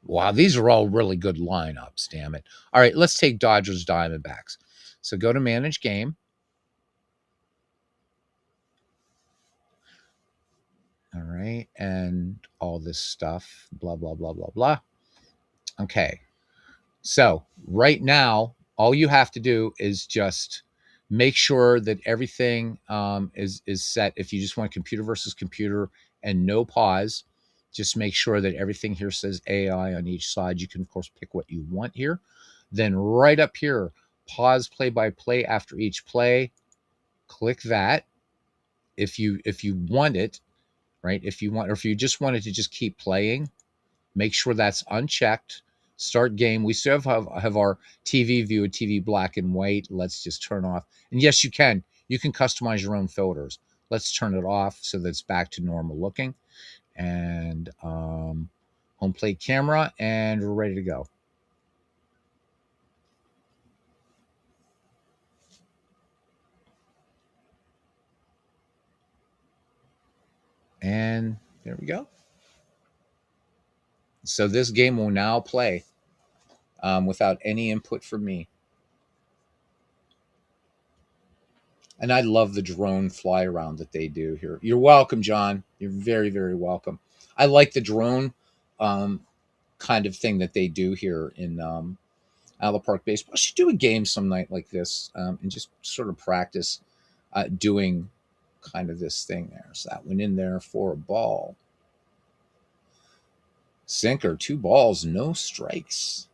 wow, these are all really good lineups. Damn it! All right, let's take Dodgers Diamondbacks. So go to Manage Game. All right, and all this stuff. Blah blah blah blah blah. Okay. So right now, all you have to do is just make sure that everything is set. If you just want computer versus computer and no pause, just make sure that everything here says AI on each side. You can of course pick what you want here. Then right up here, pause play by play after each play. Click that if you want it, right? If you want, or if you just wanted to just keep playing, make sure that's unchecked. Start game. We still have our TV view, TV black and white. Let's just turn off. And yes, you can. You can customize your own filters. Let's turn it off so that it's back to normal looking. And home plate camera, and we're ready to go. And there we go. So this game will now play without any input from me. And I love the drone fly around that they do here. You're welcome, John. You're very, very welcome. I like the drone um, kind of thing that they do here in Alba Park Baseball. I should do a game some night like this and just sort of practice doing kind of this thing there. So that went in there for a ball. Sinker, 2 balls, no strikes.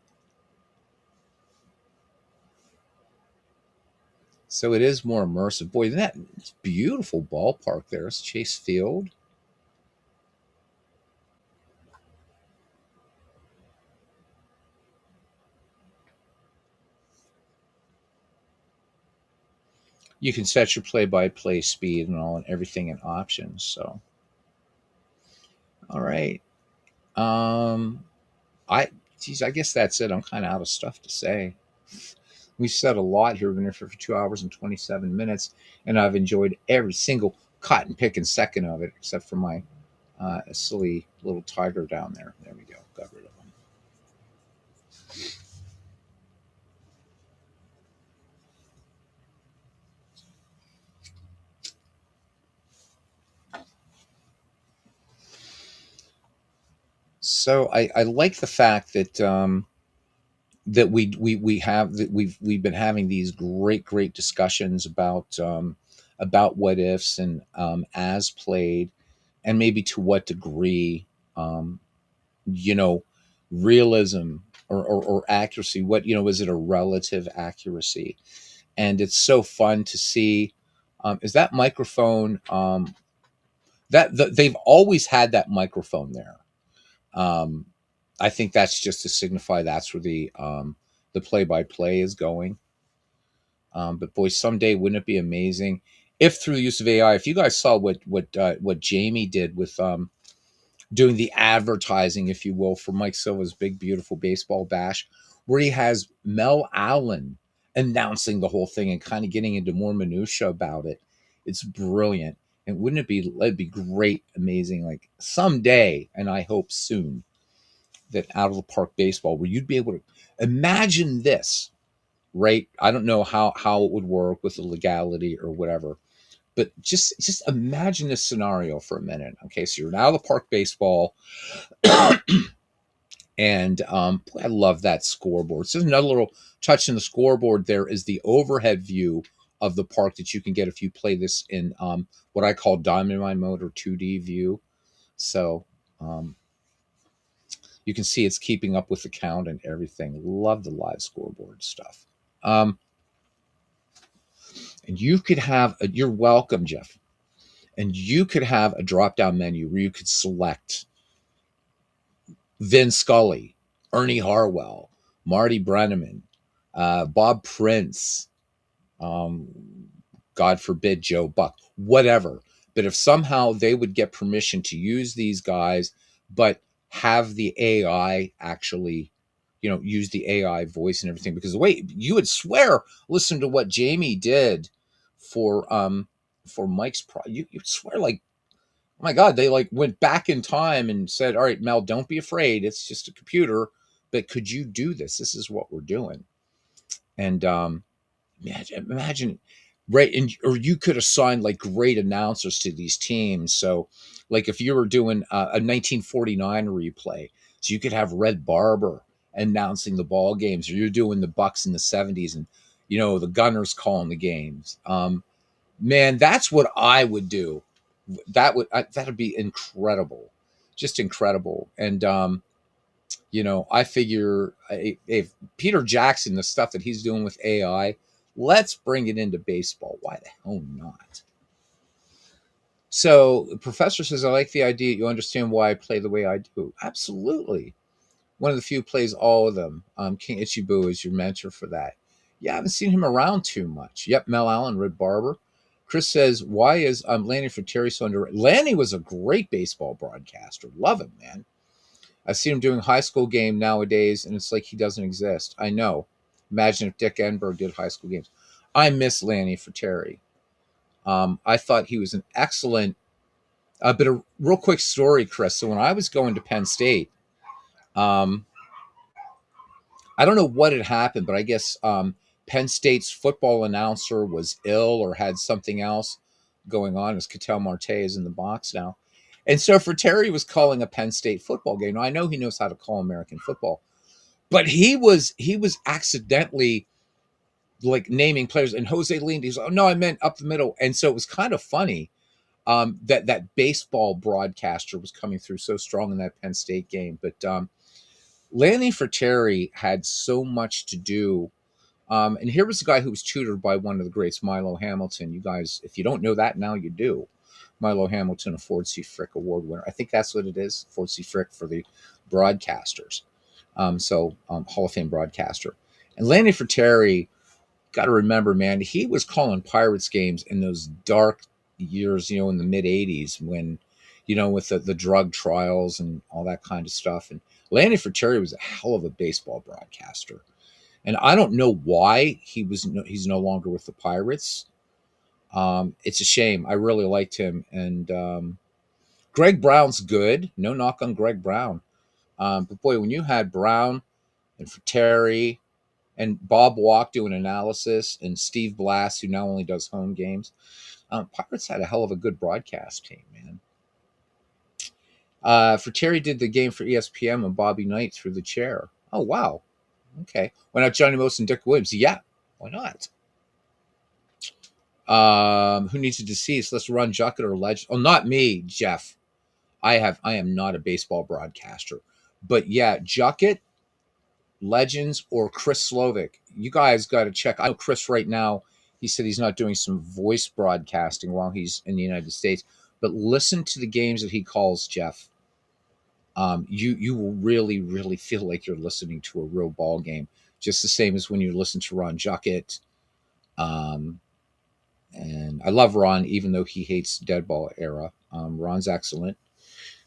So it is more immersive. Boy, that's beautiful ballpark there. It's Chase Field. You can set your play-by-play speed and all and everything in options. So, all right. Um, I guess that's it. I'm kind of out of stuff to say. We said a lot here. We've been here for 2 hours and 27 minutes, and I've enjoyed every single cotton picking second of it, except for my silly little tiger down there. There we go. Got rid of him. So I like the fact that that we have that we've been having these great discussions about what ifs and as played, and maybe to what degree um, you know realism or accuracy. What is it a relative accuracy? And it's so fun to see. Is that microphone they've always had that microphone there? Um, I think that's just to signify that's where the play by play is going. But boy, someday wouldn't it be amazing if through the use of AI, if you guys saw what Jamie did with doing the advertising, if you will, for Mike Silva's big beautiful baseball bash, where he has Mel Allen announcing the whole thing and kind of getting into more minutia about it. It's brilliant. And wouldn't it be it'd be great, amazing, like someday, and I hope soon, that out of the park baseball where you'd be able to imagine this, right? I don't know how it would work with the legality or whatever, but just imagine this scenario for a minute. Okay, so you're out of the park baseball, and I love that scoreboard. So there's another little touch in the scoreboard. There is the overhead view of the park that you can get if you play this in what I call Diamond Mine mode or 2D view. So um, you can see it's keeping up with the count and everything. Love the live scoreboard stuff. Um, and you could have you're welcome, Jeff. And you could have a drop down menu where you could select Vin Scully, Ernie Harwell, Marty Brennaman, Bob Prince, um, God forbid Joe Buck, whatever. But if somehow they would get permission to use these guys, but have the AI actually, use the AI voice and everything, because the way you would swear, listen to what Jamie did for Mike's you'd swear like, oh my God, they like went back in time and said, all right, Mel, don't be afraid. It's just a computer, but could you do this? This is what we're doing. And imagine, right? And or you could assign like great announcers to these teams. So, like if you were doing a 1949 replay, so you could have Red Barber announcing the ball games, or you're doing the Bucks in the '70s, and the Gunners calling the games. Man, that's what I would do. That'd be incredible, just incredible. And I figure if Peter Jackson, the stuff that he's doing with AI, let's bring it into baseball. Why the hell not? So the professor says, I like the idea. You understand why I play the way I do. Absolutely. One of the few plays all of them. King Ichibu is your mentor for that. Yeah, I haven't seen him around too much. Yep, Mel Allen, Red Barber. Chris says, why is Lanny Frattare so underrated? Lanny was a great baseball broadcaster. Love him, man. I see him doing high school game nowadays, and it's like he doesn't exist. I know. Imagine if Dick Enberg did high school games. I miss Lanny Frattare. I thought he was an excellent. But a real quick story, Chris. So when I was going to Penn State, I don't know what had happened, but I guess Penn State's football announcer was ill or had something else going on. As Cattell Marte is in the box now. And so Frattare was calling a Penn State football game. Now, I know he knows how to call American football, but he was accidentally like naming players. And Jose leaned, he's like, oh, no, I meant up the middle. And so it was kind of funny that baseball broadcaster was coming through so strong in that Penn State game. But Lanny Frattare had so much to do. And here was a guy who was tutored by one of the greats, Milo Hamilton. You guys, if you don't know that now, you do. Milo Hamilton, a Ford C. Frick Award winner. I think that's what it is, Ford C. Frick for the broadcasters. Hall of Fame broadcaster. And Lanny Frattare, got to remember, man, he was calling Pirates games in those dark years, in the mid 80s when, with the drug trials and all that kind of stuff. And Lanny Frattare was a hell of a baseball broadcaster. And I don't know why he's no longer with the Pirates. It's a shame. I really liked him. And Greg Brown's good. No knock on Greg Brown. But boy, when you had Brown and Frattare and Bob Walk doing analysis and Steve Blass, who now only does home games, Pirates had a hell of a good broadcast team, man. Frattare did the game for ESPN when Bobby Knight threw the chair. Oh, wow. Okay. Why not Johnny Most and Dick Williams? Yeah. Why not? Who needs a deceased? Let's run Juckett or Legend. Oh, not me, Jeff. I am not a baseball broadcaster. But yeah, Juckett, Legends, or Chris Slovic. You guys got to check. I know Chris right now, he said he's not doing some voice broadcasting while he's in the United States. But listen to the games that he calls, Jeff. You will really, really feel like you're listening to a real ball game. Just the same as when you listen to Ron Juckett. And I love Ron, even though he hates dead ball era. Ron's excellent.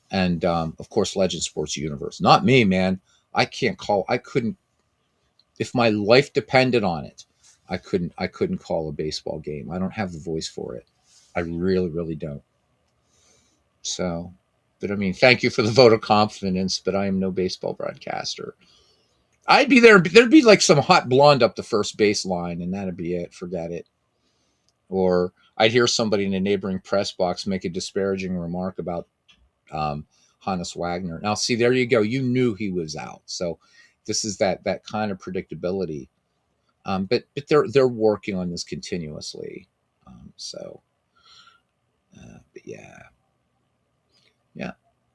And of course, Legend Sports Universe. Not me, man. I couldn't, if my life depended on it, I couldn't call a baseball game. I don't have the voice for it. I really, really don't. So, but I mean, thank you for the vote of confidence, but I am no baseball broadcaster. I'd be there. There'd be like some hot blonde up the first base line, and that'd be it. Forget it. Or I'd hear somebody in a neighboring press box make a disparaging remark about Hannes Wagner. Now, see, there you go. You knew he was out. So this is that kind of predictability. But they're working on this continuously. But yeah.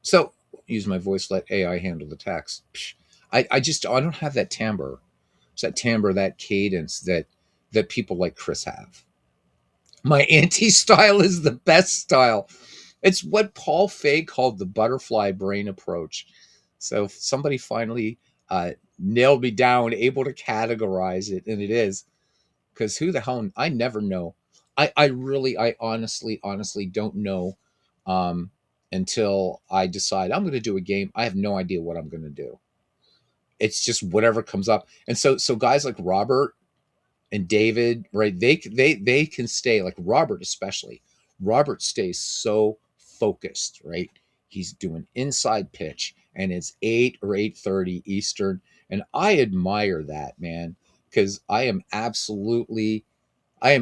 So use my voice. Let AI handle the text. I don't have that timbre. It's that timbre, that cadence that people like Chris have. My anti-style is the best style. It's what Paul Feig called the butterfly brain approach. So if somebody finally nailed me down, able to categorize it, and it is, because who the hell, I never know. I honestly don't know until I decide I'm going to do a game. I have no idea what I'm going to do. It's just whatever comes up. And so guys like Robert and David, right? They can stay, like Robert especially. Robert stays so focused, right? He's doing inside pitch, and it's 8 or 8:30 Eastern, and I admire that, man, because I am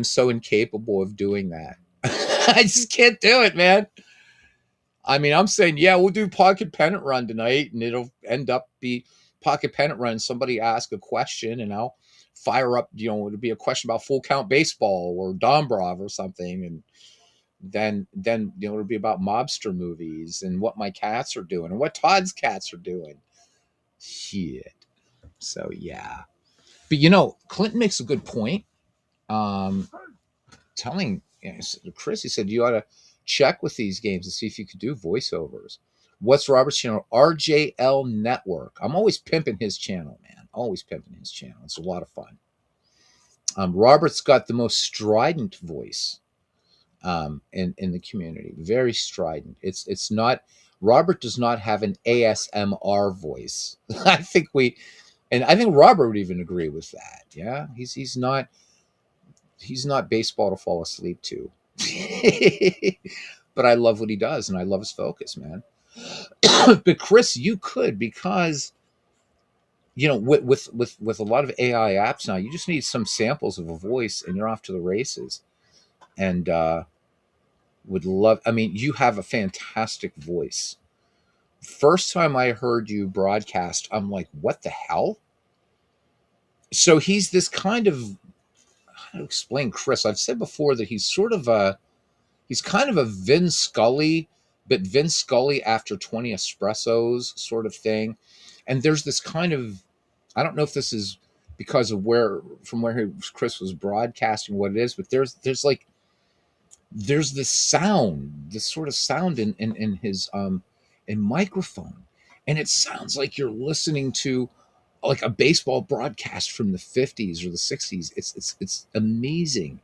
so incapable of doing that. I just can't do it, man. I mean, I'm saying, yeah, we'll do pocket pennant run tonight, and it'll end up be pocket pennant run, somebody ask a question, and I'll fire up, it'll be a question about full count baseball or Dombrov or something, and then it'll be about mobster movies and what my cats are doing and what Todd's cats are doing. Shit. So yeah, but Clinton makes a good point. Um, telling Chris, he said you ought to check with these games and see if you could do voiceovers. What's Robert's channel? RJL Network. I'm always pimping his channel, man. Always pimping his channel. It's a lot of fun. Robert's got the most strident voice in the community. Very strident. It's not. Robert does not have an ASMR voice. I think Robert would even agree with that. Yeah, he's not baseball to fall asleep to. But I love what he does, and I love his focus, man. But Chris, you could, because with a lot of AI apps now, you just need some samples of a voice, and you're off to the races. And would love. I mean, you have a fantastic voice. First time I heard you broadcast, I'm like, what the hell? So he's this kind of, how to explain Chris? I've said before that he's kind of a Vin Scully, but Vin Scully after 20 espressos sort of thing. And there's this kind of, I don't know if this is because of from where Chris was broadcasting what it is, but there's this sound, this sort of sound in his in microphone, and it sounds like you're listening to like a baseball broadcast from the 50s or the 60s. It's amazing,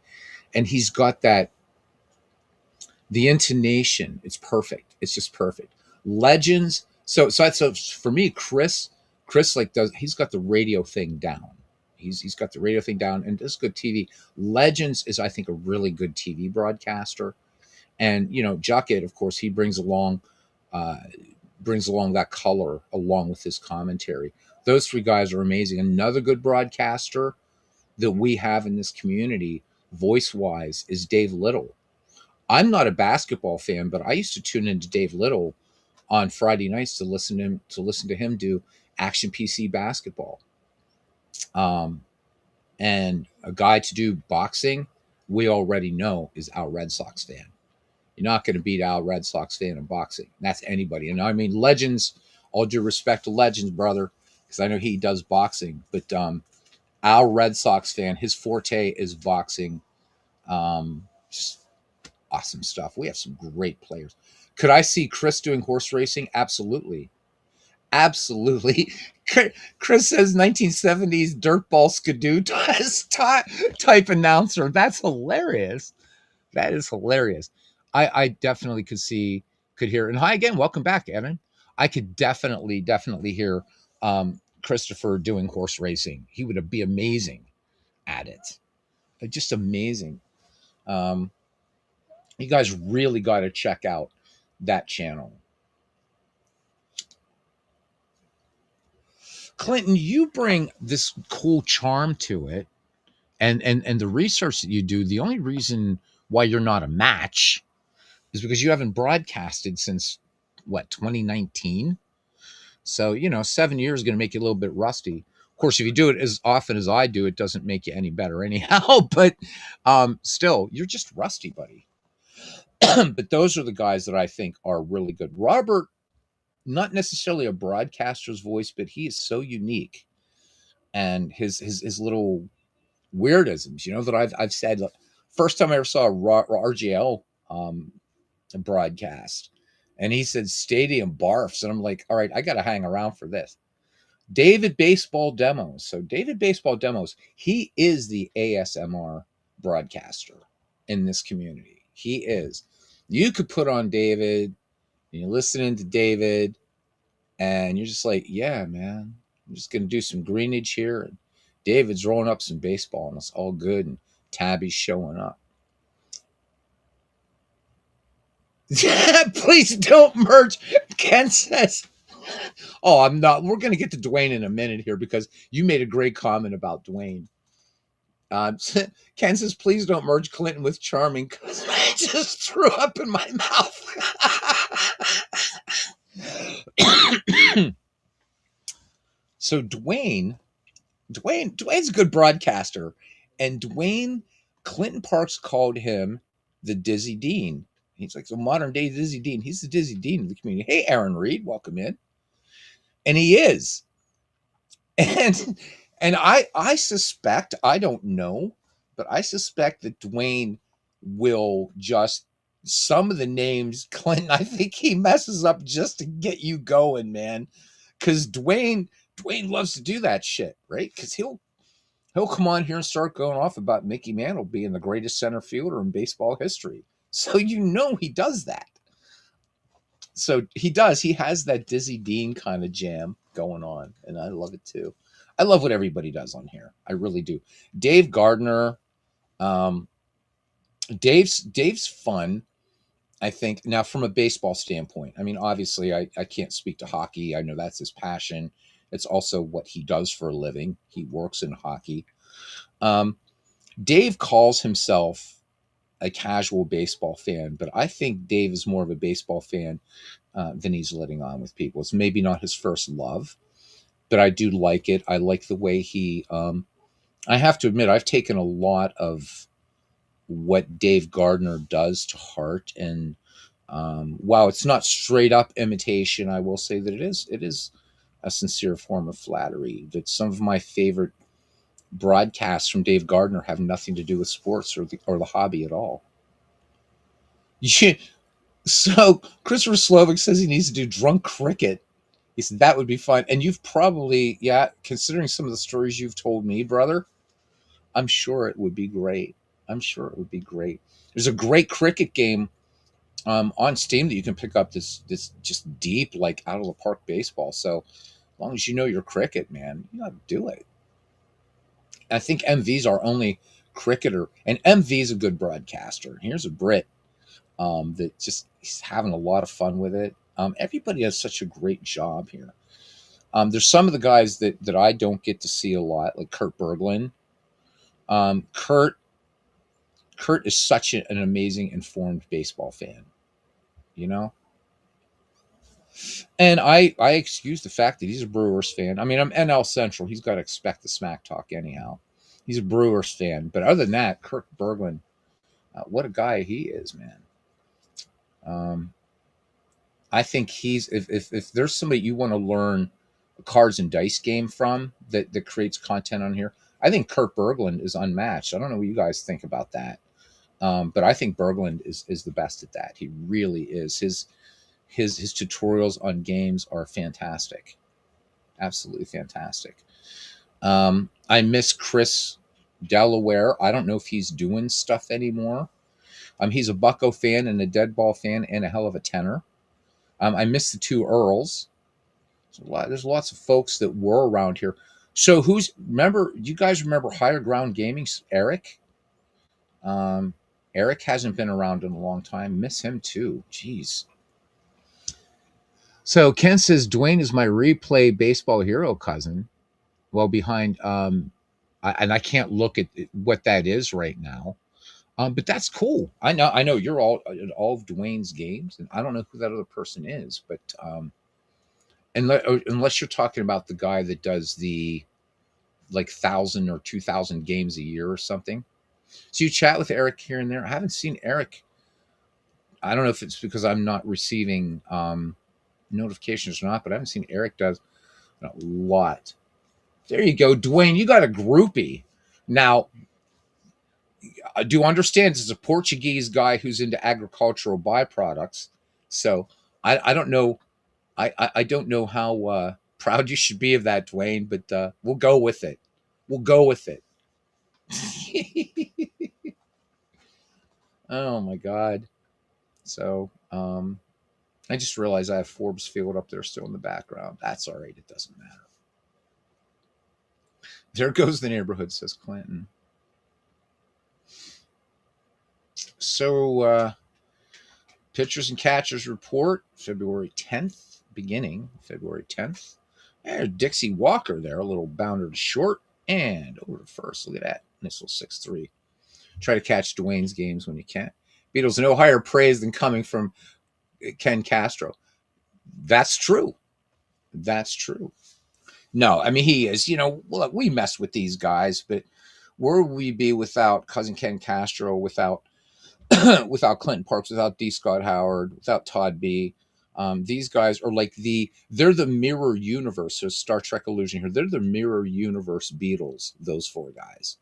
and he's got the intonation. It's perfect. It's just perfect. Legends. So for me, Chris like he's got the radio thing down. He's got the radio thing down, and does good TV. Legends is, I think, a really good TV broadcaster. And Jacket, of course, he brings along that color along with his commentary. Those three guys are amazing. Another good broadcaster that we have in this community, voice wise, is Dave Little. I'm not a basketball fan, but I used to tune into Dave Little on Friday nights to listen to him do Action PC basketball. And a guy to do boxing, we already know, is our Red Sox fan. You're not going to beat our Red Sox fan in boxing. That's anybody. And I mean, Legends, all due respect to Legends, brother, because I know he does boxing, but our Red Sox fan, his forte is boxing. Just awesome stuff. We have some great players. Could I see Chris doing horse racing? Absolutely. Absolutely. Chris says 1970s dirtball skidoo type announcer. That's hilarious. That is hilarious. I definitely could hear. And hi again, welcome back, Evan. I could definitely hear Christopher doing horse racing. He would be amazing at it. Just amazing. You guys really got to check out that channel. Clinton, you bring this cool charm to it, and the research that you do. The only reason why you're not a match is because you haven't broadcasted since what, 2019. So 7 years is going to make you a little bit rusty. Of course, if you do it as often as I do, it doesn't make you any better anyhow. But still, you're just rusty, buddy. But those are the guys that I think are really good. Robert, not necessarily a broadcaster's voice, but he is so unique, and his little weirdisms, that I've said. First time I ever saw a RGL broadcast, and he said stadium barfs, and I'm like, all right, I got to hang around for this. David Baseball Demos. So David Baseball Demos, he is the ASMR broadcaster in this community. He is. You could put on David, and you're listening to David, and you're just like, yeah, man, I'm just going to do some greenage here. And David's rolling up some baseball, and it's all good, and Tabby's showing up. Please don't merge. Ken says, oh, I'm not. We're going to get to Dwayne in a minute here because you made a great comment about Dwayne. Ken says, please don't merge Clinton with Charming because I just threw up in my mouth. So Dwayne's a good broadcaster, and Clinton Parks called him the Dizzy Dean. He's like the modern day Dizzy Dean. He's the Dizzy Dean of the community. Hey, Aaron Reed, welcome in. And he is. And I suspect, I don't know, but I suspect that Dwayne will just, some of the names, Clinton, I think he messes up just to get you going, man. Because Dwayne loves to do that shit, right? Because he'll come on here and start going off about Mickey Mantle being the greatest center fielder in baseball history. So you know he does that. So he does. He has that Dizzy Dean kind of jam going on, and I love it too. I love what everybody does on here. I really do. Dave Gardner, um, Dave's fun. I think now from a baseball standpoint. I mean, obviously, I can't speak to hockey. I know that's his passion. It's also what he does for a living. He works in hockey. Um, Dave calls himself a casual baseball fan, but I think Dave is more of a baseball fan than he's letting on with people. It's maybe not his first love, but I do like it. I like the way he. I have to admit, I've taken a lot of what Dave Gardner does to heart, and while it's not straight up imitation, I will say that it is a sincere form of flattery. That some of my favorite broadcasts from Dave Gardner have nothing to do with sports or the hobby at all. Yeah. So Christopher Slovik says he needs to do drunk cricket. He said that would be fun. And you've probably, yeah, considering some of the stories you've told me, brother, I'm sure it would be great. I'm sure it would be great. There's a great cricket game on Steam that you can pick up. This just deep, like out of the park baseball. So as long as you know your cricket, man, you got to do it. I think MV's our only cricketer, and MV's a good broadcaster. Here's a Brit that just he's having a lot of fun with it. Everybody does such a great job here. There's some of the guys that I don't get to see a lot, like Kurt Berglund. Um, Kurt Kurt is such an amazing informed baseball fan, you know. And I excuse the fact that he's a Brewers fan. I mean, I'm NL Central. He's got to expect the smack talk anyhow. He's a Brewers fan, but other than that, Kurt Berglund, what a guy he is, man. Um, I think he's if there's somebody you want to learn a cards and dice game from that creates content on here, I think Kurt Berglund is unmatched. I don't know what you guys think about that, but I think Berglund is the best at that. He really is. His tutorials on games are fantastic, absolutely fantastic. I miss Chris Delaware. I don't know if he's doing stuff anymore. He's a Bucko fan and a Dead Ball fan and a hell of a tenor. I miss the two Earls. There's lots of folks that were around here. So you guys remember Higher Ground Gaming's Eric? Eric hasn't been around in a long time. Miss him too. Jeez. So Ken says Dwayne is my replay baseball hero cousin. Well, behind, and I can't look at what that is right now. But that's cool. I know you're all at all of Dwayne's games, and I don't know who that other person is, but unless you're talking about the guy that does the like 1,000 or 2,000 games a year or something. So you chat with Eric here and there. I haven't seen Eric. I don't know if it's because I'm not receiving notifications or not, but I haven't seen Eric does a lot. There you go, Dwayne. You got a groupie. Now, I do understand this is a Portuguese guy who's into agricultural byproducts. So I don't know. I don't know how proud you should be of that, Dwayne, but we'll go with it. We'll go with it. Oh my God. So I just realized I have Forbes Field up there still in the background. That's all right. It doesn't matter. There goes the neighborhood, says Clinton. So pitchers and catchers report February 10th, beginning February 10th. There's Dixie Walker there, a little bounder to short and over to first. Look at that. Nice little 6-3. Try to catch Dwayne's games when you can. Beatles no higher praise than coming from Ken Castro. That's true. That's true. No, I mean he is. Look, we mess with these guys, but where would we be without cousin Ken Castro, without without Clinton Parks, without D. Scott Howard, without Todd B. These guys are like they're the mirror universe. So Star Trek illusion here. They're the mirror universe Beatles. Those four guys.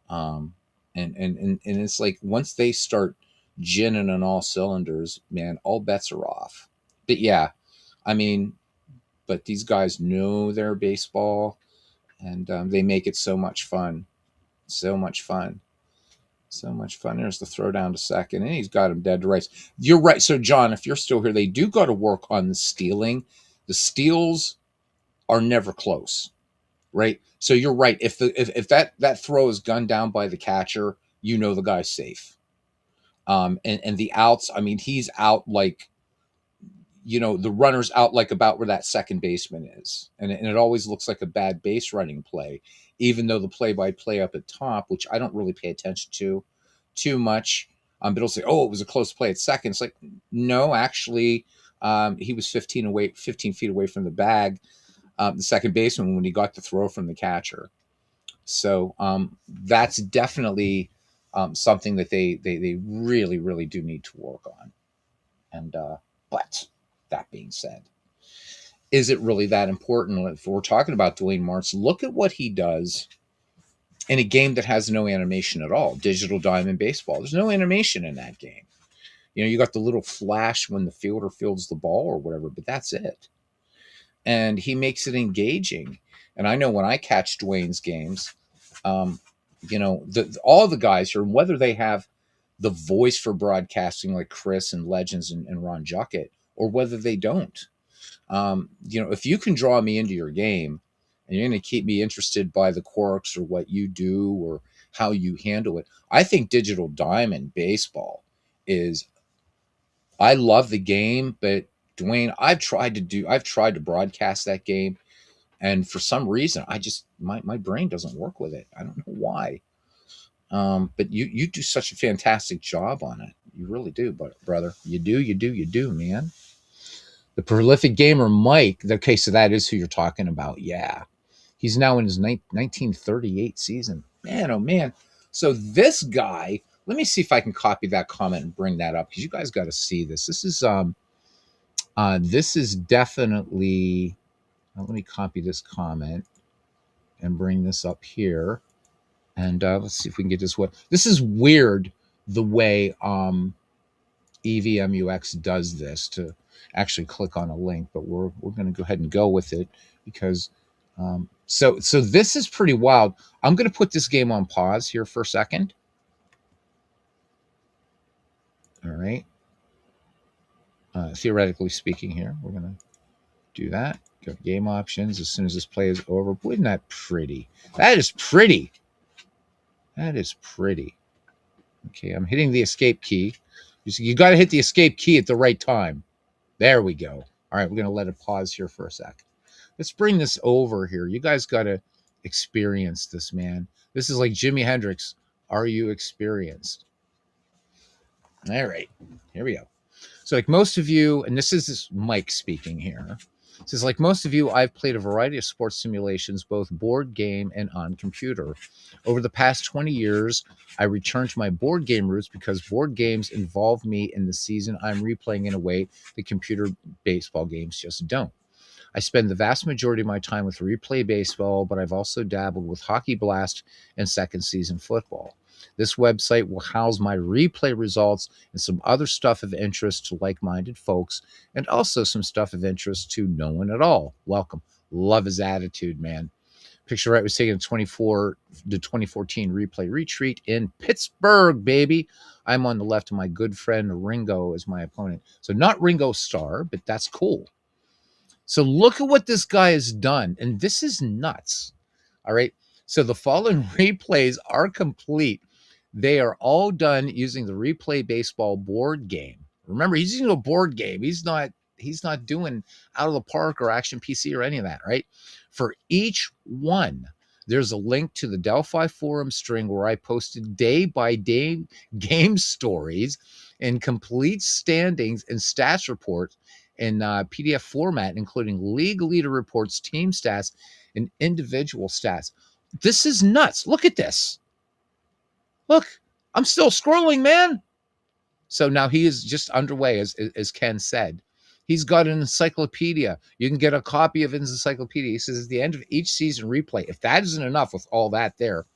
Um, and it's like once they start ginning on all cylinders, man, all bets are off. But yeah, I mean, but these guys know their baseball, and they make it so much fun, so much fun. So much fun. There's the throw down to second, and he's got him dead to rights. You're right. So, John, if you're still here, they do got to work on the stealing. The steals are never close, right? So you're right. If that throw is gunned down by the catcher, the guy's safe. And the outs, I mean, he's out like the runner's out like about where that second baseman is. And it always looks like a bad base running play, even though the play by play up at top, which I don't really pay attention to too much. But it'll say, oh, it was a close play at second. It's like, no, actually, he was 15 feet away from the bag, the second baseman, when he got the throw from the catcher. So that's definitely something that they really, really do need to work on. And but that being said, is it really that important? If we're talking about Dwayne Martz, look at what he does in a game that has no animation at all. Digital Diamond Baseball. There's no animation in that game. You got the little flash when the fielder fields the ball or whatever, but that's it. And he makes it engaging. And I know when I catch Dwayne's games, all the guys here, whether they have the voice for broadcasting like Chris and Legends and Ron Juckett, or whether they don't, if you can draw me into your game and you're going to keep me interested by the quirks or what you do or how you handle it, I think Digital Diamond Baseball is, I love the game, but Dwayne, I've tried to broadcast that game, and for some reason, I just my brain doesn't work with it. I don't know why. But you do such a fantastic job on it. You really do, but brother, you do, man. The prolific gamer Mike. Okay, so that is who you're talking about. Yeah, he's now in his 1938 season. Man, oh man. So this guy, let me see if I can copy that comment and bring that up because you guys got to see this. This is definitely. Let me copy this comment and bring this up here. And let's see if we can get this one. This is weird the way EVMUX does this to actually click on a link, but we're going to go ahead and go with it because so this is pretty wild. I'm going to put this game on pause here for a second. All right. Theoretically speaking here, we're going to do that. Go to game options as soon as this play is over. Boy, isn't that pretty? That is pretty. That is pretty. Okay, I'm hitting the escape key. You got to hit the escape key at the right time. There we go. All right, we're going to let it pause here for a sec. Let's bring this over here. You guys got to experience this, man. This is like Jimi Hendrix. Are you experienced? All right, here we go. So like most of you, and this is Mike speaking here. It says, like most of you, I've played a variety of sports simulations, both board game and on computer. Over the past 20 years, I returned to my board game roots because board games involve me in the season I'm replaying in a way that computer baseball games just don't. I spend the vast majority of my time with replay baseball, but I've also dabbled with Hockey Blast and second season football. This website will house my replay results and some other stuff of interest to like-minded folks, and also some stuff of interest to no one at all. Welcome. Love his attitude, man. Picture right was taken in the 2014 replay retreat in Pittsburgh, baby. I'm on the left of my good friend Ringo as my opponent. So not Ringo Starr, but that's cool. So look at what this guy has done. And this is nuts. All right. So the following replays are complete. They are all done using the Replay Baseball board game. Remember, he's using a board game. He's not doing Out of the Park or Action PC or any of that, right? For each one, there's a link to the Delphi forum string where I posted day-by-day game stories and complete standings and stats reports. in PDF format, including league leader reports, team stats, and individual stats. This is nuts. Look at this. Look, I'm still scrolling, man. So now he is just underway, as Ken said. He's got an encyclopedia. You can get a copy of his encyclopedia. He says at the end of each season replay, if that isn't enough with all that there,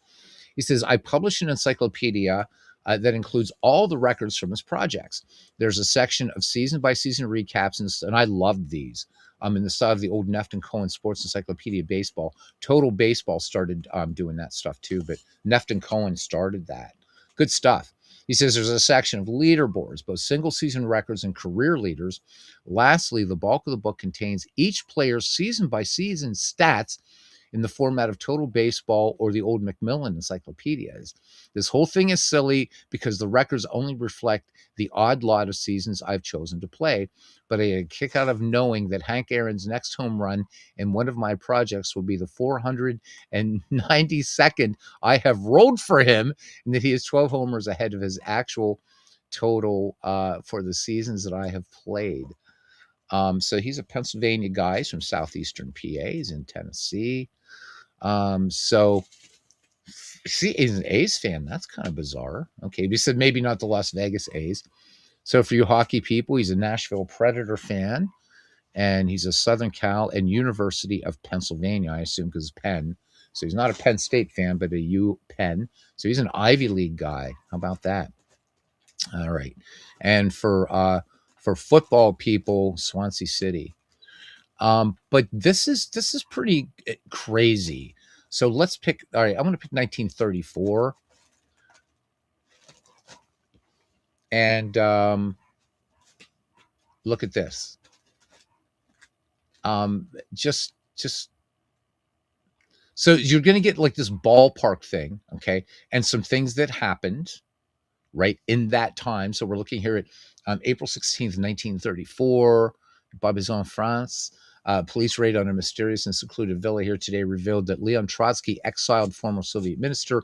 he says, I publish an encyclopedia that includes all the records from his projects. There's a section of season by season recaps, and I loved these. In the style of the old Neft and Cohen Sports Encyclopedia Baseball. Total Baseball started doing that stuff too, but Neft and Cohen started that. Good stuff. He says there's a section of leaderboards, both single season records and career leaders. Lastly, the bulk of the book contains each player's season by season stats in the format of Total Baseball or the old Macmillan encyclopedias. This whole thing is silly because the records only reflect the odd lot of seasons I've chosen to play, but I get a kick out of knowing that Hank Aaron's next home run in one of my projects will be the 492nd I have rolled for him, and that he is 12 homers ahead of his actual total for the seasons that I have played. So he's a Pennsylvania guy. He's from southeastern PA. He's in Tennessee. So see, he's an A's fan. That's kind of bizarre. Okay, he said maybe not the Las Vegas A's. So for you hockey people, he's a Nashville Predator fan, and he's a Southern Cal and University of Pennsylvania, I assume, because Penn. So he's not a Penn State fan, but a U Penn. So he's an Ivy League guy. How about that? All right. And for football people, Swansea City. But this is pretty crazy. So let's pick. All right, I'm going to pick 1934, and look at this. Just so you're going to get like this ballpark thing, okay, and some things that happened right in that time. So we're looking here at April 16th, 1934, Barbizon, France. Police raid on a mysterious and secluded villa here today revealed that Leon Trotsky, exiled former Soviet minister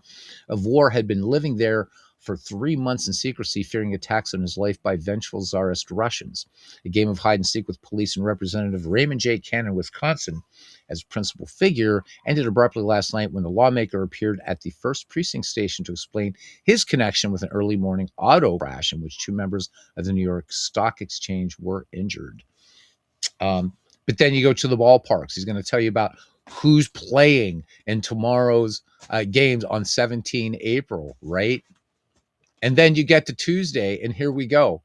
of war, had been living there for 3 months in secrecy, fearing attacks on his life by vengeful Tsarist Russians. A game of hide and seek with police and Representative Raymond J. Cannon, Wisconsin, as principal figure, ended abruptly last night when the lawmaker appeared at the first precinct station to explain his connection with an early morning auto crash in which 2 members of the New York Stock Exchange were injured. But then you go to the ballparks. He's going to tell you about who's playing in tomorrow's games on 17 April, right? And then you get to Tuesday, and here we go.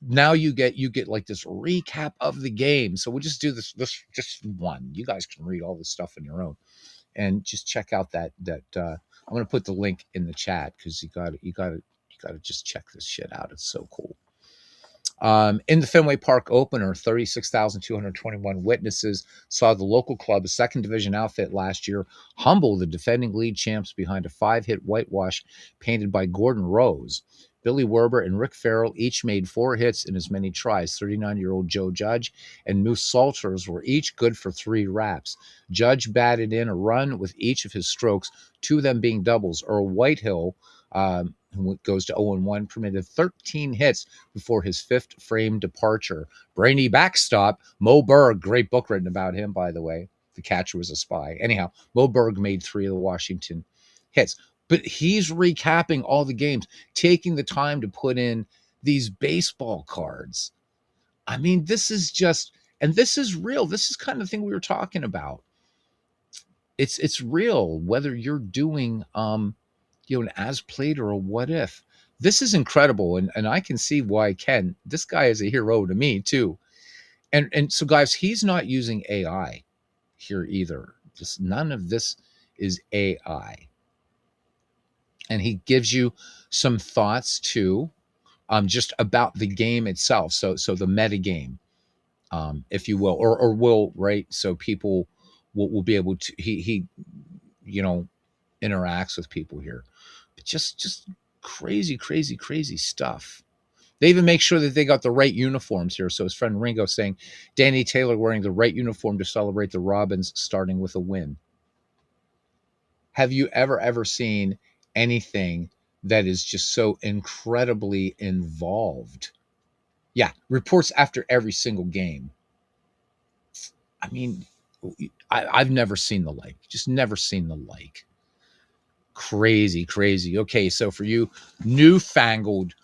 Now you get like this recap of the game. So we'll just do this just one. You guys can read all this stuff on your own, and just check out that I'm going to put the link in the chat because you got to just check this shit out. It's so cool. In the Fenway Park opener, 36,221 witnesses saw the local club, a second division outfit last year, humble the defending league champs behind a 5-hit whitewash painted by Gordon Rose. Billy Werber and Rick Farrell each made 4 hits in as many tries. 39-year-old Joe Judge and Moose Salters were each good for 3 raps. Judge batted in a run with each of his strokes, 2 of them being doubles. Earl Whitehill, who goes to 0-1, permitted 13 hits before his 5th frame departure. Brainy backstop, Mo Berg, great book written about him, by the way. The Catcher Was a Spy. Anyhow, Mo Berg made 3 of the Washington hits. But he's recapping all the games, taking the time to put in these baseball cards. I mean, this is just, and this is real. This is kind of the thing we were talking about. It's real, whether you're doing an as played or a what if. This is incredible, and I can see why Ken, this guy is a hero to me too. And so guys, he's not using AI here either. Just none of this is AI. And he gives you some thoughts too, just about the game itself. So the meta game, if you will, or will, right? So people will be able to he interacts with people here. But just crazy stuff. They even make sure that they got the right uniforms here. So his friend Ringo saying Danny Taylor wearing the right uniform to celebrate the Robins starting with a win. Have you ever seen anything that is just so incredibly involved Yeah, reports after every single game. I mean, I've never seen the like, just never seen the like. Crazy, crazy. Okay, so for you newfangled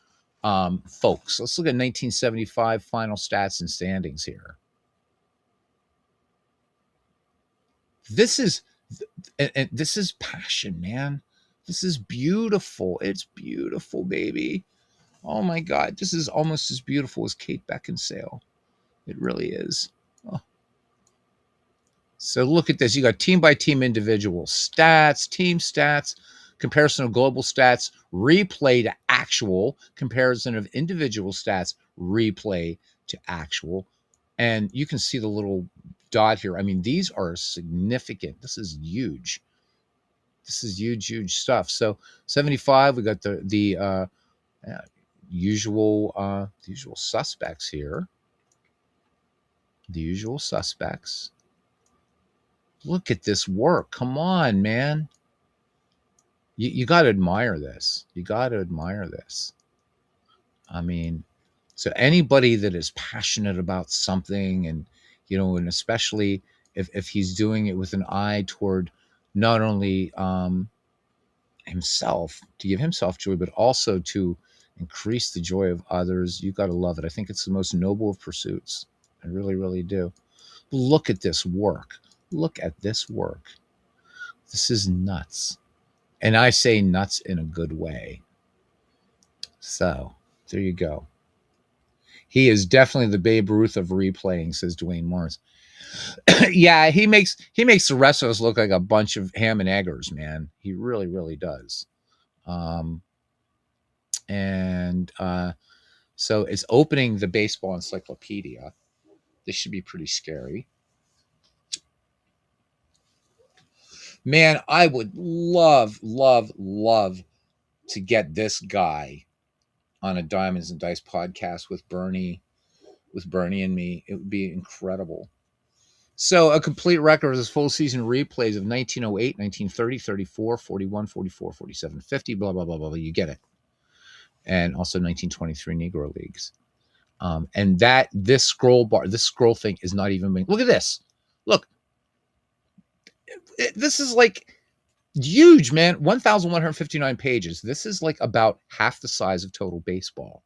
folks, let's look at 1975 final stats and standings here. This is and this is passion, man. This is beautiful. It's beautiful, baby. Oh my God, this is almost as beautiful as Kate Beckinsale. It really is. Oh. So look at this. You got team by team individual stats, team stats, comparison of global stats, replay to actual, comparison of individual stats, replay to actual. And you can see the little dot here. I mean, these are significant. This is huge. This is huge, huge stuff. So 75, we got uh, the usual suspects here. The usual suspects. Look at this work. Come on, man. You got to admire this. You got to admire this. I mean, so anybody that is passionate about something, and especially if he's doing it with an eye toward not only himself, to give himself joy, but also to increase the joy of others, you got to love it. I think it's the most noble of pursuits. I really, really do. Look at this work. Look at this work. This is nuts. And I say nuts in a good way. So there you go. He is definitely the Babe Ruth of replaying, says Dwayne Morris. Yeah, he makes the rest of us look like a bunch of ham and eggers, man. He really, really does. Um, and So it's opening the baseball encyclopedia. This should be pretty scary. Man, I would love, love, love to get this guy on a Diamonds and Dice podcast with Bernie and me. It would be incredible. So a complete record of his full season replays of 1908, 1930, 34, 41, 44, 47, 50, blah, blah, blah, blah, blah. You get it. And also 1923 Negro Leagues. And this scroll thing is not even being, look at this. Look, this is like huge, man. 1,159 pages. This is like about half the size of Total Baseball.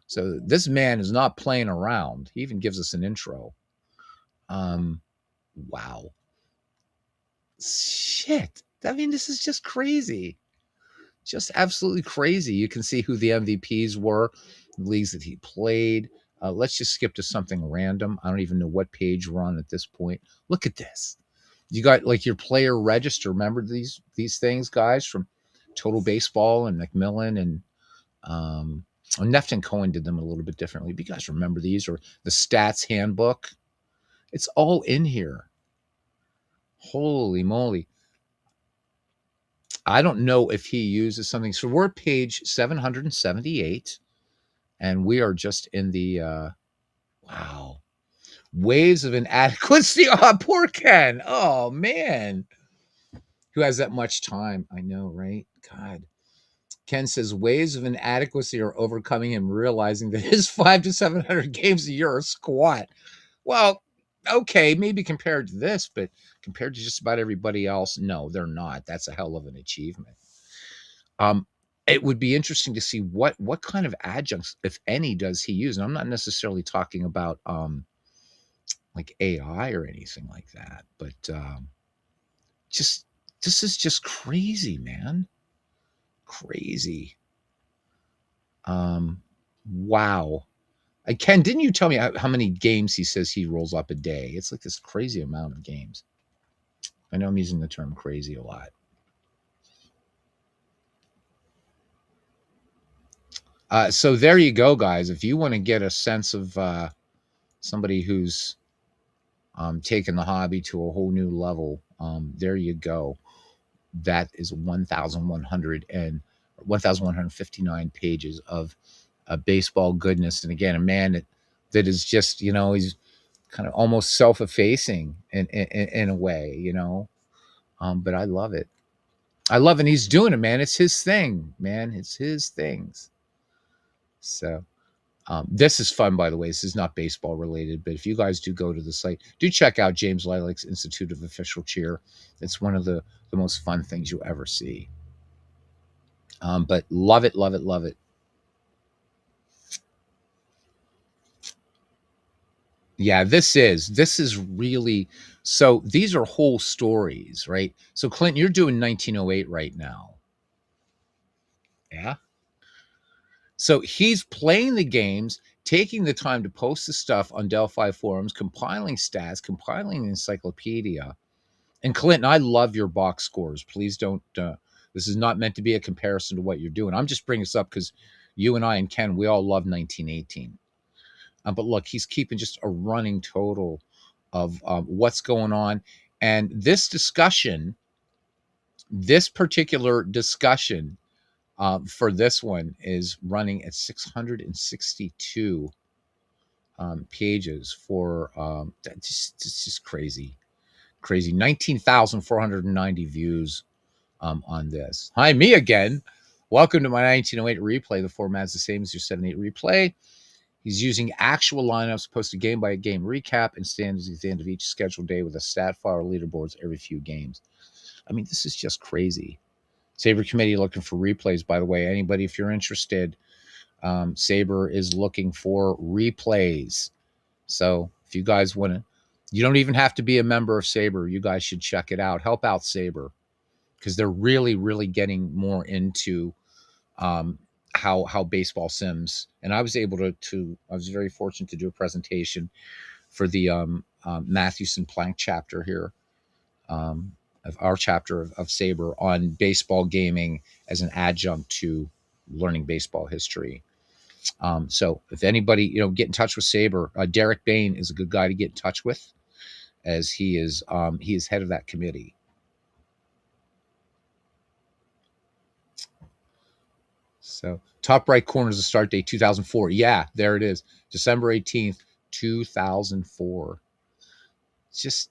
So this man is not playing around. He even gives us an intro. Wow. Shit. I mean, this is just crazy. Just absolutely crazy. You can see who the MVPs were, the leagues that he played. Let's just skip to something random. I don't even know what page we're on at this point. Look at this. You got like your player register. Remember these things, guys, from Total Baseball and McMillan and Neft and Cohen did them a little bit differently. But you guys remember these, or the stats handbook? It's all in here. Holy moly. I don't know if he uses something. So we're at page 778, and we are just in the wow, waves of inadequacy. Oh, poor Ken. Oh man, who has that much time? I know, right? God. Ken says waves of inadequacy are overcoming him, realizing that his 500 to 700 games a year are squat. Well, okay, maybe compared to this, but compared to just about everybody else, no, they're not. That's a hell of an achievement. Um, it would be interesting to see what kind of adjuncts, if any, does he use. And I'm not necessarily talking about like AI or anything like that, but just this is just crazy, man. Crazy. Wow. Ken, didn't you tell me how many games he says he rolls up a day? It's like this crazy amount of games. I know I'm using the term crazy a lot. So there you go, guys. If you want to get a sense of somebody who's taken the hobby to a whole new level, there you go. That is 1,159 pages of baseball goodness. And again, a man that is just, he's kind of almost self-effacing in a way, but I love it. I love it. And he's doing it, man. It's his thing, man. It's his things. So This is fun, by the way. This is not baseball related, but if you guys do go to the site, do check out James Lilacs Institute of Official Cheer. It's one of the most fun things you'll ever see. But love it, love it, love it. Yeah, this is really, so these are whole stories, right? So Clinton, you're doing 1908 right now. Yeah. So he's playing the games, taking the time to post the stuff on Delphi forums, compiling stats, compiling an encyclopedia. And Clinton, I love your box scores. Please don't. This is not meant to be a comparison to what you're doing. I'm just bringing this up because you and I and Ken, we all love 1918. But look, he's keeping just a running total of what's going on. And this particular discussion for this one is running at 662 pages for it's just crazy, crazy. 19,490 views on this. Hi, me again. Welcome to my 1908 replay. The format's the same as your 78 replay. He's using actual lineups, post a game by game recap, and standings at the end of each scheduled day with a stat file or leaderboards every few games. I mean, this is just crazy. Saber Committee looking for replays, by the way. Anybody, if you're interested, Saber is looking for replays. So if you guys want to, you don't even have to be a member of Saber. You guys should check it out. Help out Saber because they're really, really getting more into um, how baseball sims. And I was able to I was very fortunate to do a presentation for the Mathewson Plank chapter here, um, of our chapter of Saber on baseball gaming as an adjunct to learning baseball history. So if anybody, get in touch with Saber, Derek Bain is a good guy to get in touch with, as he is head of that committee. So top right corner is the start date 2004. Yeah, there it is, December 18th, 2004. Just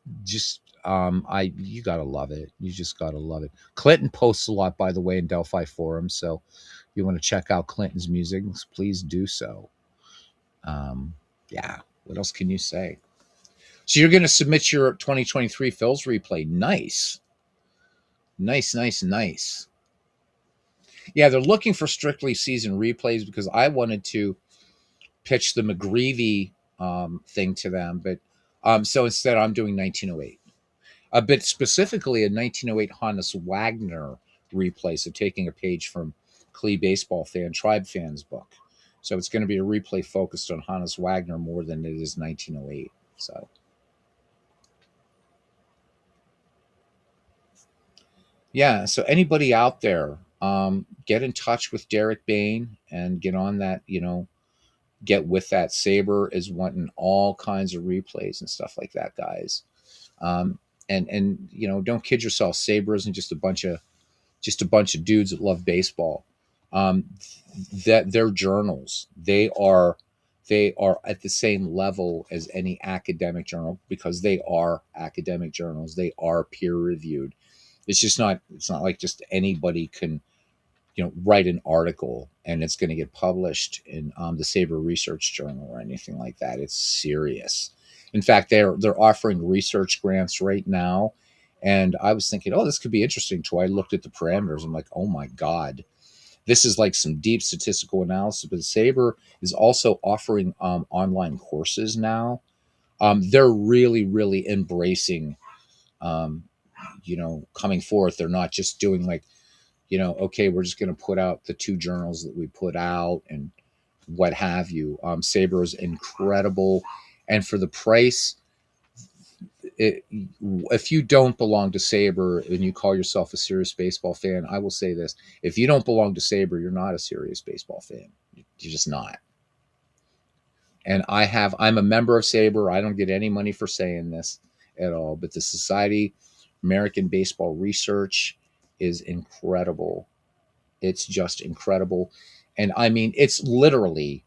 I you gotta love it. You just gotta love it. Clinton posts a lot, by the way, in Delphi forums. So if you want to check out Clinton's music, please do so. Um, yeah. What else can you say? So you're going to submit your 2023 Phil's replay. Nice. Nice, nice, nice. Yeah, they're looking for strictly season replays because I wanted to pitch the McGreevy thing to them, but so instead I'm doing 1908. A bit specifically a 1908 Hannes Wagner replay, so taking a page from Clee Baseball Fan Tribe Fans book. So it's going to be a replay focused on Hannes Wagner more than it is 1908. So yeah, so anybody out there, get in touch with Derek Bain and get on that, get with that. Saber is wanting all kinds of replays and stuff like that, guys. Um, and don't kid yourself. Saber isn't just a bunch of dudes that love baseball. Um, that their journals, they are at the same level as any academic journal because they are academic journals. They are peer reviewed. It's not like just anybody can write an article and it's going to get published in the Saber Research Journal or anything like that. It's serious. In fact, they're offering research grants right now, and I was thinking, oh, this could be interesting. Too. I looked at the parameters. I'm like, oh my god, this is like some deep statistical analysis. But Saber is also offering online courses now. They're really, really embracing, um, coming forth. They're not just doing like okay, we're just going to put out the two journals that we put out and what have you. Saber is incredible. And for the price, if you don't belong to Saber and you call yourself a serious baseball fan, I will say this. If you don't belong to Saber, you're not a serious baseball fan. You're just not. And I'm a member of Saber. I don't get any money for saying this at all, but the Society American Baseball Research is incredible. It's just incredible. And I mean, it's literally,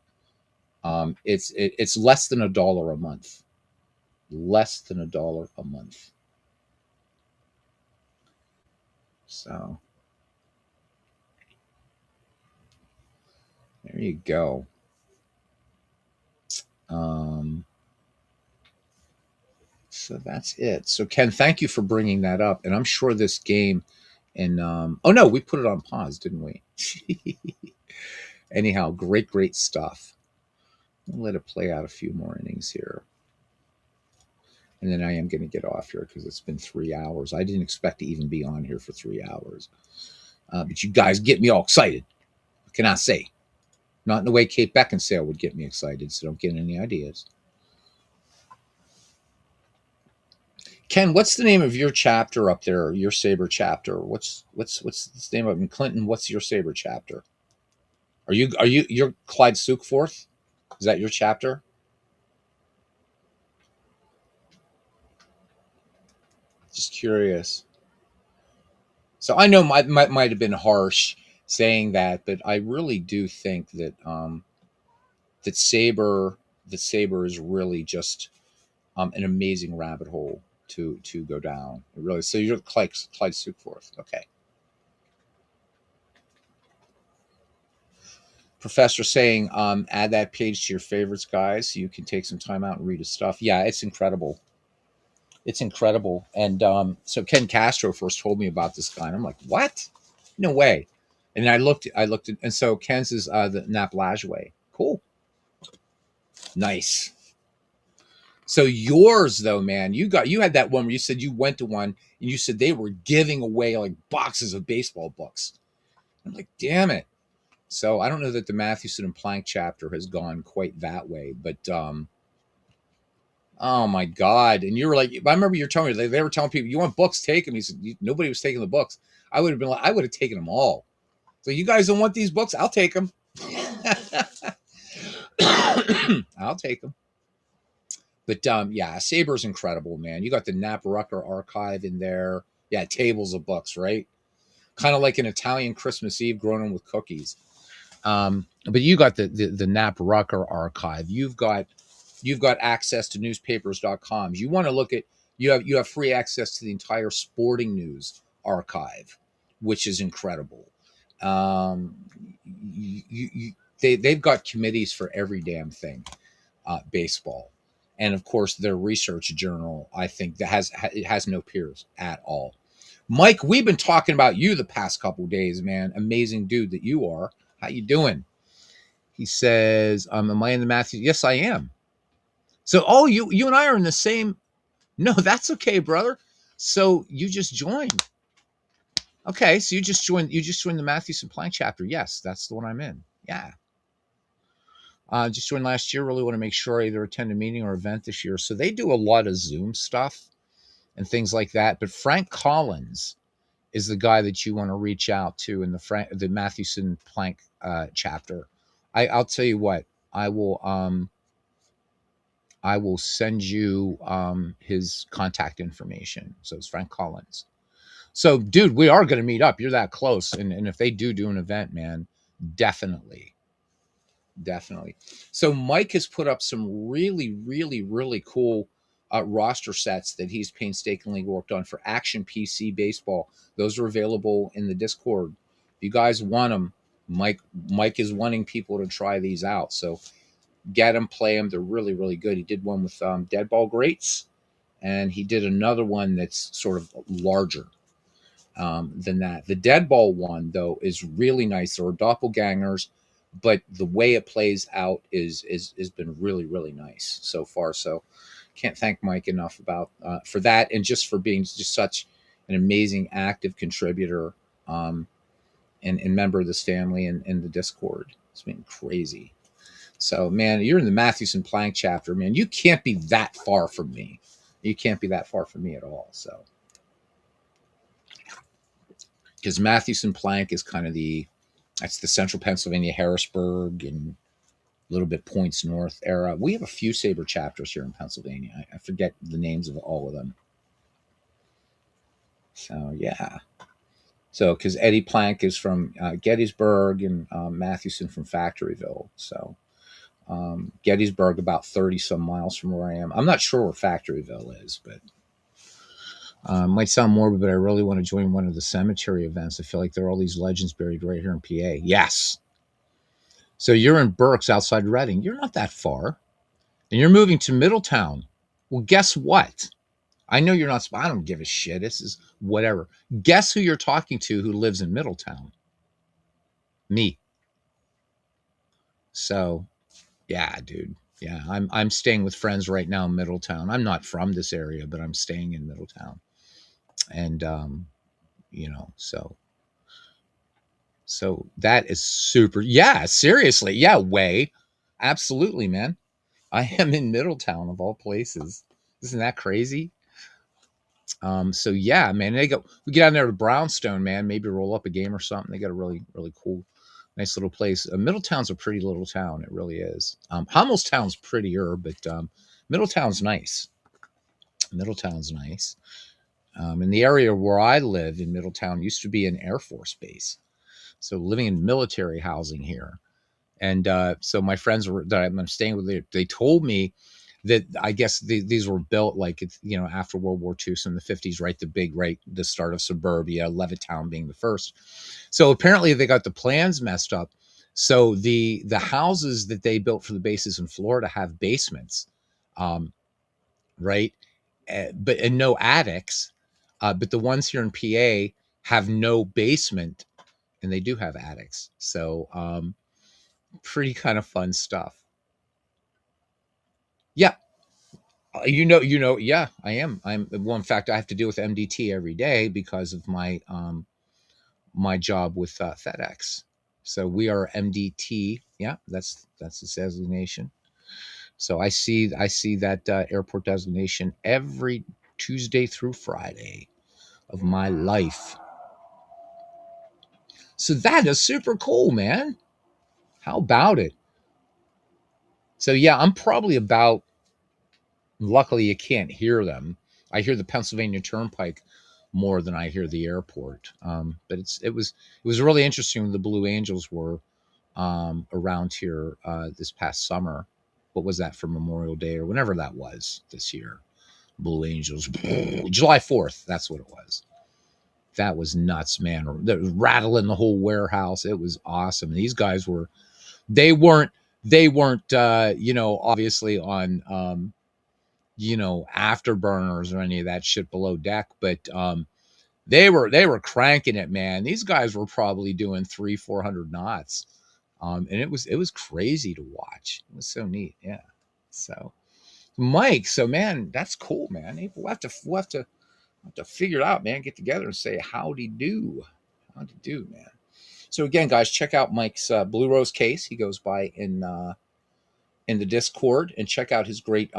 it's less than $1 a month, less than $1 a month. So there you go. Um, so that's it. So Ken, thank you for bringing that up, and I'm sure this game. And oh no, we put it on pause, didn't we? Anyhow, great stuff. We'll let it play out a few more innings here. And then I am going to get off here because it's been 3 hours. I didn't expect to even be on here for 3 hours. But you guys get me all excited. What can I say? Not in the way Kate Beckinsale would get me excited, so don't get any ideas. Ken, what's the name of your chapter up there? Your Saber chapter? What's the name of it? Clinton? What's your Saber chapter? You're Clyde Sukeforth? Is that your chapter? Just curious. So I know might have been harsh saying that, but I really do think that that Saber is really just an amazing rabbit hole to go down. Really. So you're Clyde Sukeforth. Okay. Professor saying, add that page to your favorites, guys, so you can take some time out and read his stuff. Yeah, it's incredible. It's incredible. And so Ken Castro first told me about this guy, and I'm like, what? No way. And I looked at, and so Ken's is the Nap Lajoie. Cool. Nice. So yours though, man, you had that one where you said you went to one and you said they were giving away like boxes of baseball books. I'm like, damn it. So I don't know that the Mathewson and Plank chapter has gone quite that way, but oh my god! And you were like, I remember you telling me they were telling people, "You want books? Take them." He said, "Nobody was taking the books." I would have been like, I would have taken them all. So you guys don't want these books? I'll take them. I'll take them. But yeah, Saber's incredible, man. You got the Nap Rucker archive in there. Yeah, tables of books, right? Kind of like an Italian Christmas Eve grown in with cookies. But you got the Nap Rucker archive. You've got access to newspapers.com. You want to look at you have free access to the entire sporting news archive, which is incredible. Um, they've got committees for every damn thing, baseball, and of course their research journal. I think that it has no peers at all. Mike, we've been talking about you the past couple of days, man. Amazing dude that you are. How you doing? He says, am I in the Matthew? Yes, I am. So, oh, you and I are in the same. No, that's okay, brother. So you just joined. Okay, so you just joined. You just joined the Mathewson Plank chapter. Yes, that's the one I'm in. Yeah. Just joined last year. Really want to make sure I either attend a meeting or event this year. So they do a lot of Zoom stuff and things like that. But Frank Collins is the guy that you want to reach out to in the Mathewson Plank chapter. I'll tell you what. I will. I will send you his contact information. So it's Frank Collins. So, dude, we are going to meet up. You're that close. And if they do an event, man, definitely. Definitely. So, Mike has put up some really cool roster sets that he's painstakingly worked on for Action PC Baseball. Those are available in the Discord. If you guys want them, Mike is wanting people to try these out. So, get them, play them. They're really good. He did one with Dead Ball Greats, and he did another one that's sort of larger than that. The Dead Ball one, though, is really nice. There are doppelgangers, but the way it plays out is has been really nice so far. So can't thank Mike enough about for that, and just for being just such an amazing active contributor and member of this family and in the Discord. It's been crazy. So, man, you're in the Mathewson Plank chapter, man. You can't be that far from me. You can't be that far from me at all. So, because Mathewson Plank is kind of that's the central Pennsylvania, Harrisburg, and a little bit points north era. We have a few Saber chapters here in Pennsylvania. I forget the names of all of them. So, yeah. So, because Eddie Plank is from Gettysburg and Mathewson from Factoryville. So, Gettysburg about 30 some miles from where I am. I'm not sure where Factoryville is, but might sound morbid, but I really want to join one of the cemetery events. I feel like there are all these legends buried right here in PA. Yes. So you're in Berks outside Reading. You're not that far. and you're moving to Middletown. Well, guess what? I know you're not. I don't give a shit. This is whatever. Guess who you're talking to who lives in Middletown? Me. So, yeah, dude. Yeah, I'm staying with friends right now in Middletown. I'm not from this area, but I'm staying in Middletown, and so that is super. Yeah, seriously. Yeah, way. Absolutely, man. I am in Middletown of all places. Isn't that crazy? So yeah, man, we get down there to Brownstone, man, maybe roll up a game or something. They got a really, really cool, nice little place. Middletown's a pretty little town. It really is. Hummelstown's prettier, but Middletown's nice. Middletown's nice. And the area where I live in Middletown used to be an Air Force base. So living in military housing here. And so my friends that I'm staying with, they told me that I guess these were built like after World War II, so in the 50s, right? The start of suburbia, Levittown being the first. So apparently they got the plans messed up. So the houses that they built for the bases in Florida have basements, um, right? But and no attics. But the ones here in PA have no basement, and they do have attics. So pretty kind of fun stuff. Yeah, yeah, I am. Well, in fact, I have to deal with MDT every day because of my job with FedEx. So we are MDT. Yeah, that's the designation. So I see that airport designation every Tuesday through Friday of my life. So that is super cool, man. How about it? So yeah, I'm probably about. Luckily, you can't hear them. I hear the Pennsylvania Turnpike more than I hear the airport. But it was really interesting when the Blue Angels were around here this past summer. What was that for Memorial Day or whenever that was this year? Blue Angels, July 4th. That's what it was. That was nuts, man. That was rattling the whole warehouse. It was awesome. These guys were. They weren't. They weren't. Obviously on. Afterburners or any of that shit below deck, but they were cranking it, man. These guys were probably doing 300-400 knots. And it was crazy to watch. It was so neat. Yeah. So Mike, so man, that's cool, man. Hey, we'll have to figure it out, man. Get together and say howdy do. Howdy do, man. So again, guys, check out Mike's Blue Rose case. He goes by in the Discord, and check out his great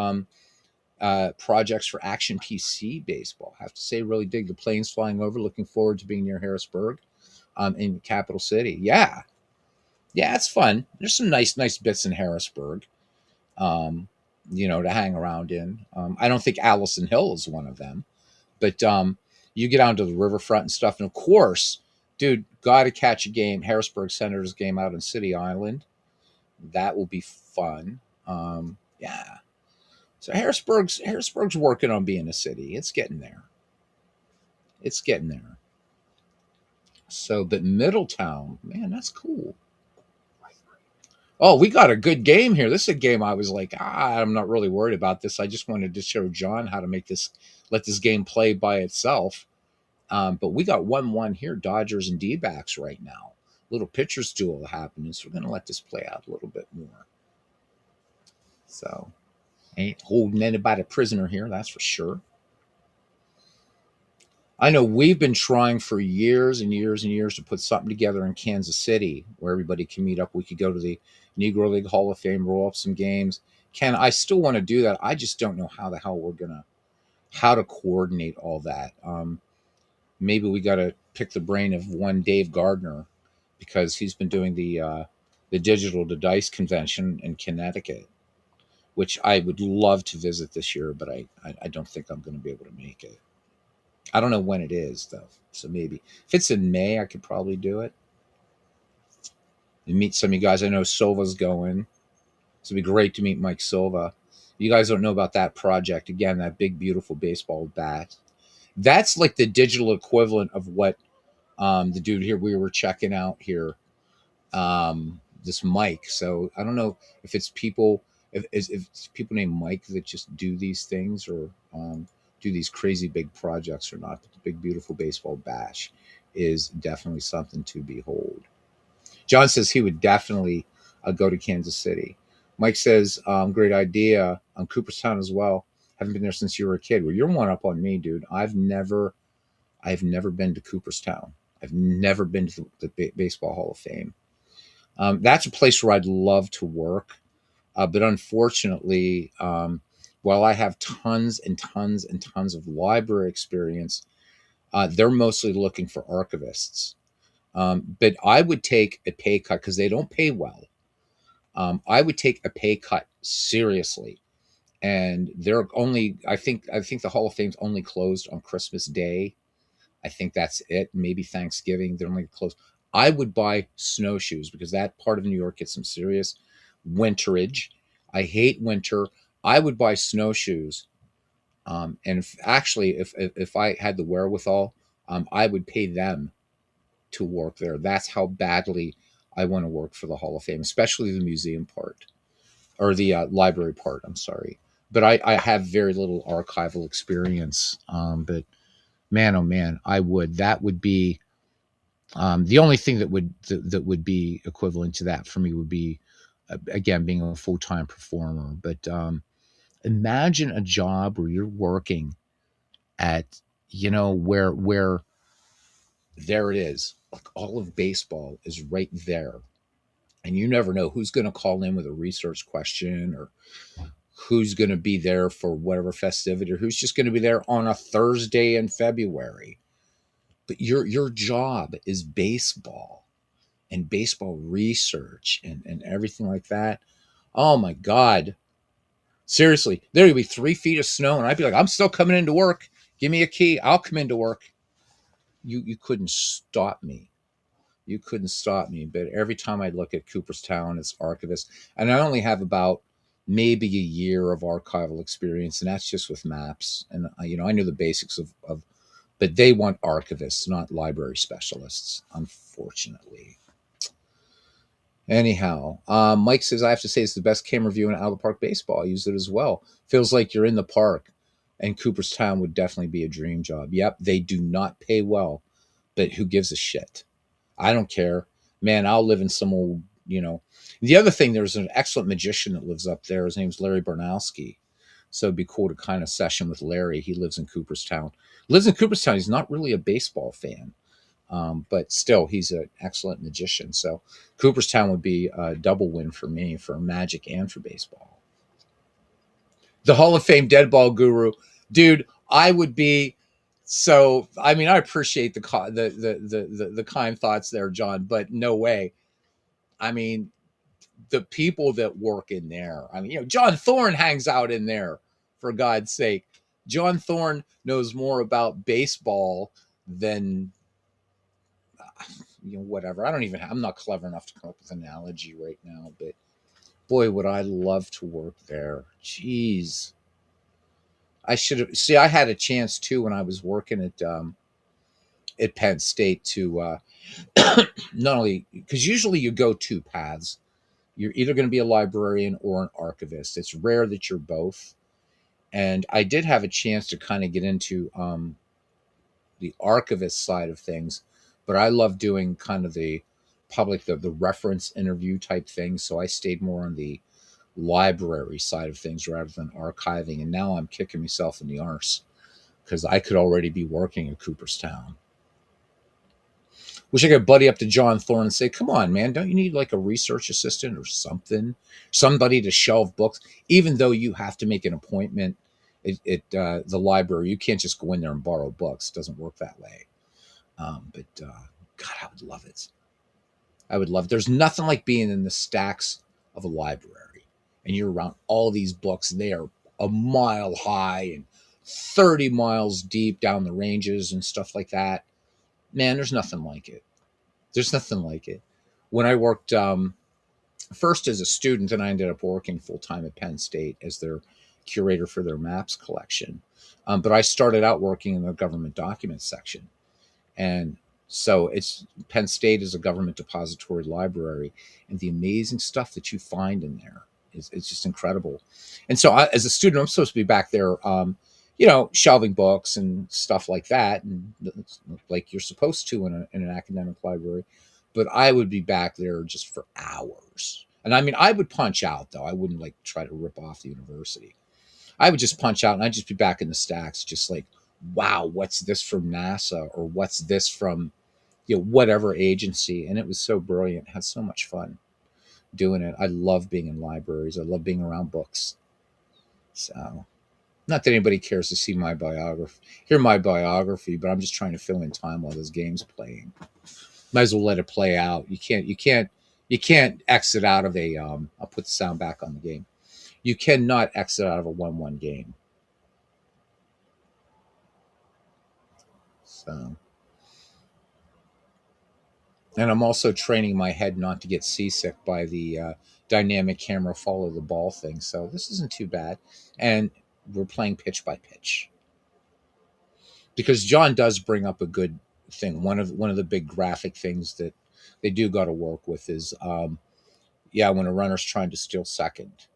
projects for Action PC baseball. I have to say, really dig the planes flying over. Looking forward to being near Harrisburg, in Capital City. Yeah, yeah, it's fun. There's some nice bits in Harrisburg, um, to hang around in. I don't think Allison Hill is one of them, but you get onto the riverfront and stuff. And of course, dude, got to catch a game. Harrisburg Senators game out in City Island. That will be fun. Yeah. So Harrisburg's working on being a city. It's getting there. It's getting there. So, but Middletown, man, that's cool. Oh, we got a good game here. This is a game I was like, I'm not really worried about this. I just wanted to show John how to let this game play by itself. But we got 1-1 here, Dodgers and D-backs right now. Little pitchers duel happening, so we're going to let this play out a little bit more. So, ain't holding anybody prisoner here, that's for sure. I know we've been trying for years and years and years to put something together in Kansas City where everybody can meet up. We could go to the Negro League Hall of Fame, roll up some games. Ken, I still want to do that. I just don't know how the hell how to coordinate all that. Maybe we got to pick the brain of one Dave Gardner because he's been doing the Digital to Dice convention in Connecticut, which I would love to visit this year, but I don't think I'm going to be able to make it. I don't know when it is though, so maybe if it's in May, I could probably do it and meet some of you guys. I know Silva's going, so it'd be great to meet Mike Silva. You guys don't know about that project again? That big, beautiful baseball bat. That's like the digital equivalent of what the dude here we were checking out here. This mic. So I don't know if it's people. if people named Mike that just do these things or do these crazy big projects or not. But the Big Beautiful Baseball Bash is definitely something to behold. John says he would definitely go to Kansas City. Mike says, great idea. Cooperstown as well. Haven't been there since you were a kid. Well, you're one up on me, dude. I've never been to Cooperstown. I've never been to the Baseball Hall of Fame. That's a place where I'd love to work. But unfortunately, while I have tons and tons and tons of library experience, they're mostly looking for archivists. But I would take a pay cut because they don't pay well. I would take a pay cut seriously, and they're only. I think the Hall of Fame's only closed on Christmas Day. I think that's it. Maybe Thanksgiving. They're only closed. I would buy snowshoes because that part of New York gets some serious winterage. I hate winter. I would buy snowshoes. And if I had the wherewithal, I would pay them to work there. That's how badly I want to work for the Hall of Fame, especially the museum part or the library part. I'm sorry, but I have very little archival experience. But man, oh man, I would. That would be the only thing that would be equivalent to that for me would be again being a full time performer. But imagine a job where you're working at where there it is, like all of baseball is right there, and you never know who's going to call in with a research question or who's going to be there for whatever festivity or who's just going to be there on a Thursday in February. But your job is baseball and baseball research and everything like that. Oh my God. Seriously, there would be 3 feet of snow, and I'd be like, I'm still coming into work. Give me a key. I'll come into work. You couldn't stop me. You couldn't stop me. But every time I look at Cooperstown as archivist, and I only have about maybe a year of archival experience, and that's just with maps. And I knew the basics of but they want archivists, not library specialists, unfortunately. Anyhow, Mike says, I have to say it's the best camera view in Albert Park baseball. I use it as well. Feels like you're in the park, and Cooperstown would definitely be a dream job. Yep, they do not pay well, but who gives a shit? I don't care. Man, I'll live in some old. The other thing, there's an excellent magician that lives up there. His name's Larry Bernowski. So it'd be cool to kind of session with Larry. He lives in Cooperstown. Lives in Cooperstown. He's not really a baseball fan. But still, he's an excellent magician. So Cooperstown would be a double win for me for magic and for baseball. The Hall of Fame dead ball guru, dude. I would be so. I mean, I appreciate the kind thoughts there, John. But no way. I mean, the people that work in there. I mean, John Thorne hangs out in there. For God's sake, John Thorne knows more about baseball than whatever. I'm not clever enough to come up with an analogy right now, but boy, would I love to work there. Jeez. I should have, see, I had a chance too when I was working at Penn State to, not only, because usually you go two paths. You're either going to be a librarian or an archivist. It's rare that you're both. And I did have a chance to kind of get into, the archivist side of things, but I love doing kind of the the reference interview type thing. So I stayed more on the library side of things rather than archiving. And now I'm kicking myself in the arse because I could already be working at Cooperstown. Wish I could buddy up to John Thorne and say, come on, man, don't you need like a research assistant or something? Somebody to shelve books, even though you have to make an appointment at the library. You can't just go in there and borrow books. It doesn't work that way. But God, I would love it. I would love. There's nothing like being in the stacks of a library, and you're around all these books. They are a mile high and 30 miles deep down the ranges and stuff like that. Man, there's nothing like it. There's nothing like it. When I worked first as a student, and I ended up working full time at Penn State as their curator for their maps collection. But I started out working in the government documents section. And so Penn State is a government depository library, and the amazing stuff that you find in there. It's just incredible. And so, as a student, I'm supposed to be back there, shelving books and stuff like that, and like you're supposed to in an academic library. But I would be back there just for hours. And I mean, I would punch out though. I wouldn't like try to rip off the university. I would just punch out and I'd just be back in the stacks, just like, wow, what's this from NASA or what's this from, whatever agency. And it was so brilliant. Had so much fun doing it. I love being in libraries. I love being around books. So, not that anybody cares to see my biography, hear my biography, but I'm just trying to fill in time while this game's playing. Might as well let it play out. You can't exit out of a. I'll put the sound back on the game. You cannot exit out of a 1-1 game. So, and I'm also training my head not to get seasick by the dynamic camera follow the ball thing. So this isn't too bad. And we're playing pitch by pitch because John does bring up a good thing. One of the big graphic things that they do got to work with is, when a runner's trying to steal second,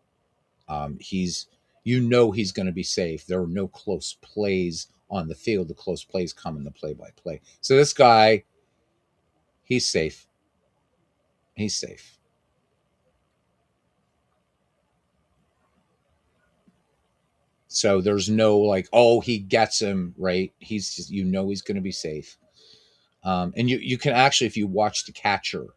he's he's going to be safe. There are no close plays on the field. The close plays come in the play by play. So this guy, he's safe. He's safe. So there's no like, oh, he gets him right. He's just he's going to be safe. And you can actually, if you watch the catcher,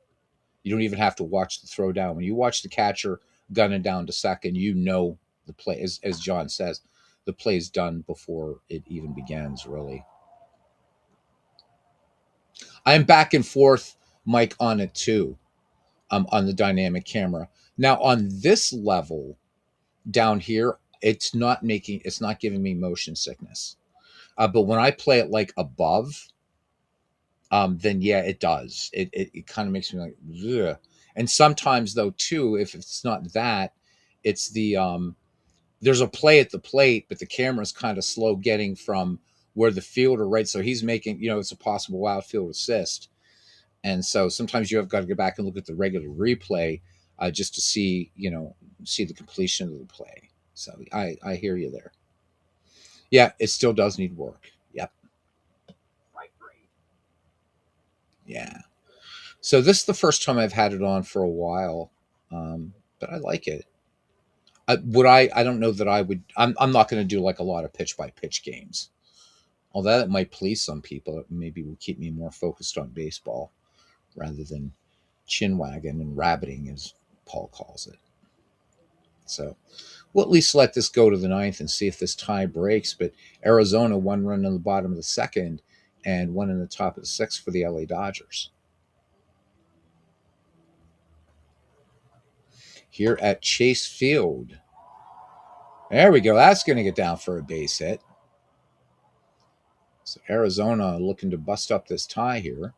you don't even have to watch the throw down. When you watch the catcher gunning down to second, the play, as John says, the play is done before it even begins. Really, I'm back and forth, Mike, on it too. On the dynamic camera. Now on this level down here, it's not giving me motion sickness. But when I play it like above, then yeah, it does. It kind of makes me like, ugh. And sometimes though too, if it's not that, it's the there's a play at the plate, but the camera's kind of slow getting from where the fielder, right? So he's making, it's a possible outfield assist. And so sometimes you have got to go back and look at the regular replay just to see the completion of the play. So I hear you there. Yeah, it still does need work. Yep. Yeah. So this is the first time I've had it on for a while, but I like it. I don't know that I would. I'm not going to do like a lot of pitch by pitch games. Although that might please some people, it maybe will keep me more focused on baseball rather than chin wagging and rabbiting, as Paul calls it. So we'll at least let this go to the ninth and see if this tie breaks. But Arizona, one run in the bottom of the second and one in the top of the sixth for the LA Dodgers. Here at Chase Field. There we go. That's going to get down for a base hit. So Arizona looking to bust up this tie here.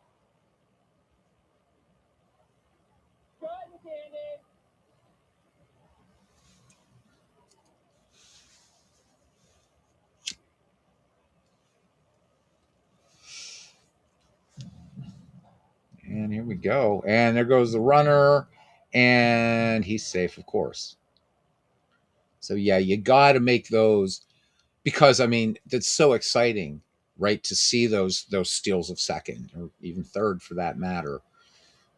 And here we go. And there goes the runner. And he's safe, of course. So, yeah, you got to make those because, I mean, that's so exciting, right? To see those steals of second or even third for that matter.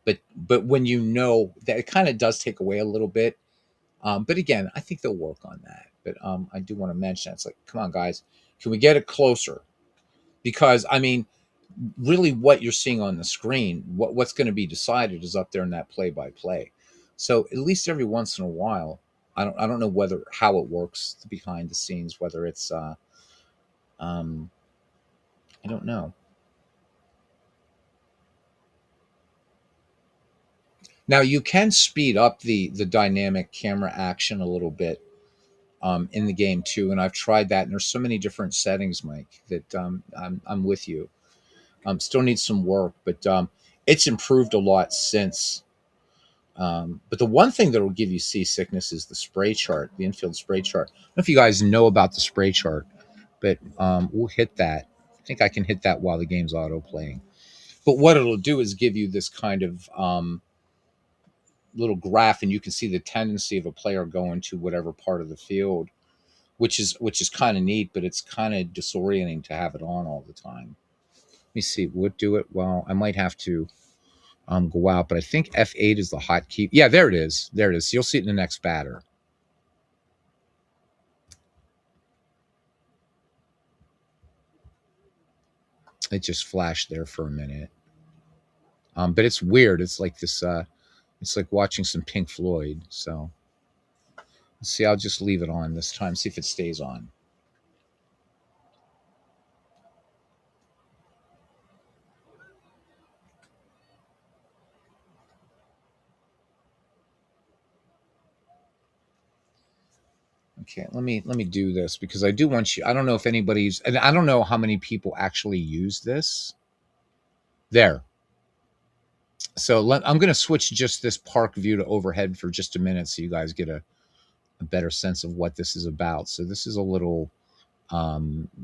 But when that it kind of does take away a little bit. But again, I think they'll work on that. But I do want to mention it's like, come on, guys, can we get it closer? Because I mean, really, what you're seeing on the screen, what's going to be decided is up there in that play by play. So at least every once in a while, I don't know whether how it works behind the scenes, whether it's um, I don't know. Now you can speed up the dynamic camera action a little bit in the game too, and I've tried that. And there's so many different settings, Mike, that I'm with you. Still needs some work, but it's improved a lot since. But the one thing that will give you seasickness is the spray chart, the infield spray chart. I don't know if you guys know about the spray chart, but we'll hit that. I think I can hit that while the game's auto playing. But what it'll do is give you this kind of little graph, and you can see the tendency of a player going to whatever part of the field, which is kind of neat, but it's kind of disorienting to have it on all the time. Let me see. Would do it well. I might have to go out, but I think F8 is the hotkey. Yeah, there it is. There it is. So you'll see it in the next batter. It just flashed there for a minute. But it's weird. It's like this. It's like watching some Pink Floyd. So let's see. I'll just leave it on this time. See if it stays on. Okay, let me do this because I do want you. I don't know if anybody's, and I don't know how many people actually use this. There. So I'm going to switch just this park view to overhead for just a minute, so you guys get a better sense of what this is about. So this is a little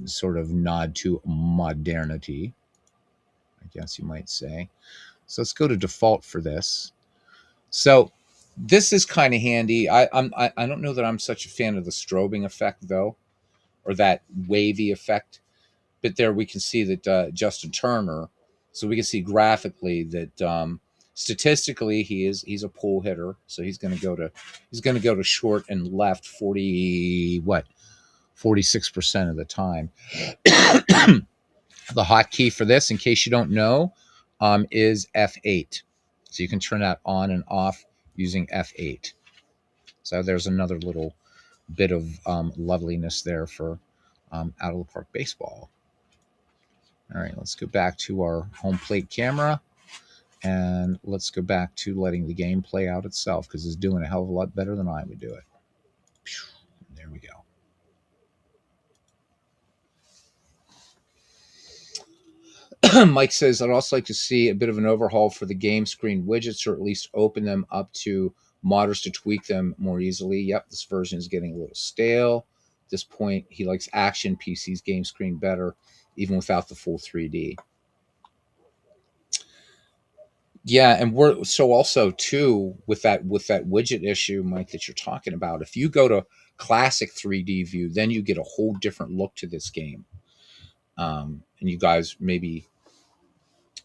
sort of nod to modernity, I guess you might say. So let's go to default for this. So this is kind of handy. I don't know that I'm such a fan of the strobing effect though, or that wavy effect. But there we can see that Justin Turner. So we can see graphically that statistically he's a pull hitter. So he's going to go to short and left 46% of the time. The hotkey for this, in case you don't know, is F8. So you can turn that on and off using F8. So there's another little bit of loveliness there for out of the park baseball. All right, let's go back to our home plate camera, and let's go back to letting the game play out itself because it's doing a hell of a lot better than I would do it. There we go. Mike says, I'd also like to see a bit of an overhaul for the game screen widgets, or at least open them up to modders to tweak them more easily. Yep, this version is getting a little stale. At this point, he likes Action PC's game screen better, even without the full 3D. Yeah, and we're so also too with that widget issue, Mike, that you're talking about. If you go to classic 3D view, then you get a whole different look to this game. And you guys maybe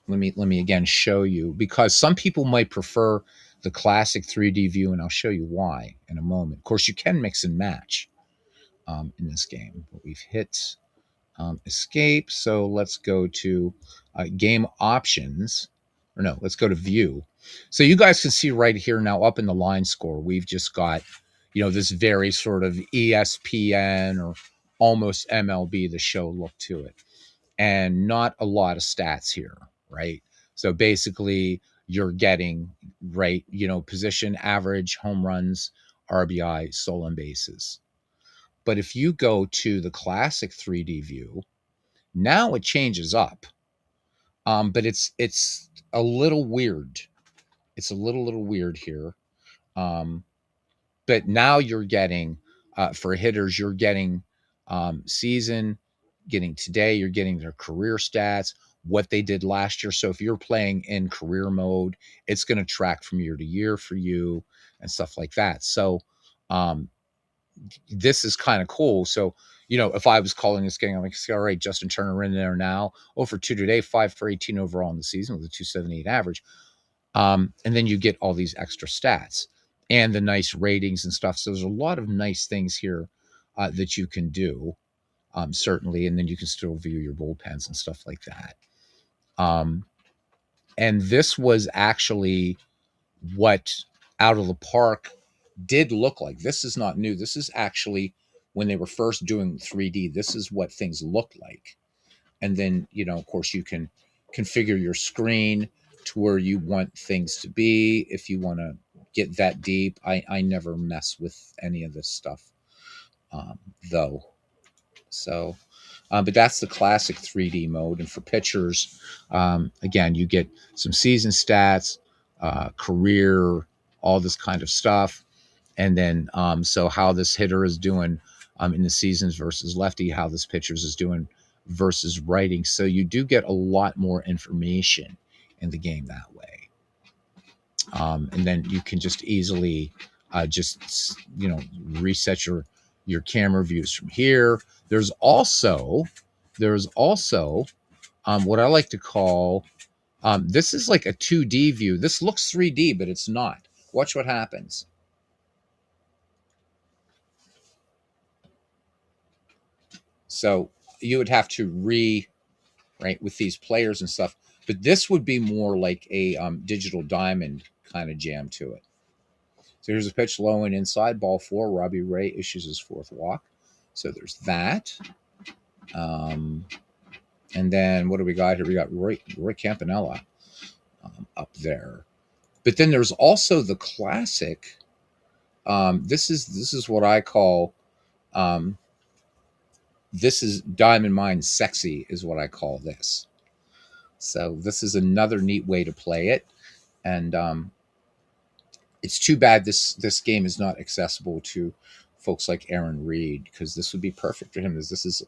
let me again show you, because some people might prefer the classic 3D view, and I'll show you why in a moment. Of course, you can mix and match in this game, but we've hit escape. So let's go to game options, or no, let's go to view. So you guys can see right here now up in the line score, we've just got, this very sort of ESPN or almost MLB The Show look to it, and not a lot of stats here, right? So basically you're getting right, position, average, home runs, RBI, stolen bases. But if you go to the classic 3D view, now it changes up, but it's a little weird. It's a little weird here, but now you're getting for hitters, you're getting season, getting today, you're getting their career stats, what they did last year. So if you're playing in career mode, it's going to track from year to year for you and stuff like that. So this is kind of cool. So, if I was calling this game, I'm like, all right, Justin Turner in there now. 0 for 2 today, 5 for 18 overall in the season with a 278 average. And then you get all these extra stats and the nice ratings and stuff. So there's a lot of nice things here that you can do, certainly. And then you can still view your bullpens and stuff like that. And this was actually what Out of the Park did look like. This is not new. This is actually when they were first doing 3D. This is what things looked like. And then, of course, you can configure your screen to where you want things to be. If you want to get that deep, I never mess with any of this stuff, though. So, but that's the classic 3D mode. And for pitchers, again, you get some season stats, career, all this kind of stuff. And then, so how this hitter is doing in the seasons versus lefty, how this pitcher is doing versus righting. So you do get a lot more information in the game that way. And then you can just easily just reset your camera views from here. There's also what I like to call this is like a 2D view. This looks 3D, but it's not. Watch what happens. So you would have to right with these players and stuff, but this would be more like a digital diamond kind of jam to it. So here's a pitch low and inside, ball 4. Robbie Ray issues his 4th walk. So there's that. And then what do we got here? We got Roy Campanella up there. But then there's also the classic. This is what I call. This is Diamond Mine Sexy is what I call this. So this is another neat way to play it, and it's too bad this game is not accessible to folks like Aaron Reed, because this would be perfect for him. This is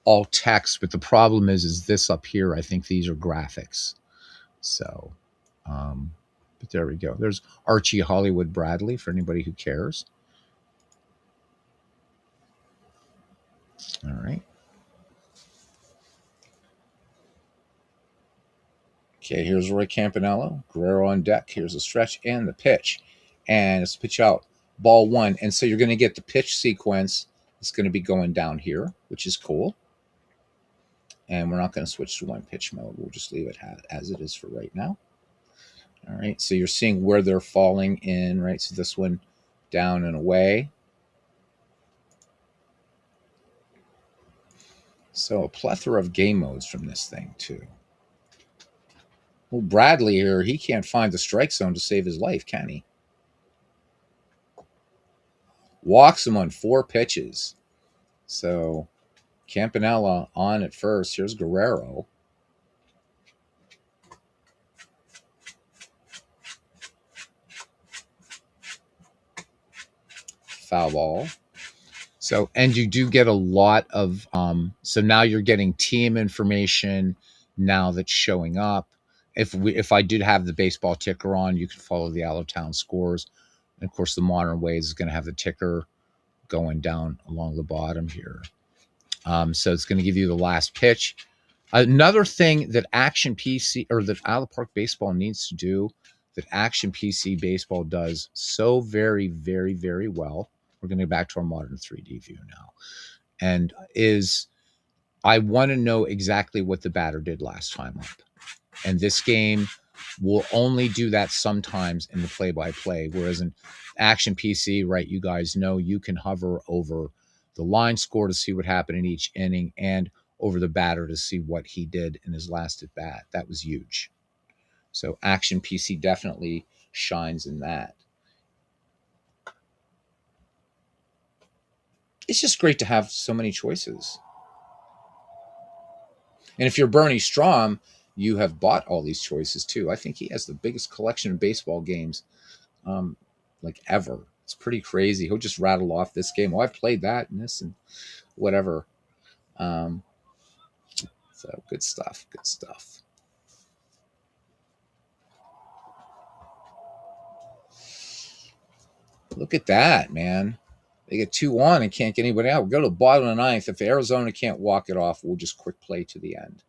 all text, but the problem is this up here. I think these are graphics. So, but there we go. There's Archie Hollywood Bradley for anybody who cares. All right. Okay, here's Roy Campanella. Guerrero on deck. Here's the stretch and the pitch. And it's pitch out, ball 1. And so you're going to get the pitch sequence. It's going to be going down here, which is cool. And we're not going to switch to one pitch mode. We'll just leave it as it is for right now. All right, so you're seeing where they're falling in, right? So this one down and away. So a plethora of game modes from this thing, too. Well, Bradley here, he can't find the strike zone to save his life, can he? Walks him on 4 pitches. So Campanella on at first. Here's Guerrero. Foul ball. So, and you do get a lot of, so now you're getting team information now that's showing up. If I did have the baseball ticker on, you can follow the Allatown scores. And of course, the Modern Ways is going to have the ticker going down along the bottom here. So it's going to give you the last pitch. Another thing that Action PC or that Out of the Park Baseball needs to do, that Action PC Baseball does so very, very, very well. We're going to go back to our modern 3D view now. And I want to know exactly what the batter did last time up. And this game will only do that sometimes in the play-by-play, whereas in Action PC, right, you guys know you can hover over the line score to see what happened in each inning and over the batter to see what he did in his last at bat. That was huge. So Action PC definitely shines in that. It's just great to have so many choices. And if you're Bernie Strom, you have bought all these choices too. I think he has the biggest collection of baseball games like ever. It's pretty crazy. He'll just rattle off this game. Oh, I've played that and this and whatever. So good stuff. Good stuff. Look at that, man. They get 2-1 and can't get anybody out. We'll go to the bottom of the 9th. If Arizona can't walk it off, we'll just quick play to the end.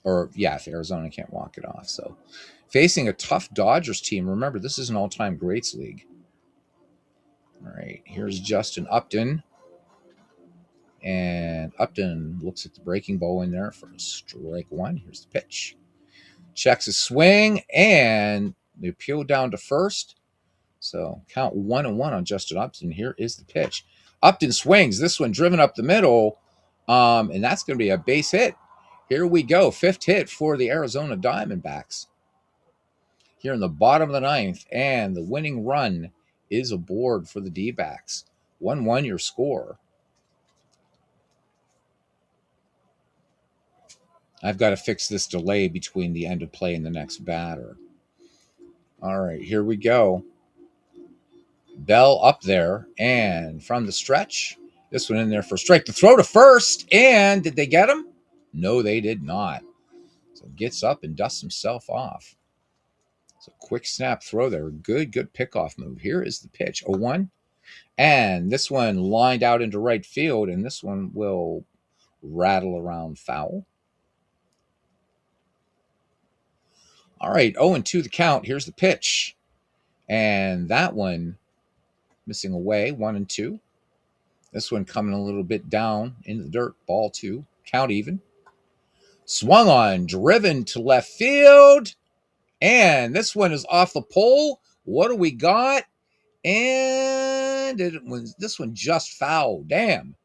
Or, yeah, if Arizona can't walk it off. So, facing a tough Dodgers team. Remember, this is an all-time greats league. All right, here's Justin Upton. And Upton looks at the breaking ball in there for strike 1. Here's the pitch. Checks his swing, and they peel down to first. So count 1-1 on Justin Upton. Here is the pitch. Upton swings. This one driven up the middle, and that's going to be a base hit. Here we go. 5th hit for the Arizona Diamondbacks. Here in the bottom of the 9th, and the winning run is aboard for the D-backs. 1-1 your score. I've got to fix this delay between the end of play and the next batter. All right, here we go. Bell up there, and from the stretch, this one in there for a strike. The throw to first, and did they get him? No, they did not. So gets up and dusts himself off. So quick snap throw there. Good pickoff move. Here is the pitch. 0-1. And this one lined out into right field, and this one will rattle around foul. All right, 0-2 the count. Here's the pitch. And that one missing away, 1-2. This one coming a little bit down into the dirt, ball 2. Count even. Swung on, driven to left field. And this one is off the pole. What do we got? And this one just foul. Damn.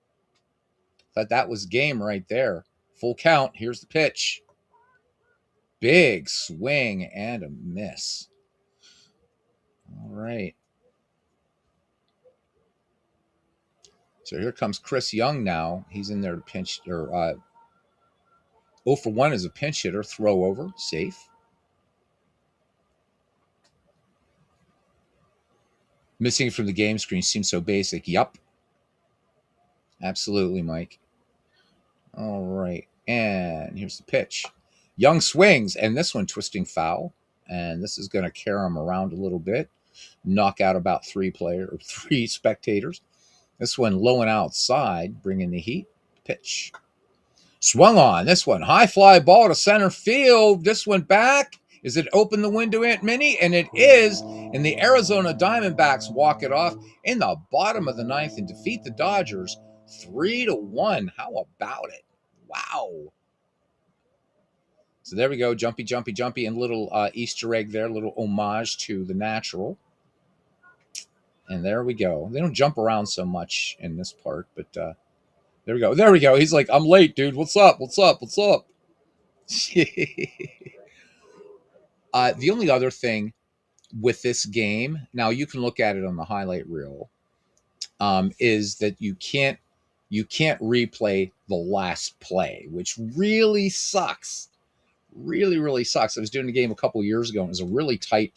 Thought that was game right there. Full count. Here's the pitch. Big swing and a miss. All right. So here comes Chris Young now. He's in there to pinch, or 0-for-1 is a pinch hitter. Throw over. Safe. Missing from the game screen seems so basic. Yup. Absolutely, Mike. All right. And here's the pitch. Young swings, and this one twisting foul. And this is going to carry him around a little bit. Knock out about 3 spectators. This one low and outside, bringing the heat. Pitch. Swung on. This one. High fly ball to center field. This one back. Is it open the window, Aunt Minnie? And it is. And the Arizona Diamondbacks walk it off in the bottom of the 9th and defeat the Dodgers 3-1. How about it? Wow. So there we go. Jumpy, and little Easter egg there, little homage to the natural. And there we go. They don't jump around so much in this part, but there we go. There we go. He's like, I'm late, dude. What's up? The only other thing with this game, now you can look at it on the highlight reel, is that you can't replay the last play, which really sucks. Really sucks. I was doing a game a couple years ago, and it was a really tight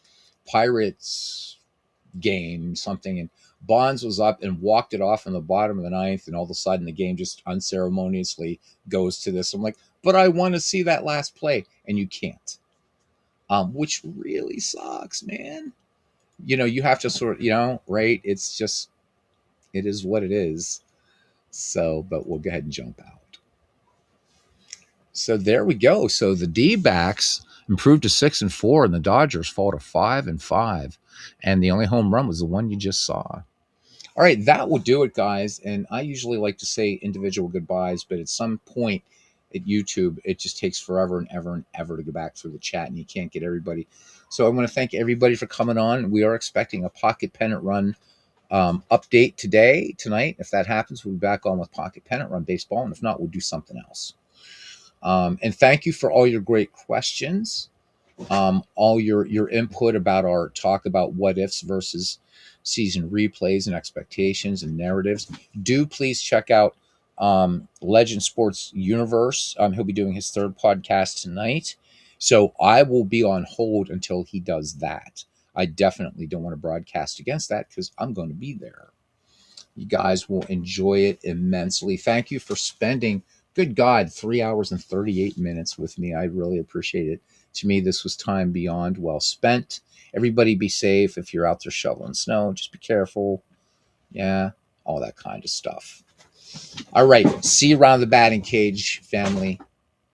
Pirates game, something, and Bonds was up and walked it off in the bottom of the 9th, and all of a sudden the game just unceremoniously goes to this. I'm like, but I want to see that last play, and you can't, which really sucks, man. You have to sort of, right? It's just, it is what it is. So, but we'll go ahead and jump out. So there we go. So the D-backs improved to 6-4, and the Dodgers fall to 5-5. And the only home run was the one you just saw. All right, that will do it, guys. And I usually like to say individual goodbyes, but at some point at YouTube, it just takes forever and ever to go back through the chat, and you can't get everybody. So I want to thank everybody for coming on. We are expecting a Pocket Pennant Run update tonight. If that happens, we'll be back on with Pocket Pennant Run baseball, and if not, we'll do something else. And thank you for all your great questions, all your input about our talk about what ifs versus season replays and expectations and narratives. Do please check out Legend Sports Universe. He'll be doing his 3rd podcast tonight. So I will be on hold until he does that. I definitely don't want to broadcast against that because I'm going to be there. You guys will enjoy it immensely. Thank you for spending, good God, 3 hours and 38 minutes with me. I really appreciate it. To me, this was time beyond well spent. Everybody be safe. If you're out there shoveling snow, just be careful. Yeah, all that kind of stuff. All right. See you around the batting cage, family.